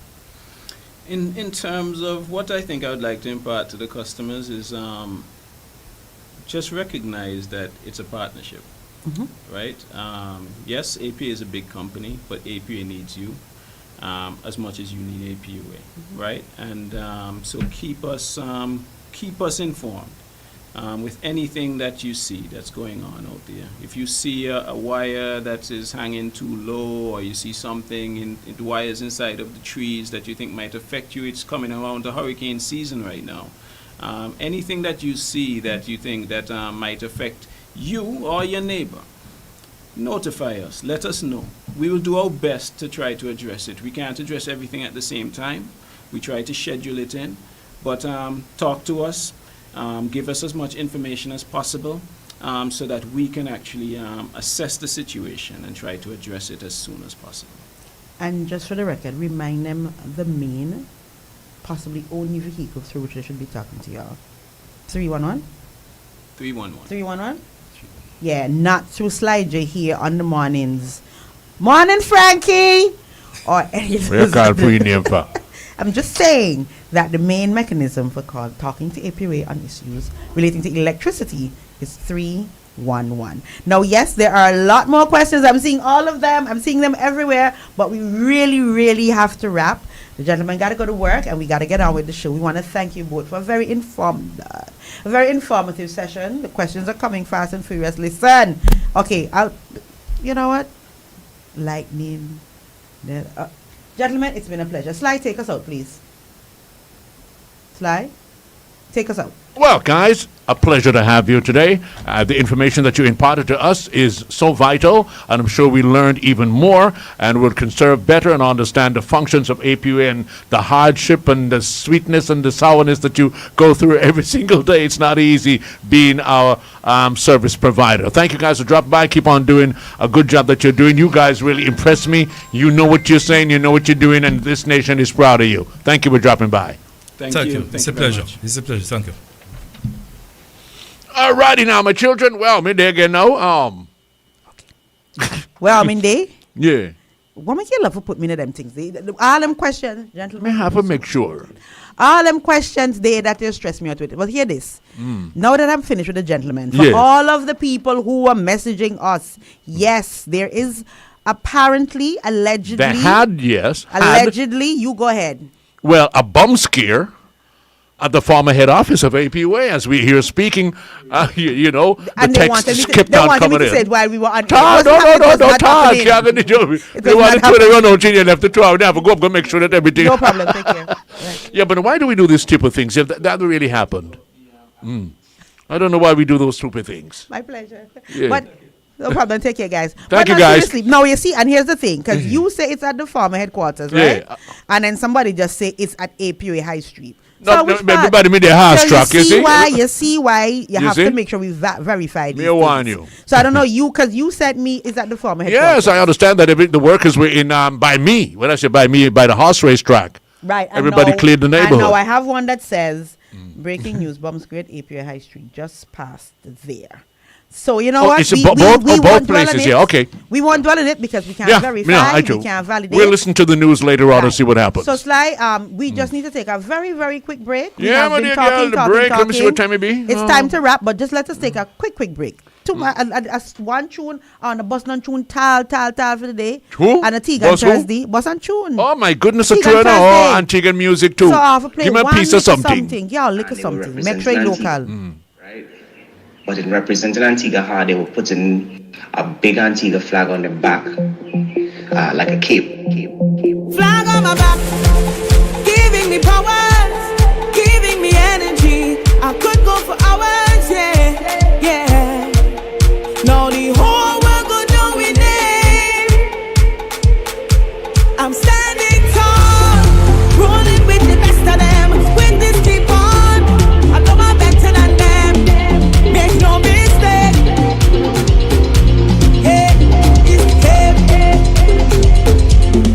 In terms of what I think I would like to impart to the customers is just recognize that it's a partnership, right? Yes, APA is a big company, but APA needs you as much as you need APUA, right? And so keep us informed with anything that you see that's going on out there. If you see a wire that is hanging too low, or you see something in the wires inside of the trees that you think might affect you, it's coming around the hurricane season right now. Anything that you see that you think that might affect you or your neighbor, notify us. Let us know. We will do our best to try to address it. We can't address everything at the same time. We try to schedule it in. But talk to us. Give us as much information as possible so that we can actually assess the situation and try to address it as soon as possible. And just for the record, remind them the main, possibly only vehicle through which they should be talking to y'all. 311? 311. 311? Yeah, not through Slide J here on the mornings. Morning, Frankie! Or any of those. I'm just saying that the main mechanism for talking to APA on issues relating to electricity is 311. Now, yes, there are a lot more questions. I'm seeing all of them. I'm seeing them everywhere. But we really, really have to wrap. The gentlemen got to go to work, and we got to get on with the show. We want to thank you both for a very informative session. The questions are coming fast and furious. Listen. Okay, you know what? Lightning. Gentlemen, it's been a pleasure. Sly, take us out, please. Sly, take us out. Well, guys, a pleasure to have you today. The information that you imparted to us is so vital, and I'm sure we learned even more and will conserve better and understand the functions of APUA and the hardship and the sweetness and the sourness that you go through every single day. It's not easy being our service provider. Thank you guys for dropping by. Keep on doing a good job that you're doing. You guys really impress me. You know what you're saying, you know what you're doing, and this nation is proud of you. Thank you for dropping by. Thank you. It's a pleasure. It's a pleasure. Thank you. Alrighty now, my children. Well, me there again now. Well, I'm in day. Yeah. What make you love for put me in them things? All them questions, gentlemen. May have to make sure. All them questions there that you stress me out with. But hear this. Now that I'm finished with the gentlemen, for Yes. all of the people who are messaging us, yes, there is apparently, allegedly. They had, yes. Allegedly, you go ahead. Well, a bum scare at the former head office of APUA as we here speaking, you know, the And they wanted text me kept to, they on wanted me coming to say in. it while we were on. Todd, no, Todd. happening. They wanted to run out and left the 12. Now go up, go make sure that everything. No problem, take care. Right. Yeah, but why do we do these stupid things if that really happened? I don't know why we do those stupid things. My pleasure. Yeah. But no problem, take care, guys. Thank you, now, guys. Seriously, now you see, and here's the thing, because you say it's at the farmer headquarters, right? Yeah. And then somebody just say it's at APUA High Street. No, which everybody part? made their heart So struck, you see? You see why you have see? to make sure we verify these Me warn things. you. So I don't know, because you said me is at the farmer headquarters. Yes, I understand that the workers were in by me. When I say by me, by the horse race track. Right. and Everybody now- cleared the neighborhood. And now I have one that says, breaking news, bombs great APUA High Street, just past there. So you know Oh, what? it's both won't dwell places, on it. yeah, okay. We won't dwell on it because we can't Yeah, verify, yeah, I we do. can't validate. We'll listen to the news later on and see what happens. So Sly, we just need to take a very, very quick break. We Yeah, have my been dear talking, girl, the break. Let me see what talking. time it be. It's time to wrap, but just let us take a quick break. One tune on the Boston tune, tal for the day. Who? And a Tegan Boss who? Thursday. Boston tune. Oh my goodness, a Tegan true. Oh, Thursday. Antigua music too. So I have to play Give me a one piece of lick something. Yeah, lick of something. Make sure it's local. But in representing Antigua Hard, they were putting a big Antigua flag on the back, like a cape. Flag on my back, giving me powers, giving me energy. I could go for hours, yeah. Now the whole world go know we name. I'm standing tall, rolling with the best of them. When this keep on, I know I'm better than them. Make no mistake. Hey, it's heavy,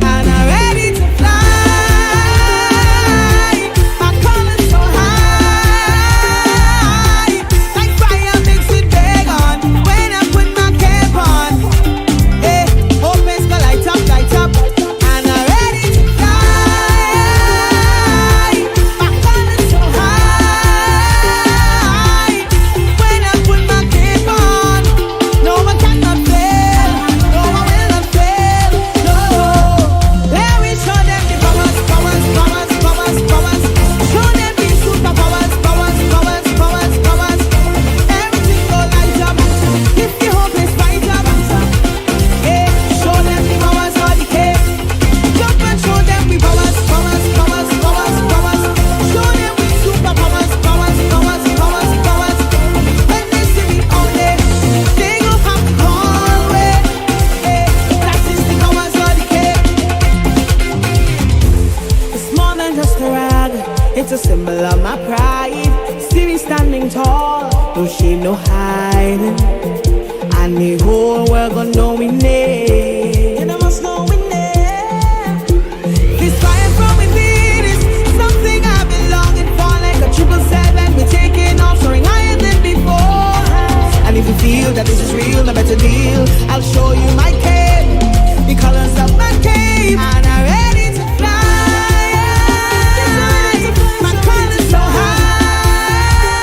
and I'm ready to fly. My colors so high, like fire makes it big on. When I put my cap on, hey, hope it's gonna light up, and I'm ready to fly. My colors so high, when I put my cap on, no one cannot fail, no one will not fail, no. Let me show them the powers. Show them the superpowers, powers. Everything go light up. If the hope is right up, yeah. Show them the powers of the cave. Jump and show them the powers. Show them the superpowers, powers. When they see me out there, they go have to call away. That is the powers of the cave. It's more than just a rag, it's a symbol of my pride. See me standing tall, no shame, no hiding. And the whole world gonna know we name. And I must know we name. This fire from within is something I've been longing for, like a 777. We're taking off, soaring higher than before. And if you feel that this is real, I better deal. I'll show you my cape, the colors of my cape, and I'm ready to fly. My colors so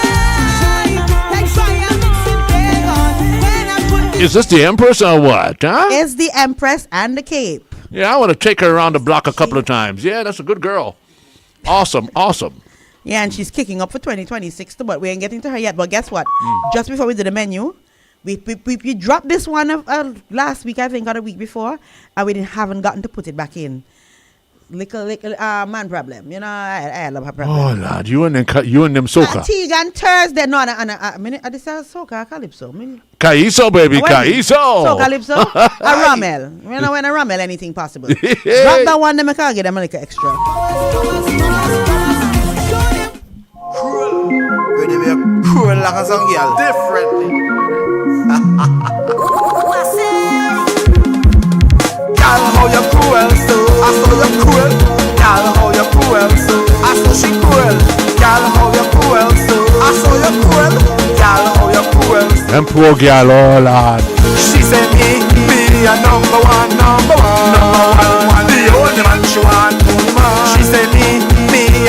high, like fire mixing big on. When I put Is this the Empress or what? Huh? It's the Empress and the Cape. Yeah, I want to take her around the block a couple of times. Yeah, that's a good girl. Awesome. Yeah, and she's kicking up for 2026 too, but we ain't getting to her yet. But guess what? Just before we did the menu, we dropped this one last week, I think, or the week before, and we haven't gotten to put it back in. Little man problem. You know, I love her problem. Oh, Lord, you and them soca. Tegan Thursday. No, this is soca, calypso. Calypso, baby, Calypso. So calypso, a Rommel. You know, when a Rommel, anything possible. Drop that one, then I can get them a little extra. Ready to be cruel like a song girl. Differently. Girl, how you cruel so? I saw you cruel. Girl, how you cruel so? I saw she cruel. Girl, how you cruel so? I saw you cruel. Girl, how you cruel so? Them poor girl, oh Lord. She said me me a number one, number one. The only man she want. She say me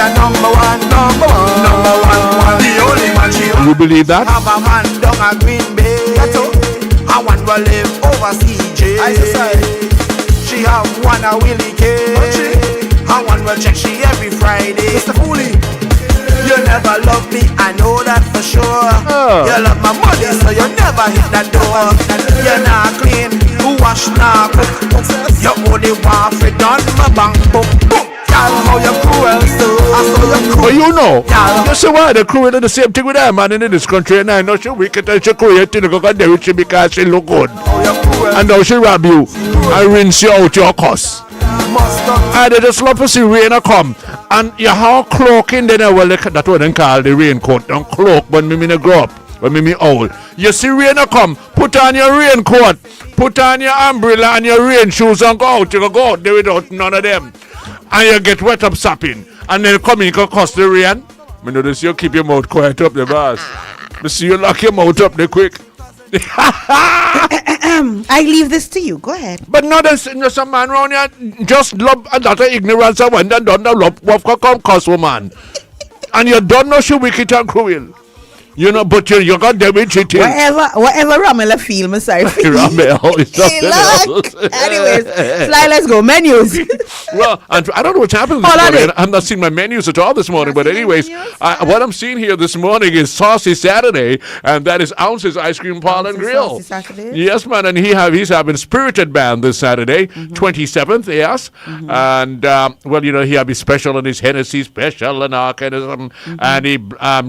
a number one, number one. The only man she want. You believe that? Have a man down a Green Bay. I want to live overseas. She have one a Willie K. I want to check she every Friday. Mr. Foolie. You never love me, I know that for sure. You love my money, so you never hit that door. You're not clean, you wash not cook. You only want for done my bank book. Girl, how you cruel, so I saw you cruel. But you know, you see why the cruel do the same thing with that man in this country, and I know she wicked and she cruel to go and do it because she look good. And now she rob you and rinse you out your cuss. And they just love to see rain come. And you have cloak in there, well, that's what they call the raincoat. Don't cloak when me grow up, when me old. You see rain come, put on your raincoat, put on your umbrella and your rain shoes and go out. You can go out there without none of them. And you get wet up sapping. And then come in, you can cost the rain. Me notice you keep your mouth quiet up the boss. Me see you lock your mouth up there quick. I leave this to you. Go ahead. But not there's some man around here just love a lot of ignorance and when they don't know love what come cause woman. And you don't know she wicked and cruel. You know, but you got them in cheating. Whatever Ramela feel, I'm sorry. Ramel is something else. Anyways, Sly, let's go. Menus. Well, and I don't know what's happening this morning. I'm not seeing my menus at all this morning. But anyways, what I'm seeing here this morning is Saucy Saturday, and that is Ounces Ice Cream Parlor and Grill. Yes, man, and he's having Spirited Band this Saturday, 27th, yes. And, well, you know, he have his special and his Hennessy special and all kind of something. And he,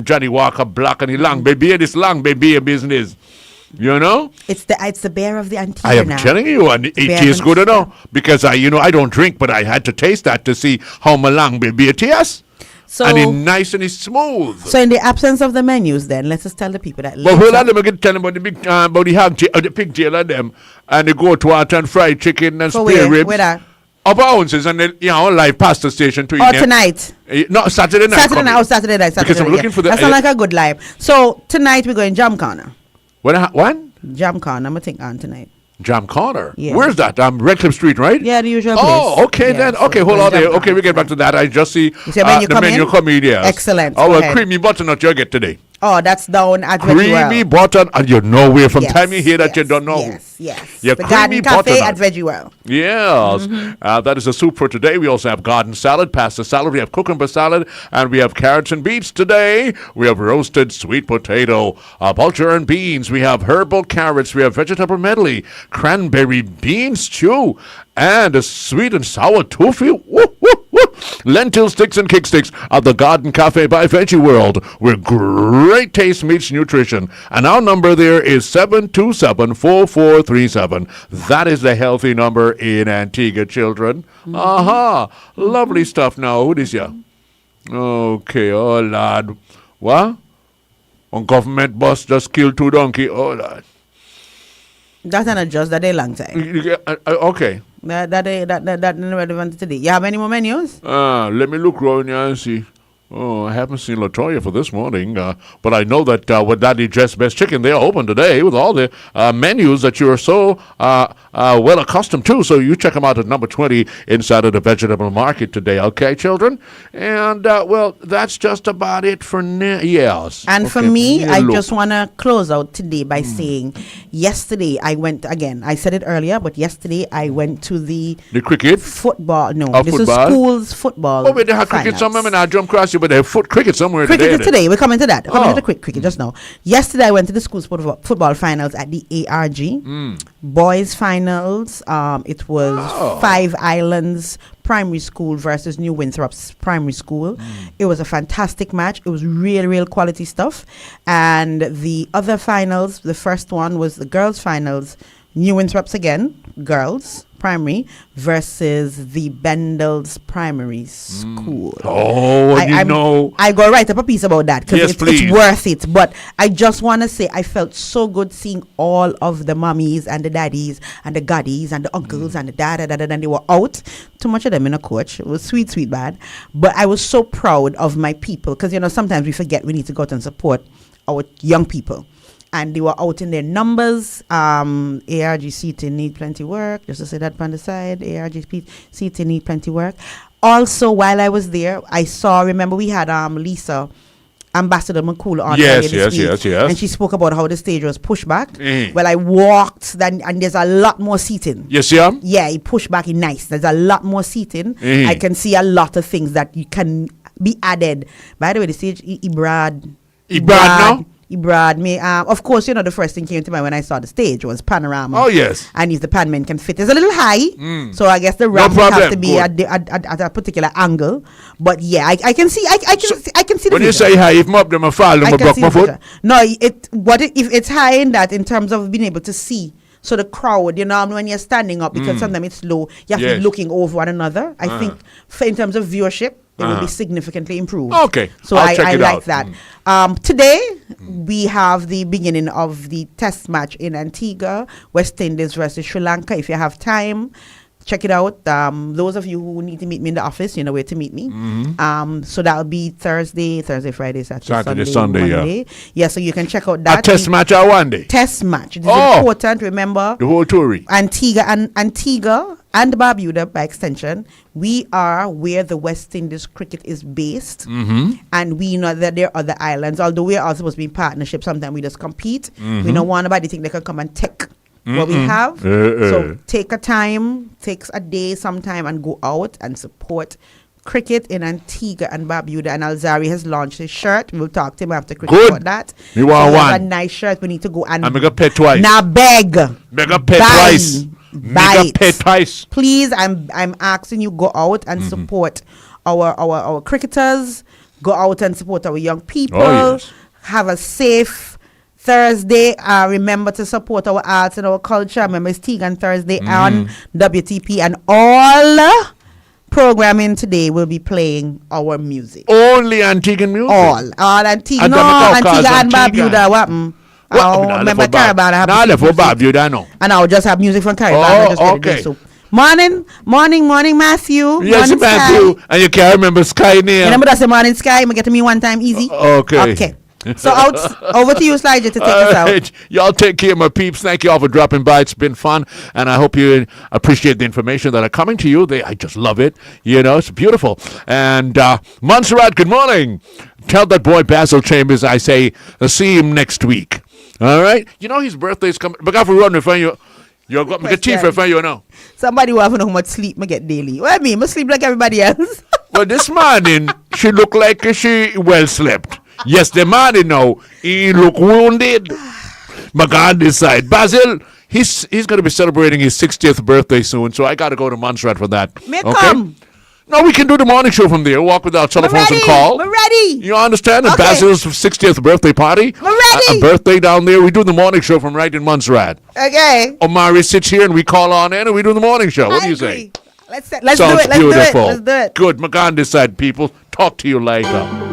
Johnny Walker Black and long baby, and this long baby business, you know. It's the bear of the Antigua. I am telling you, and it tastes good enough because I don't drink, but I had to taste that to see how my long baby it tastes. So, and it's nice and it's smooth. So in the absence of the menus, then let's just tell the people that. Well, hold on, let me tell them about the big, about the pigtail and them, and the goat water and fried chicken and spare ribs. Where that? Up Ounces and then live pasta station to tonight. No, Saturday night. Saturday night. Because I'm looking for the. That sounds like a good live. So tonight we're going Jam Corner. What? Jam Corner. I'm gonna think on tonight. Jam Corner. Yeah. Where's that? Redcliffe Street, right? Yeah, the usual place. Oh, okay then. So okay, hold on there. Okay, we get back to that. I just see the menu come in. Yes. Excellent. Oh, well, creamy butternut you get today. Oh, that's down at Creamy butter, and you know where from time you hear that you don't know. Yes. The Garden Cafe at Veggie Well. Yes. That is the soup for today. We also have garden salad, pasta salad. We have cucumber salad, and we have carrots and beets today. We have roasted sweet potato, vulture and beans. We have herbal carrots. We have vegetable medley, cranberry bean stew, and a sweet and sour tofu. Woo, woo, woo. Lentil sticks and kick sticks at the Garden Cafe by Veggie World, where great taste meets nutrition. And our number there is 727-4437. That is the healthy number in Antigua, children. Lovely stuff now. Who is ya? Okay, oh lad. What? On government bus just killed 2 donkey. Oh lad. That's not just that day long time. Okay. That relevant today. You have any more menus? Let me look around here and see. Oh, I haven't seen Latoya for this morning, but I know that with Daddy Jess Best Chicken, they are open today with all the menus that you are so well accustomed to. So you check them out at number 20 inside of the vegetable market today, okay, children? And, well, that's just about it for now. Yes. And for me, I just want to close out today by saying yesterday I went, again, I said it earlier, but yesterday I went to the cricket? Football. No, this football? is school's football. Oh, but they have cricket somewhere and I jump across you, but they have cricket somewhere today. Today, we're coming to that. Coming to the cricket just now. Yesterday I went to the school's football finals at the ARG. Boys finals. It was Five Islands Primary School versus New Winthrop's Primary School. It was a fantastic match. It was real quality stuff. And the other finals, the first one was the girls finals. New Winthrop's again, girls primary versus the Bendel's Primary School. Oh, I go write up a piece about that because it's worth it. But I just want to say I felt so good seeing all of the mummies and the daddies and the goddies and the uncles and the dad, and they were out. Too much of them in a coach. It was sweet bad. But I was so proud of my people because, sometimes we forget we need to go out and support our young people. and they were out in their numbers. ARG seating need plenty work. Just to say that on the side, seating need plenty work. Also, while I was there, remember we had Lisa, Ambassador McCool on yes, and she spoke about how the stage was pushed back. Well, I walked, and there's a lot more seating. Yes, yeah? Yeah, he pushed back in nice. There's a lot more seating. I can see a lot of things that you can be added. By the way, the stage, Ibrad me. Of course, the first thing came to mind when I saw the stage was panorama. Oh, yes. And if the panman can fit, it's a little high. So I guess the ramp would have to be at a particular angle. But yeah, I can see. I can see the when vision. you say high, if up them a fall, them a block my foot. No, if it's high in that, in terms of being able to see. So the crowd, when you're standing up, because sometimes it's low, you have to be looking over one another. I think in terms of viewership, it will be significantly improved. Okay. So I like that. Today, we have the beginning of the test match in Antigua, West Indies versus Sri Lanka. If you have time, check it out. Those of you who need to meet me in the office, you know where to meet me. So that'll be Thursday, Friday, Saturday, Sunday, Monday. Yeah, so you can check out that. A test match or one day? Test match. It is important, remember. The whole tour. Antigua and Barbuda, by extension, we are where the West Indies cricket is based. And we know that there are other islands, although we are all supposed to be in partnership. Sometimes we just compete. We don't want nobody to think they can come and take what we have. So take takes a day sometime, and go out and support cricket in Antigua and Barbuda. And Alzari has launched his shirt. We'll talk to him after cricket about that. You want one? A nice shirt. We need to go and I'm gonna pay twice. Now beg. Mega pay twice. Mega pay twice. Please, I'm asking you, go out and support our cricketers. Go out and support our young people. Oh, yes. Have a safe Thursday. Remember to support our arts and our culture. Remember, it's Tegan Thursday on WTP, and all programming today will be playing our music. Only Antiguan music? All Antigua. No, Antigua and Barbuda. What? Remember Caribbean. Barbuda, no. And I'll just have music from Caribbean. Okay. Morning, Matthew. Yes, morning, Matthew. Sky. And you can't remember Sky name. Remember that's the morning Sky. You get to me one time easy. Okay. So over to you, Slider, to take us out. Y'all take care, my peeps. Thank you all for dropping by. It's been fun, and I hope you appreciate the information that are coming to you. I just love it. It's beautiful. And Montserrat, good morning. Tell that boy Basil Chambers I say see him next week. All right? His birthday's coming. But if we run in front of you, you've got my teeth in front of you now. Somebody will have to know how much sleep I get daily. What I mean? I sleep like everybody else. Well, this morning, she looked like she well slept. Yes, the morning now, he look wounded. My God, this side. Basil, he's going to be celebrating his 60th birthday soon, so I got to go to Montserrat for that. Come. No, we can do the morning show from there. Walk without telephones and call. We're ready. You understand? And Basil's 60th birthday party. We're ready. A birthday down there. We do the morning show from right in Montserrat. Okay. Omari sits here and we call on in and we do the morning show. What do you say? Let's do it. Beautiful. Let's do it. Good. McGon this side, people. Talk to you later.